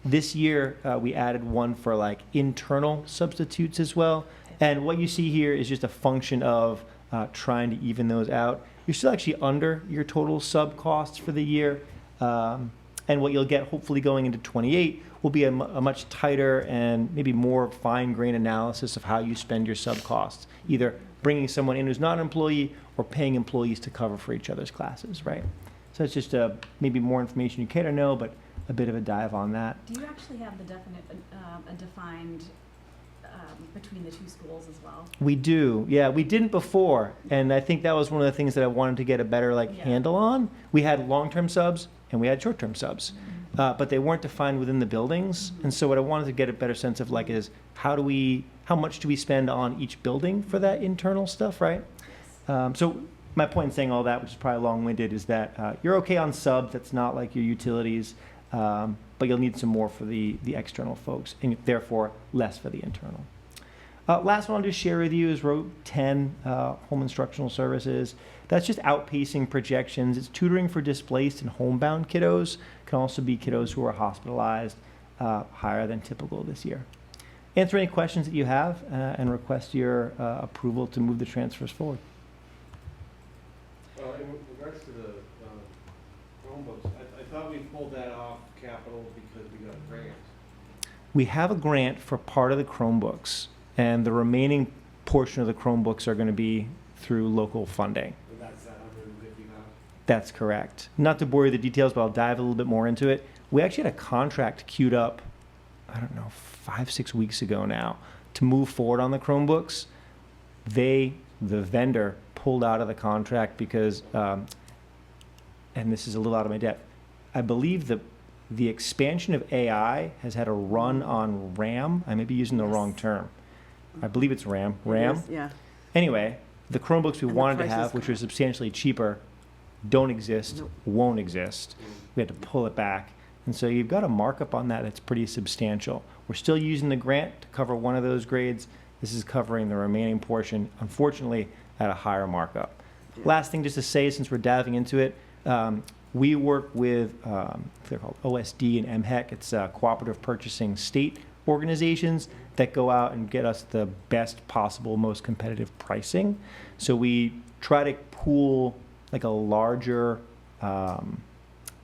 This year, we added one for like internal substitutes as well. And what you see here is just a function of trying to even those out. You're still actually under your total sub costs for the year. And what you'll get hopefully going into 28 will be a much tighter and maybe more fine-grained analysis of how you spend your sub costs, either bringing someone in who's not an employee or paying employees to cover for each other's classes, right? So it's just maybe more information you care to know, but a bit of a dive on that. Do you actually have the defined between the 2 schools as well? We do, yeah. We didn't before, and I think that was one of the things that I wanted to get a better handle on. We had long-term subs and we had short-term subs, but they weren't defined within the buildings. And so what I wanted to get a better sense of is how much do we spend on each building for that internal stuff, right? So my point in saying all that, which is probably long-winded, is that you're okay on subs. That's not like your utilities. But you'll need some more for the external folks, and therefore less for the internal. Last one I'll just share with you is row 10, home instructional services. That's just outpacing projections. It's tutoring for displaced and homebound kiddos. Can also be kiddos who are hospitalized, higher than typical this year. Answer any questions that you have and request your approval to move the transfers forward. In regards to the Chromebooks, I thought we pulled that off capital because we got a grant. We have a grant for part of the Chromebooks, and the remaining portion of the Chromebooks are going to be through local funding. And that's that $150,000? That's correct. Not to bore you with the details, but I'll dive a little bit more into it. We actually had a contract queued up, I don't know, 5-6 weeks ago now, to move forward on the Chromebooks. The vendor, pulled out of the contract because, and this is a little out of my depth, I believe the expansion of AI has had a run on RAM. I may be using the wrong term. I believe it's RAM. Yeah. Anyway, the Chromebooks we And the wanted to prices have, which go are substantially cheaper, don't exist, won't exist. We had to pull it back. And so you've got a markup on that that's pretty substantial. We're still using the grant to cover one of those grades. This is covering the remaining portion, unfortunately, at a higher markup. Last thing just to say, since we're diving into it, we work with, they're called OSD and MHEC. It's cooperative purchasing state organizations that go out and get us the best possible, most competitive pricing. So we try to pool like a larger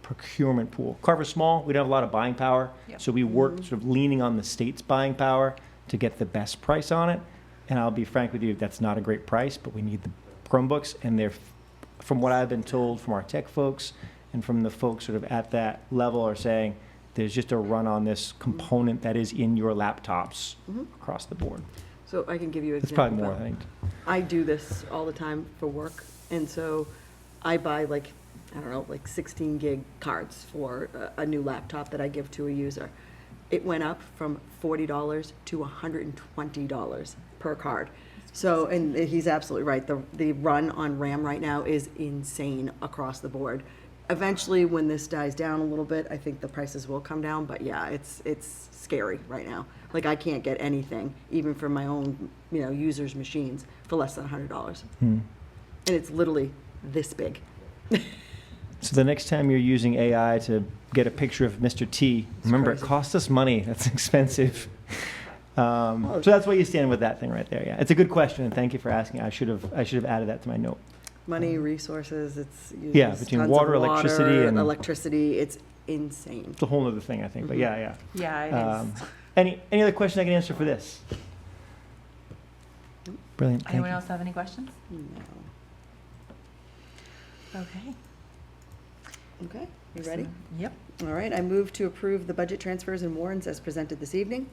procurement pool. Carver's small, we don't have a lot of buying power, so we work sort of leaning on the state's buying power to get the best price on it. And I'll be frank with you, that's not a great price, but we need the Chromebooks, and they're, from what I've been told from our tech folks and from the folks sort of at that level, are saying there's just a run on this component that is in your laptops across the board. So I can give you an It's example. probably more, I think. I do this all the time for work, and so I buy like, I don't know, like 16 gig cards for a new laptop that I give to a user. It went up from $40 to $120 per card. So, and he's absolutely right, the run on RAM right now is insane across the board. Eventually, when this dies down a little bit, I think the prices will come down, but yeah, it's scary right now. Like, I can't get anything, even for my own, users' machines, for less than $100. And it's literally this big. So the next time you're using AI to get a picture of Mr. T, remember, it costs us money. That's expensive. So that's where you stand with that thing right there. Yeah, it's a good question, and thank you for asking. I should have added that to my note. Money, resources, it's Yeah, between water, electricity, it's insane. It's a whole other thing, I think. But yeah. Yeah, it is. Any other question I can answer for this? Brilliant. Thank Anyone you. else have any questions? No. Okay. Okay, you ready? Yep. All right, I move to approve the budget transfers and warrants as presented this evening.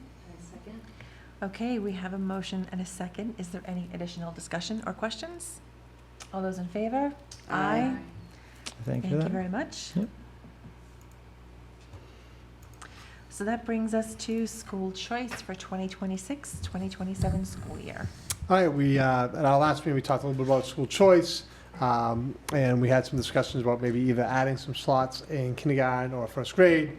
Okay, we have a motion and a second. Is there any additional discussion or questions? All those in favor? Aye. Thank you Thank for you that. very much. Yep. So that brings us to school choice for 2026-2027 school year. All right, we, at our last meeting, we talked a little bit about school choice, and we had some discussions about maybe either adding some slots in kindergarten or first grade.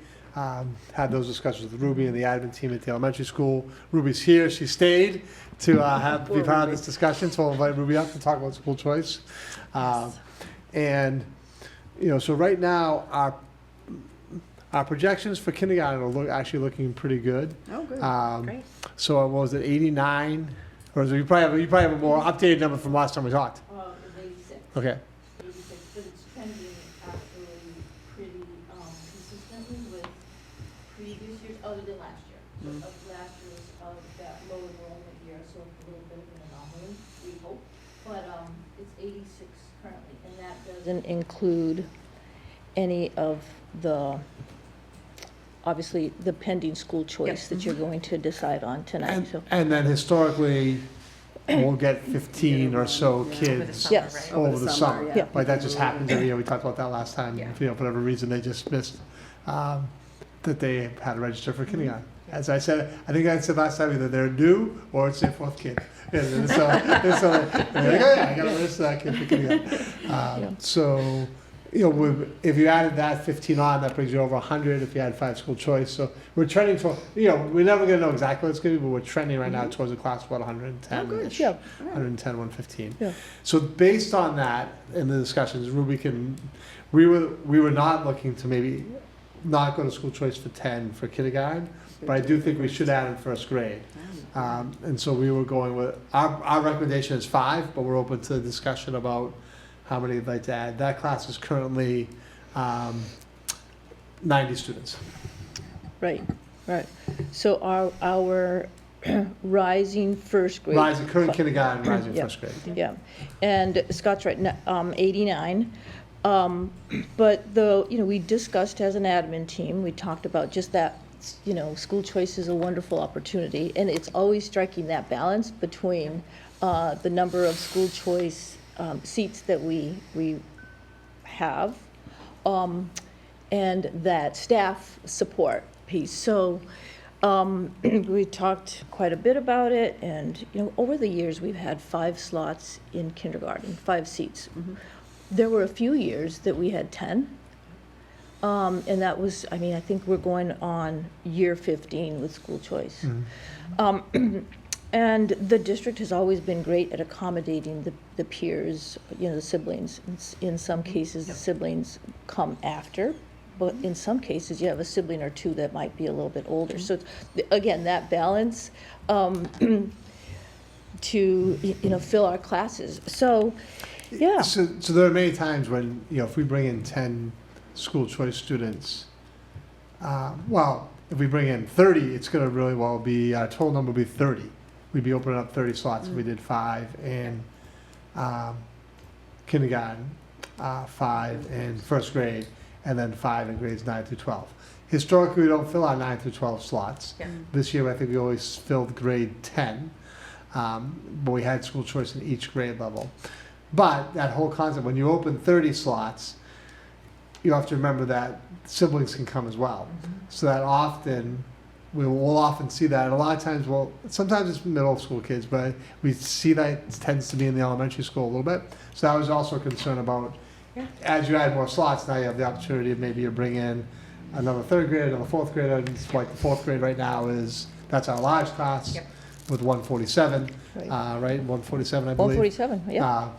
Had those discussions with Ruby and the admin team at the elementary school. Ruby's here, she stayed to be part of this discussion, so I'll invite Ruby up to talk about school choice. And, so right now, our projections for kindergarten are actually looking pretty good. Oh, good. Great. So what was it, 89? Or is it, you probably have a more updated number from last time we talked. It was 86. Okay. 86, but it's trending actually pretty consistently with previous years, other than last year. So last year was that low enrollment year, so it's a little bit of an anomaly, we hope. But it's 86 currently, and that doesn't include any of the, obviously, the pending school choice that you're going to decide on tonight. So And then historically, we'll get 15 or so kids Yes. over the summer. yeah. Like that just happens every year. We talked about that last time. For whatever reason, they just missed that they had to register for kindergarten. As I said, I think I said last time, either they're due or it's their fourth kid. And so they're like, oh yeah, I got to register that kid for kindergarten. So, if you added that 15 on, that brings you over 100 if you had 5 school choice. So we're trending for, we're never going to know exactly what it's going to be, but we're trending right now towards a class of about 110. Oh, good, yeah. 110, 115. Yeah. So based on that, in the discussions, we were not looking to maybe not go to school choice for 10 for kindergarten, but I do think we should add in first grade. And so we were going with, our recommendation is 5, but we're open to discussion about how many you'd like to add. That class is currently 90 students. Right. So our rising first grade. Rising, current kindergarten, rising first grade. Yeah, and Scott's right, 89. But we discussed as an admin team, we talked about just that, school choice is a wonderful opportunity, and it's always striking that balance between the number of school choice seats that we have, and that staff support piece. So We talked quite a bit about it, and, over the years, we've had 5 slots in kindergarten, 5 seats. There were a few years that we had 10. And that was, I think we're going on year 15 with school choice. And the district has always been great at accommodating the peers, the siblings. In some cases, the siblings come after, but in some cases, you have a sibling or two that might be a little bit older. So, again, that balance to, fill our classes. So, yeah. So there are many times when, if we bring in 10 school choice students, if we bring in 30, it's going to really be, our total number will be 30. We'd be opening up 30 slots if we did 5 in kindergarten, 5 in first grade, and then 5 in grades 9 through 12. Historically, we don't fill our 9 through 12 slots. This year, I think we always filled grade 10, but we had school choice in each grade level. But that whole concept, when you open 30 slots, you have to remember that siblings can come as well. So that often, we'll often see that. And a lot of times, sometimes it's middle school kids, but we see that it tends to be in the elementary school a little bit. So that was also a concern about, as you add more slots, now you have the opportunity of maybe you bring in another 3rd grade, another 4th grader. And it's like the 4th grade right now that's our large class with 147, right? 147, I believe. 147, yeah.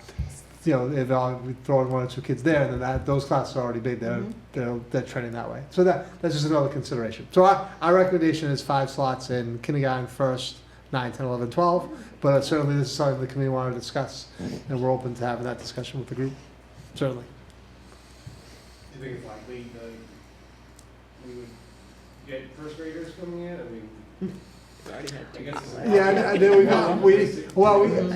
If we throw in 1 or 2 kids there, then those classes are already big. They're trending that way. So that's just another consideration. So our recommendation is 5 slots in kindergarten, first, 9, 10, 11, 12. But certainly this is something the committee wanted to discuss, and we're open to having that discussion with the group. Certainly. Do you think it's likely that we would get first graders coming in?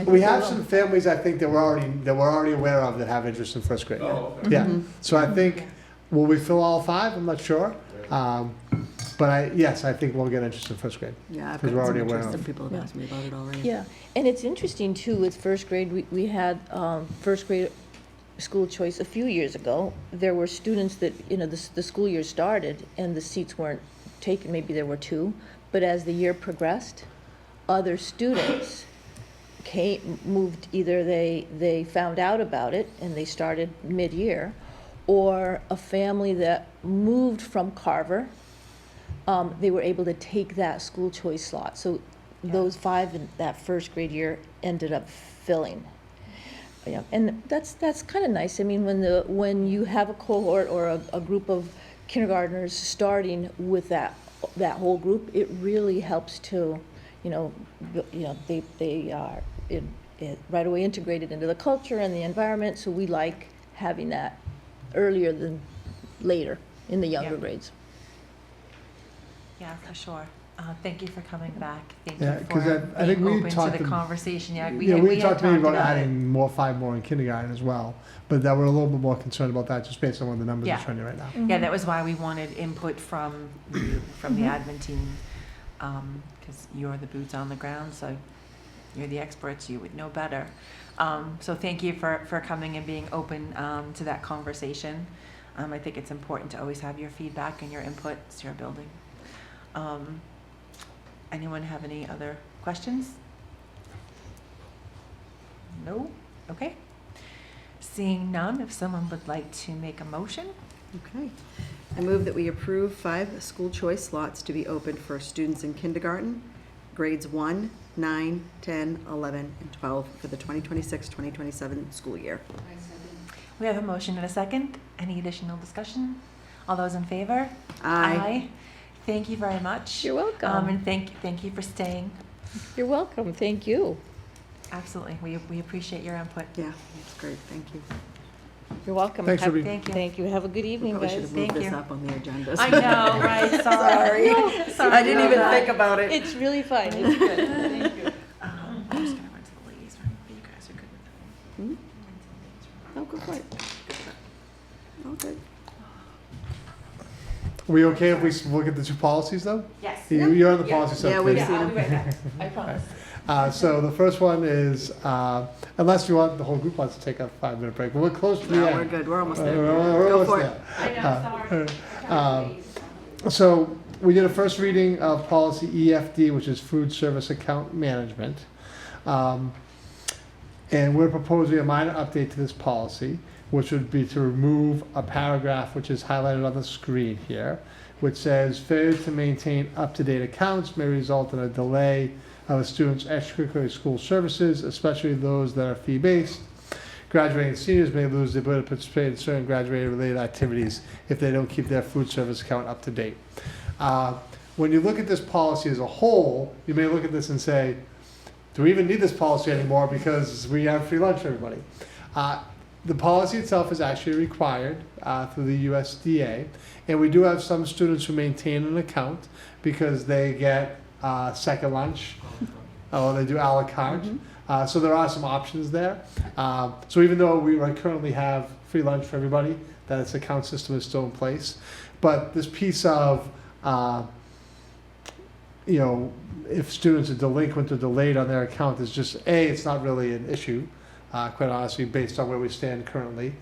We have some families, I think, that we're already aware of that have interest in first grade. Oh, okay. Yeah. So I think, will we fill all 5? I'm not sure. But I think we'll get interest in first grade. Yeah, I've because got we're some already aware interest, of. and people have asked me about it already. Yeah, and it's interesting too with first grade, we had first grade school choice a few years ago. There were students that, the school year started and the seats weren't taken, maybe there were 2, but as the year progressed, other students moved, either they found out about it and they started mid-year, or a family that moved from Carver, they were able to take that school choice slot. So those 5 in that first grade year ended up filling. Yeah, and that's kind of nice. When you have a cohort or a group of kindergartners starting with that whole group, it really helps to, they are right away integrated into the culture and the environment. So we like having that earlier than later in the younger grades. Yeah, for sure. Thank you for coming back. Thank Yeah, you 'cause for I think being we open to talked the to- conversation. We had talked maybe about it. adding 5 more in kindergarten as well, but that we're a little bit more concerned about that just based on what the numbers Yeah. are trending right now. Yeah, that was why we wanted input from you, from the admin team, because you're the boots on the ground, so you're the experts, you would know better. So thank you for coming and being open to that conversation. I think it's important to always have your feedback and your input to your building. Anyone have any other questions? No? Okay. Seeing none, if someone would like to make a motion? Okay. I move that we approve 5 school choice slots to be opened for students in kindergarten, grades 1, 9, 10, 11, and 12 for the 2026-2027 school year. We have a motion and a second. Any additional discussion? All those in favor? Aye. Thank you very much. You're welcome. And thank you for staying. You're welcome. Thank you. Absolutely. We appreciate your input. Yeah, that's great. Thank you. You're welcome. Thanks, Ruby. Thank you. Thank you. Have a good evening, Probably guys. should have moved Thank this you. up on the agenda. I know, right? Sorry. No, I didn't even think about it. It's really fun. It's good. Thank you. I'm just gonna run to the ladies' room. You guys are good with that. Oh, good for it. Okay. Are we okay if we look at the 2 policies, though? Yes. You're on the policy Yeah, subcommittee. we've seen I'll be right back. I promise. So the first one is, unless you want, the whole group wants to take a 5-minute break, but we're close to the No, end. we're good. We're almost there. We're Go almost for it. there. I know, sorry. So we did a first reading of policy EFD, which is food service account management. And we're proposing a minor update to this policy, which would be to remove a paragraph which is highlighted on the screen here, which says failure to maintain up-to-date accounts may result in a delay of a student's extracurricular school services, especially those that are fee-based. Graduating seniors may lose the ability to participate in certain graduating-related activities if they don't keep their food service account up to date. When you look at this policy as a whole, you may look at this and say, do we even need this policy anymore because we have free lunch for everybody? The policy itself is actually required through the USDA, and we do have some students who maintain an account because they get second lunch, or they do a la carte. So there are some options there. So even though we currently have free lunch for everybody, that its account system is still in place. But this piece of, you know, if students are delinquent or delayed on their account is just, A, it's not really an issue, quite honestly, based on where we stand currently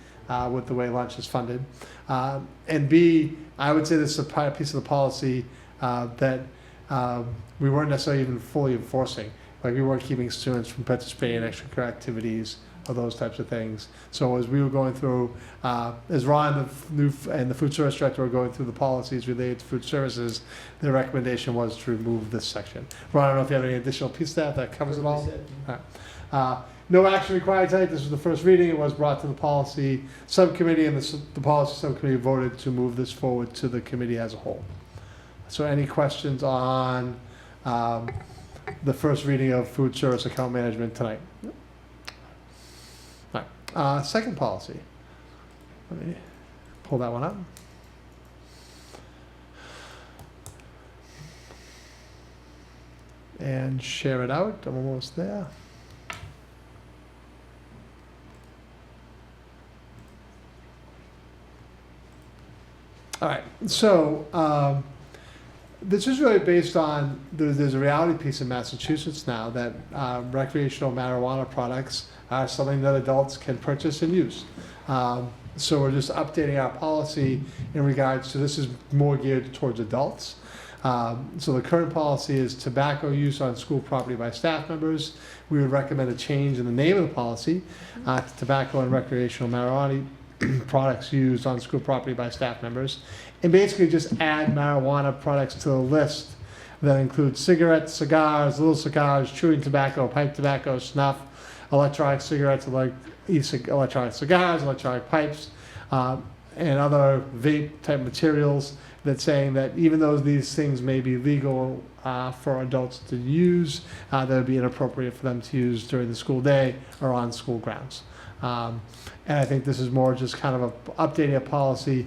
with the way lunch is funded. And B, I would say this is a piece of the policy that we weren't necessarily even fully enforcing. Like, we weren't keeping students from participating in extracurricular activities or those types of things. So as we were going through, as Ron and the food service director were going through the policies related to food services, their recommendation was to remove this section. Ron, I don't know if you have any additional piece of that covers it all? All right. No action required tonight. This was the first reading. It was brought to the policy subcommittee, and the policy subcommittee voted to move this forward to the committee as a whole. So any questions on the first reading of food service account management tonight? All right. Second policy. Let me pull that one up. And share it out. I'm almost there. All right. So this is really based on, there's a reality piece in Massachusetts now that recreational marijuana products are something that adults can purchase and use. So we're just updating our policy in regards to, this is more geared towards adults. So the current policy is tobacco use on school property by staff members. We would recommend a change in the name of the policy to tobacco and recreational marijuana products used on school property by staff members, and basically just add marijuana products to the list that includes cigarettes, cigars, little cigars, chewing tobacco, pipe tobacco, snuff, electronic cigarettes, electronic cigars, electronic pipes, and other vape type materials, that's saying that even though these things may be legal for adults to use, that would be inappropriate for them to use during the school day or on school grounds. And I think this is more just kind of updating a policy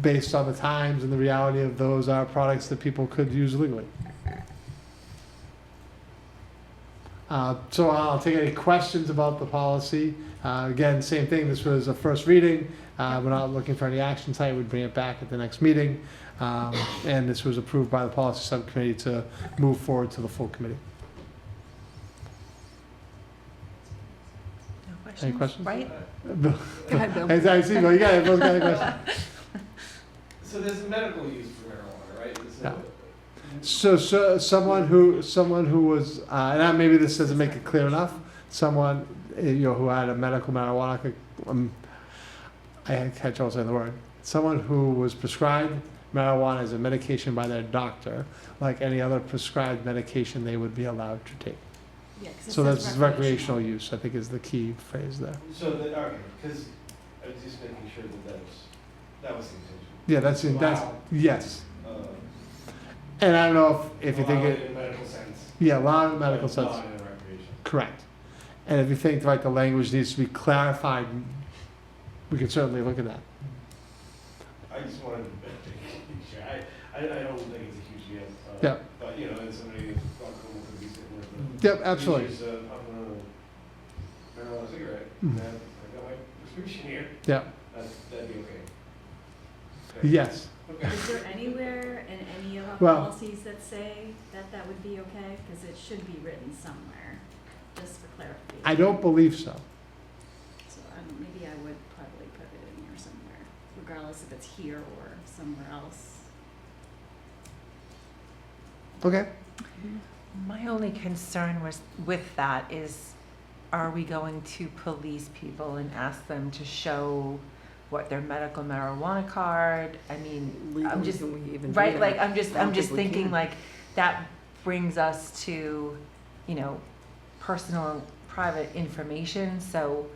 based on the times and the reality of those products that people could use legally. So I'll take any questions about the policy. Again, same thing, this was a first reading. We're not looking for any action tonight. We'd bring it back at the next meeting. And this was approved by the policy subcommittee to move forward to the full committee. Any questions? Right? Bill? Go ahead, Bill. I see, Bill, you got it. Bill's got a question. So there's medical use for marijuana, right? So someone who was, and maybe this doesn't make it clear enough, someone, who had a medical marijuana, I had trouble saying the word, someone who was prescribed marijuana as a medication by their doctor, like any other prescribed medication they would be allowed to take. Yeah, 'cause it So says that's recreational use, I think, is the key phrase there. So, okay, because I was just making sure that was the intention. Yeah, that's Wow. yes. And I don't know if you think it. In medical sense. Yeah, allow in medical sense. Not in recreation. Correct. And if you think like the language needs to be clarified, we can certainly look at that. I just wanted to make sure. I don't think it's a huge deal. Yeah. But, and somebody who's comfortable could be sitting with Yep, absolutely. Use a marijuana cigarette. Mhm. And I got my prescription here. Yeah. That'd be okay. Yes. Is there anywhere in any of our Well- policies that say that that would be okay? Because it should be written somewhere, just for clarification. I don't believe so. So maybe I would probably put it in here somewhere, regardless if it's here or somewhere else. Okay. My only concern was with that is, are we going to police people and ask them to show what their medical marijuana card? I mean, I'm Legally, just, can we even do right, that? like, I I'm don't think we thinking can. like, that brings us to, you know, personal and private information, so,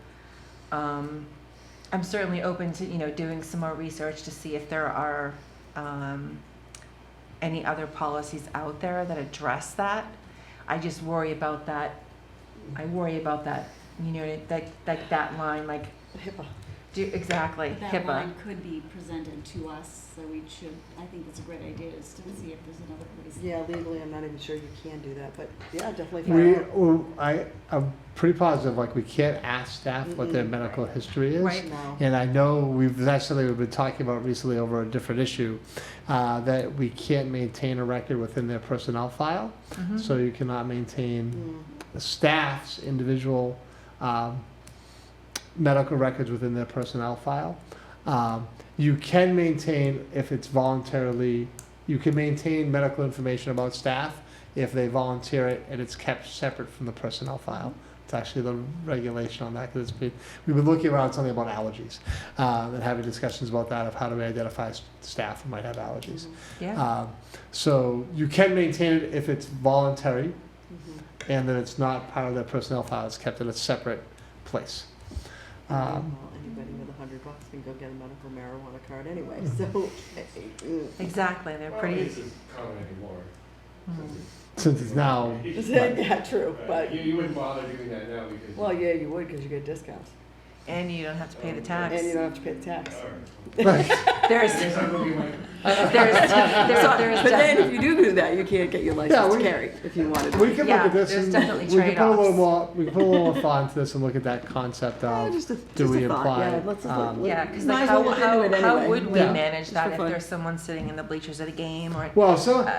I'm certainly open to, you know, doing some more research to see if there are, any other policies out there that address that. I just worry about that, you know, that line, like, HIPAA. exactly, That HIPAA. line could be presented to us, so we should, I think that's a great idea, is to see if there's another place. Yeah, legally, I'm not even sure you can do that, but yeah, definitely. I'm pretty positive, like, we can't ask staff what their medical history is. Right. No. And I know we've been talking about recently over a different issue, that we can't maintain a record within their personnel file. Mhm. So you cannot maintain the staff's individual, medical records within their personnel file. You can maintain, if it's voluntarily, you can maintain medical information about staff if they volunteer it and it's kept separate from the personnel file. It's actually the regulation on that, because we've been looking around something about allergies, and having discussions about that, of how do we identify staff who might have allergies. Yeah. So you can maintain it if it's voluntary, and then it's not part of their personnel file, it's kept in a separate place. Well, anybody with $100 can go get a medical marijuana card anyway, so. Exactly, they're pretty. This is common anymore. Mhm. Since it's now. Yeah, true, but. You wouldn't bother doing that now because. Well, yeah, you would, because you get discounts. And you don't have to pay the tax. And you don't have to pay the tax. Right. There's, But there's then if you do that, you can't get your license to carry if you wanted to. We can look Yeah, at this there's and definitely we can put a little trade-offs. more, we can put a little more thought into this and look at that concept of, Just a we thought, apply, yeah, let's just look. Yeah, because Might like as how, well look into it how anyway. would we Yeah. manage Just that for if fun. there's someone sitting in the bleachers at a game or? Well, someone,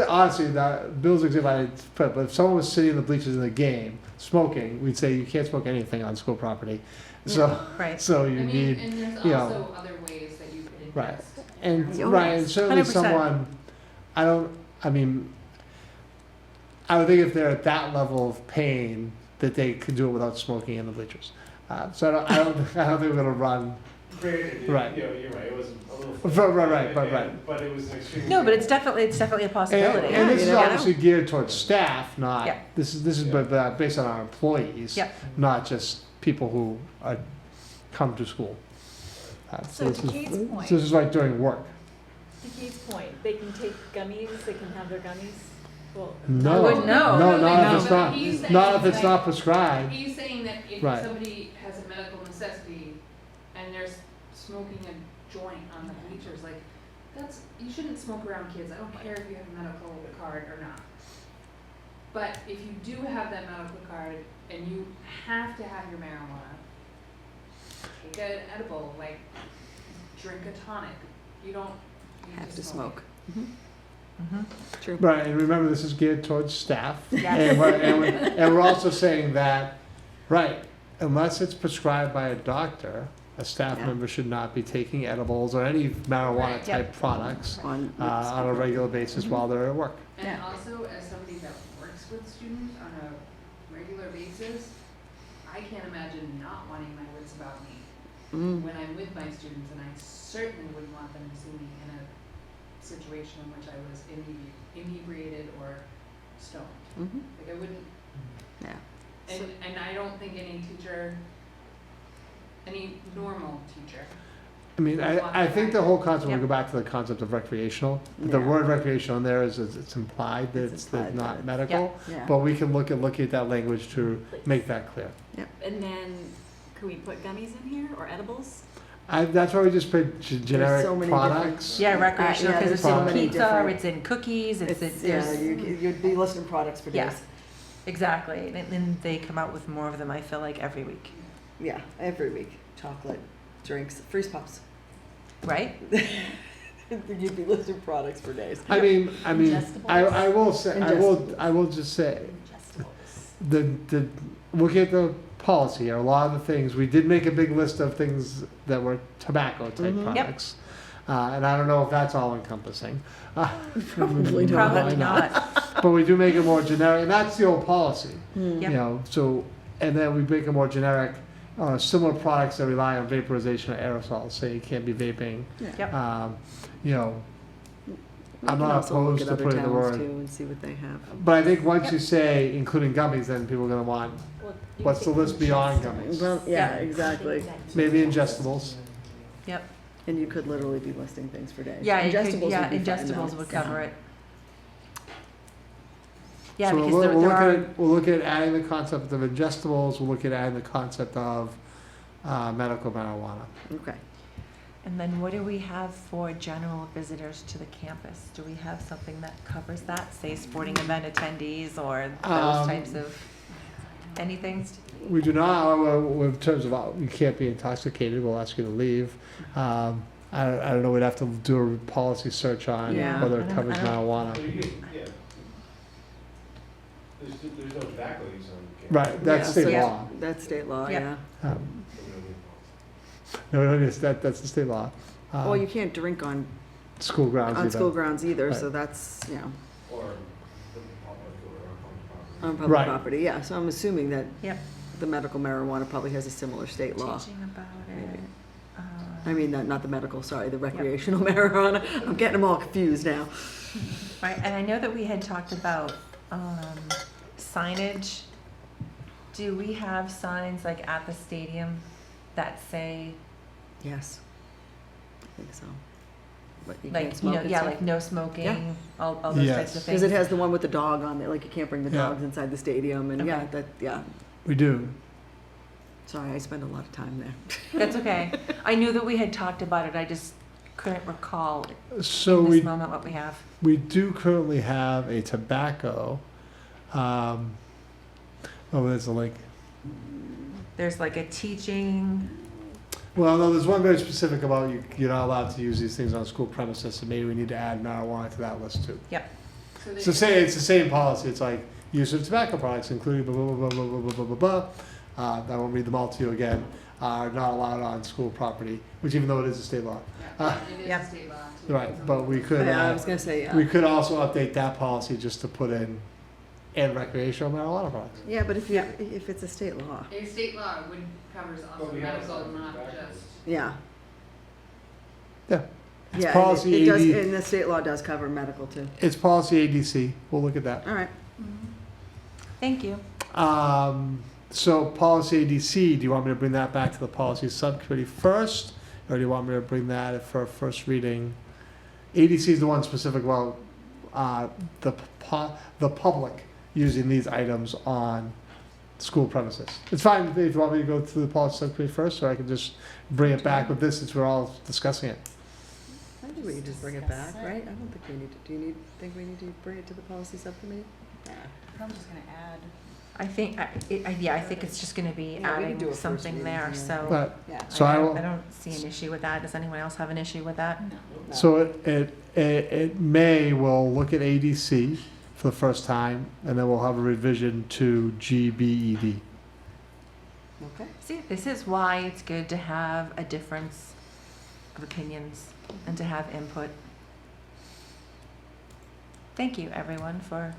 honestly, that Bill's example, I put, but if someone was sitting in the bleachers in the game, smoking, we'd say you can't smoke anything on school property. So, Right. so you I mean, need, and there's you know, also other ways that you could right. invest. And, Oh, right, yes. and certainly 100%. someone, I would think if they're at that level of pain, that they could do it without smoking in the bleachers. So I don't think we're gonna run. Granted, Right. you know, you're right, it was a little. Right. But it was an extreme. No, but it's definitely a possibility. And this you is know. obviously geared towards staff, not, Yeah. this is based on our employees, Yep. not just people who come to school. So this to is- Kate's point- This is like during work. To Kate's point, they can take gummies, they can have their gummies, well. No, wouldn't know. no, not No, if it's but he's saying not if it's like- not prescribed. He's saying that if Right. somebody has a medical necessity and they're smoking a joint on the bleachers, like, you shouldn't smoke around kids. I don't care if you have a medical card or not. But if you do have that medical card and you have to have your marijuana, take an edible, like, drink a tonic. You don't need Have to smoke. True. Right, and remember, this is geared towards staff. Yes. And we're also saying that, right, unless it's prescribed by a doctor, a staff Yeah. member should not be taking edibles or any marijuana Right. type products On on a regular basis while they're at work. And Yeah. also, as somebody that works with students on a regular basis, I can't imagine not wanting my wits about me when I'm with my students, and I certainly wouldn't want them to see me in a situation in which I was inebriated or stoned. Like, I wouldn't, Yeah. and I don't think any normal teacher. I mean, I think the whole concept, we'll go back to the concept of recreational. The Yeah. word recreational in there is it's implied that It's it's implied not that medical, Yeah. but we can look at that language to make that clear. And then, can we put gummies in here, or edibles? That's why we just put generic so many products. Yeah, recreational, yeah, because there's it's so in many pizza, different- it's in cookies, Yeah, there's, you'd be listing products for Yeah. days. exactly. And then they come out with more of them, I feel like, every week, Yeah, every week. Chocolate, drinks, freeze pops. right? You'd be listing products for days. I mean, I will say, I will just say, looking at the policy, a lot of the things, we did make a big list of things that were tobacco type Yep. products. And I don't know if that's all encompassing. Probably not. Probably not. But we do make it more generic, and that's the old policy. Hmm. Yep. You know, so, and then we make it more generic, similar products that rely on vaporization or aerosols, say you can't be vaping. Yep. You know, We I'm can not also look opposed at to other putting the towns word. too and see what they have. But I think once you say including gummies, then people are gonna want, Well, you what's the could list beyond ingest gummies? Well, yeah, Yeah. exactly. Maybe ingestibles. Yep. And you could literally be listing things for days. Yeah, you could, Ingestibles yeah, would be fine, ingestibles though. would cover it. Yeah, So because we'll there look are, at, we'll look at adding the concept of ingestibles, we'll look at adding the concept of medical marijuana. Okay. and then what do we have for general visitors to the campus? Do we have something that covers that, say sporting event attendees or those types of anything? We do not, however, in terms of, you can't be intoxicated, we'll ask you to leave. I don't know, we'd have to do a policy search on Yeah. whether I it don't- covers I don't- marijuana. So you get, yeah. There's no tobacco use on campus. Right, that's Yeah, state so law. That's state law, Yeah. yeah. No, we don't need, that's the state law. Well, you can't drink on, School grounds either. on school grounds either, Right. so that's, you know, Or the public or on public property. on public Right. property, yeah. So I'm assuming that Yep. the medical marijuana probably has a similar state law. Teaching about it. Maybe. I mean, not the medical, sorry, the recreational marijuana. I'm getting them all confused now. Right, and I know that we had talked about signage. Do we have signs like at the stadium that say, Yes. I think so. But you like, can't you smoke know, and yeah, stuff? like no smoking, Yeah. all those Yes. types of Because things? it has the one with the dog on there, like you can't bring the Yeah. dogs inside the stadium, and yeah, Okay. that, yeah. We do. Sorry, I spend a lot of time there. That's okay. I knew that we had talked about it, I just couldn't recall So in we, this moment what we have. we do currently have a tobacco, oh, there's a link. There's like a teaching, Well, no, there's one very specific about you're not allowed to use these things on school premises, so maybe we need to add marijuana to that list too. yep, So say it's the same policy, it's like use of tobacco products, including blah, blah, blah, blah, blah, blah, blah, blah, blah. I won't read them all to you again, are not allowed on school property, which even though it is a state law. It is Yep. a state law. too. Right, but we could, Yeah, I was gonna say, we yeah. could also update that policy just to put in, and recreational marijuana products. Yeah, but if it's a state law, A state law would covers also But we have medical, some not tobacco. just. yeah. Yeah. It's Yeah, policy it does, AD. and the state law does cover medical too. It's policy ADC, we'll look at that. All right. thank you. So policy ADC, do you want me to bring that back to the policy subcommittee first? Or do you want me to bring that for a first reading? ADC is the one specific about, the public using these items on school premises. It's fine if you want me to go through the policy subcommittee first, or I can just bring it back with this since we're all discussing it. I think we can just bring it back, right? I don't think we need to, do you think we need to bring it to the policy subcommittee? I'm just gonna add. I think, I think it's just gonna be Yeah, we can do a adding first something reading, there, yeah. so. But, Yeah. so I will. I don't see an issue with that. Does anyone else have an issue with that? So it may, we'll look at ADC for the first time, and then we'll have a revision to GBED. Okay. See, this is why it's good to have a difference of opinions and to have input. Thank you, everyone, for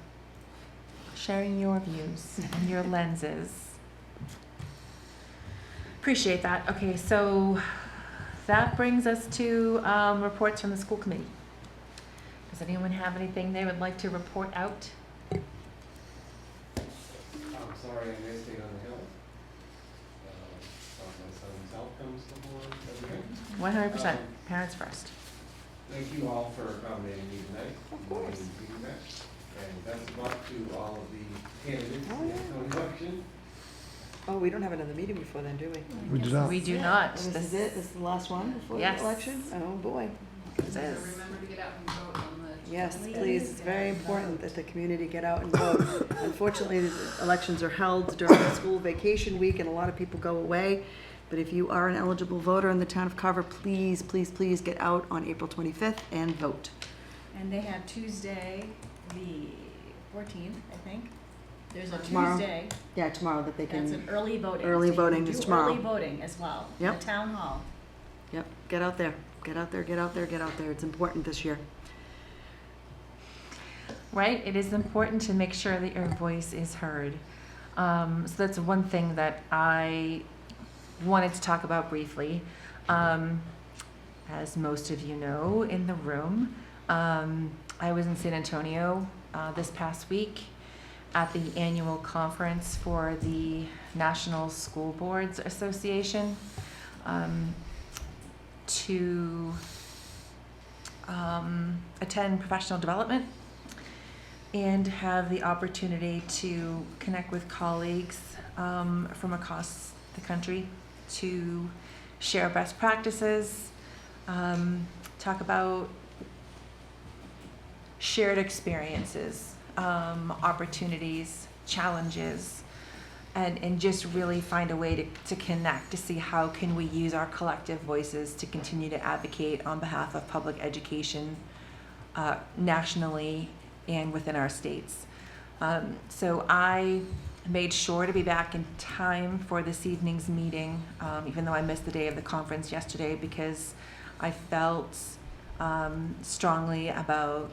sharing your views and your lenses. Appreciate that. Okay, so that brings us to reports from the school committee. Does anyone have anything they would like to report out? I'm sorry I missed it on the hill. My son's health comes before everything. 100%. Parents first. Thank you all for accommodating me tonight. Of course. And best of luck to all of the candidates in the election. Oh, we don't have another meeting before then, do we? We do not. We do not. Oh, this is it? This is the last one before the Yes. election? Oh, boy. This So is. remember to get out and vote on the. Yes, please. It's very important that the community get out and vote. Unfortunately, the elections are held during the school vacation week, and a lot of people go away. But if you are an eligible voter in the town of Carver, please, please, please get out on April 25th and vote. And they have Tuesday, the 14th, I think. There's a Tomorrow. Tuesday, Yeah, tomorrow that they that's can, an early voting. Early So you voting can is do tomorrow. Early voting as well, in Yep. the town hall. yep, get out there Get out there, get out there, get out there. It's important this year. Right, it is important to make sure that your voice is heard. So that's one thing that I wanted to talk about briefly. As most of you know in the room, I was in San Antonio this past week at the annual conference for the National School Boards Association to attend professional development and have the opportunity to connect with colleagues from across the country to share best practices, talk about shared experiences, opportunities, challenges, and just really find a way to connect, to see how can we use our collective voices to continue to advocate on behalf of public education nationally and within our states. So I made sure to be back in time for this evening's meeting, even though I missed the day of the conference yesterday, because I felt strongly about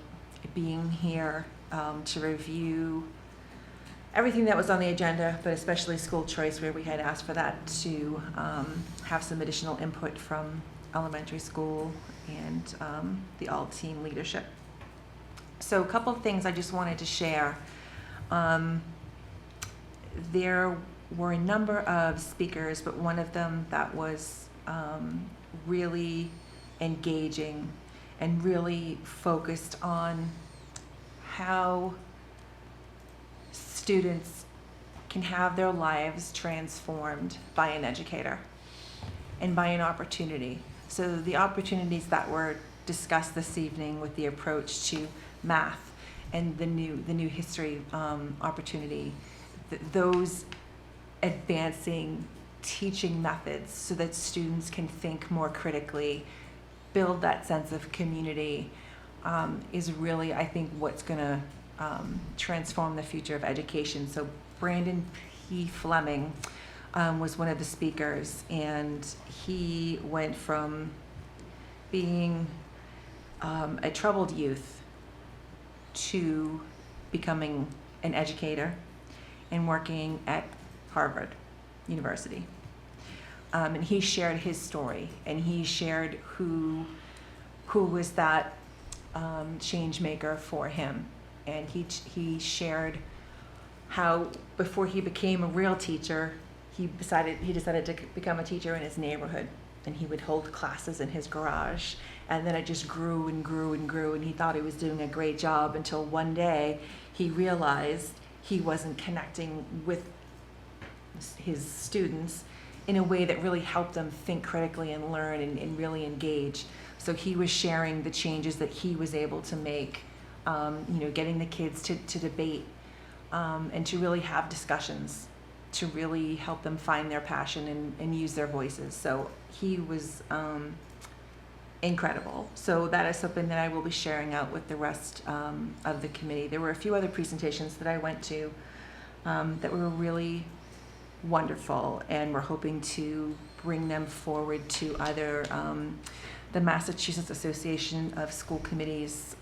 being here to review everything that was on the agenda, but especially school choice, where we had asked for that to have some additional input from elementary school and the all-team leadership. So a couple of things I just wanted to share. There were a number of speakers, but one of them that was really engaging and really focused on how students can have their lives transformed by an educator and by an opportunity. So the opportunities that were discussed this evening with the approach to math and the new history opportunity, those advancing teaching methods so that students can think more critically, build that sense of community, is really, I think, what's going to transform the future of education. So Brandon P. Fleming was one of the speakers, and he went from being a troubled youth to becoming an educator and working at Harvard University. And he shared his story, and he shared who was that change maker for him. And he shared how before he became a real teacher, he decided to become a teacher in his neighborhood, and he would hold classes in his garage. And then it just grew and grew and grew, and he thought he was doing a great job until one day he realized he wasn't connecting with his students in a way that really helped them think critically and learn and really engage. So he was sharing the changes that he was able to make, getting the kids to debate and to really have discussions, to really help them find their passion and use their voices. So he was incredible. So that is something that I will be sharing out with the rest of the committee. There were a few other presentations that I went to that were really wonderful, and we're hoping to bring them forward to either the Massachusetts Association of School Committees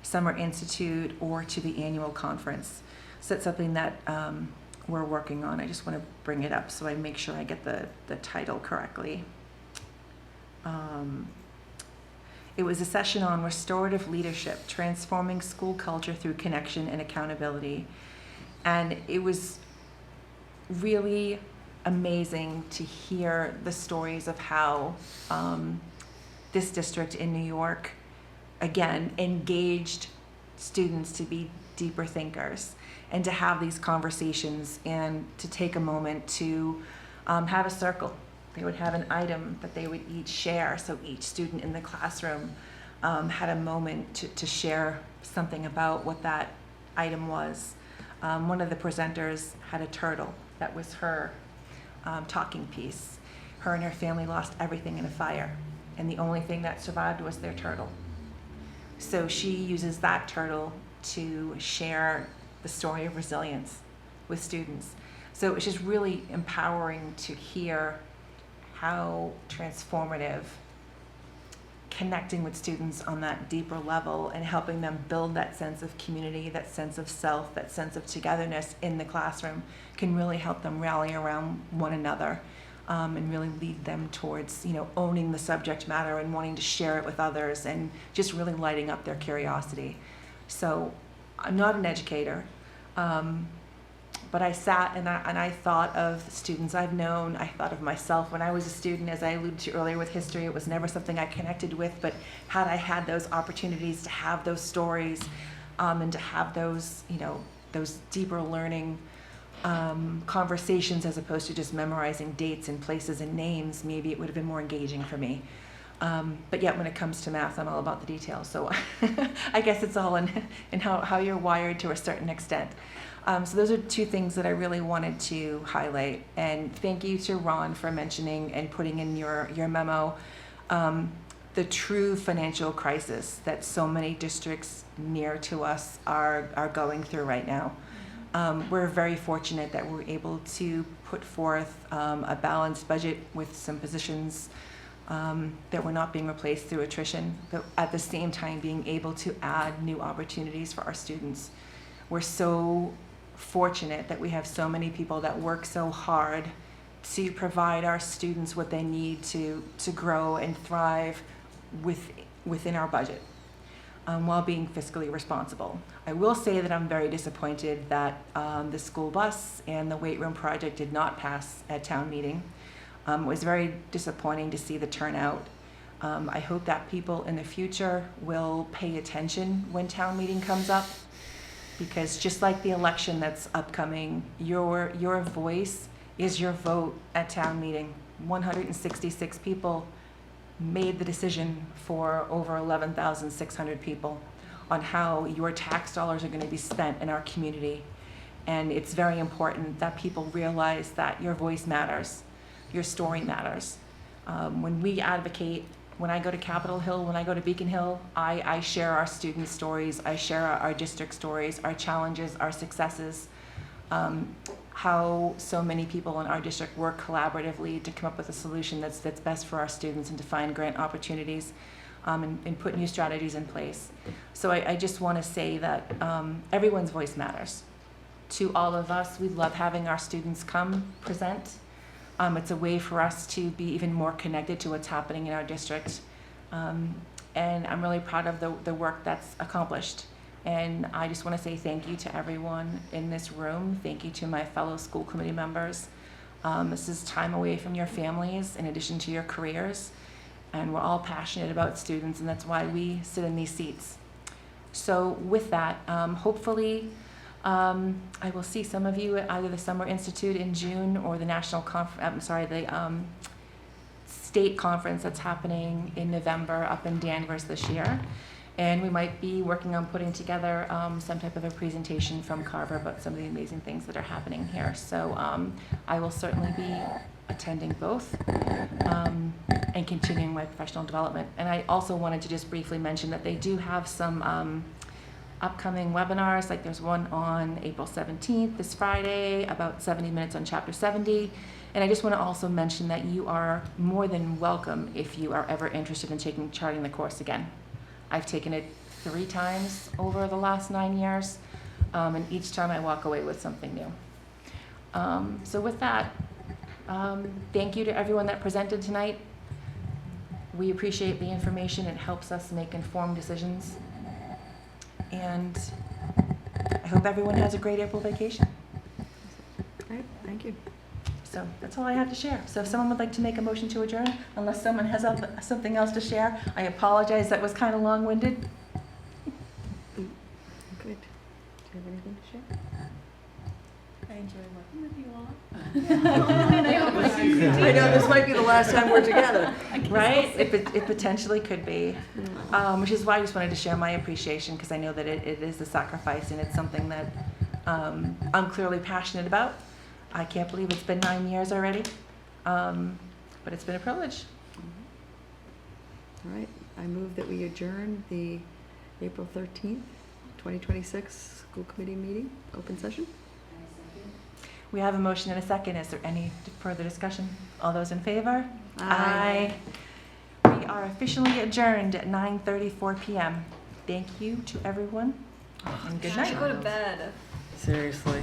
Summer Institute or to the annual conference. So that's something that we're working on. I just want to bring it up so I make sure I get the title correctly. It was a session on restorative leadership, transforming school culture through connection and accountability. And it was really amazing to hear the stories of how this district in New York, again, engaged students to be deeper thinkers and to have these conversations and to take a moment to have a circle. They would have an item that they would each share, so each student in the classroom had a moment to share something about what that item was. One of the presenters had a turtle. That was her talking piece. Her and her family lost everything in a fire, and the only thing that survived was their turtle. So she uses that turtle to share the story of resilience with students. So it was just really empowering to hear how transformative connecting with students on that deeper level and helping them build that sense of community, that sense of self, that sense of togetherness in the classroom can really help them rally around one another, and really lead them towards, owning the subject matter and wanting to share it with others and just really lighting up their curiosity. So I'm not an educator, but I sat and I thought of students I've known. I thought of myself when I was a student. As I alluded to earlier with history, it was never something I connected with, but had I had those opportunities to have those stories, and to have those, those deeper learning conversations as opposed to just memorizing dates and places and names, maybe it would have been more engaging for me. But yet when it comes to math, I'm all about the details. So I guess it's all in how you're wired to a certain extent. So those are two things that I really wanted to highlight. And thank you to Ron for mentioning and putting in your memo the true financial crisis that so many districts near to us are going through right now. We're very fortunate that we're able to put forth a balanced budget with some positions that were not being replaced through attrition, but at the same time being able to add new opportunities for our students. We're so fortunate that we have so many people that work so hard to provide our students what they need to grow and thrive within our budget, while being fiscally responsible. I will say that I'm very disappointed that the school bus and the weight room project did not pass at town meeting. It was very disappointing to see the turnout. I hope that people in the future will pay attention when town meeting comes up, because just like the election that's upcoming, your voice is your vote at town meeting. 166 people made the decision for over 11,600 people on how your tax dollars are going to be spent in our community. And it's very important that people realize that your voice matters, your story matters. When we advocate, when I go to Capitol Hill, when I go to Beacon Hill, I share our students' stories, I share our district stories, our challenges, our successes, how so many people in our district work collaboratively to come up with a solution that's best for our students and to find grant opportunities, and put new strategies in place. So I just want to say that everyone's voice matters. To all of us, we love having our students come present. It's a way for us to be even more connected to what's happening in our district. And I'm really proud of the work that's accomplished. And I just want to say thank you to everyone in this room. Thank you to my fellow school committee members. This is time away from your families in addition to your careers. And we're all passionate about students, and that's why we sit in these seats. So with that, hopefully, I will see some of you at either the Summer Institute in June or the state conference that's happening in November up in Danvers this year. And we might be working on putting together some type of a presentation from Carver about some of the amazing things that are happening here. So I will certainly be attending both and continuing my professional development. And I also wanted to just briefly mention that they do have some upcoming webinars, like there's one on April 17th, this Friday, about 70 minutes on Chapter 70. And I just want to also mention that you are more than welcome if you are ever interested in charting the course again. I've taken it 3 times over the last 9 years, and each time I walk away with something new. So with that, thank you to everyone that presented tonight. We appreciate the information. It helps us make informed decisions. And I hope everyone has a great April vacation. All right, thank you. So that's all I have to share. So if someone would like to make a motion to adjourn, unless someone has something else to share, I apologize, that was kind of long-winded. Good. Do you have anything to share? I enjoy working with you all. I know, this might be the last time we're together. Right? It potentially could be. Which is why I just wanted to share my appreciation, because I know that it is a sacrifice and it's something that I'm clearly passionate about. I can't believe it's been 9 years already, but it's been a privilege. All right, I move that we adjourn the April 13th, 2026 school committee meeting, open session. We have a motion and a second. Is there any further discussion? All those in favor? Aye. We are officially adjourned at 9:34 p.m. Thank you to everyone, and good Time night. to go to bed. Seriously.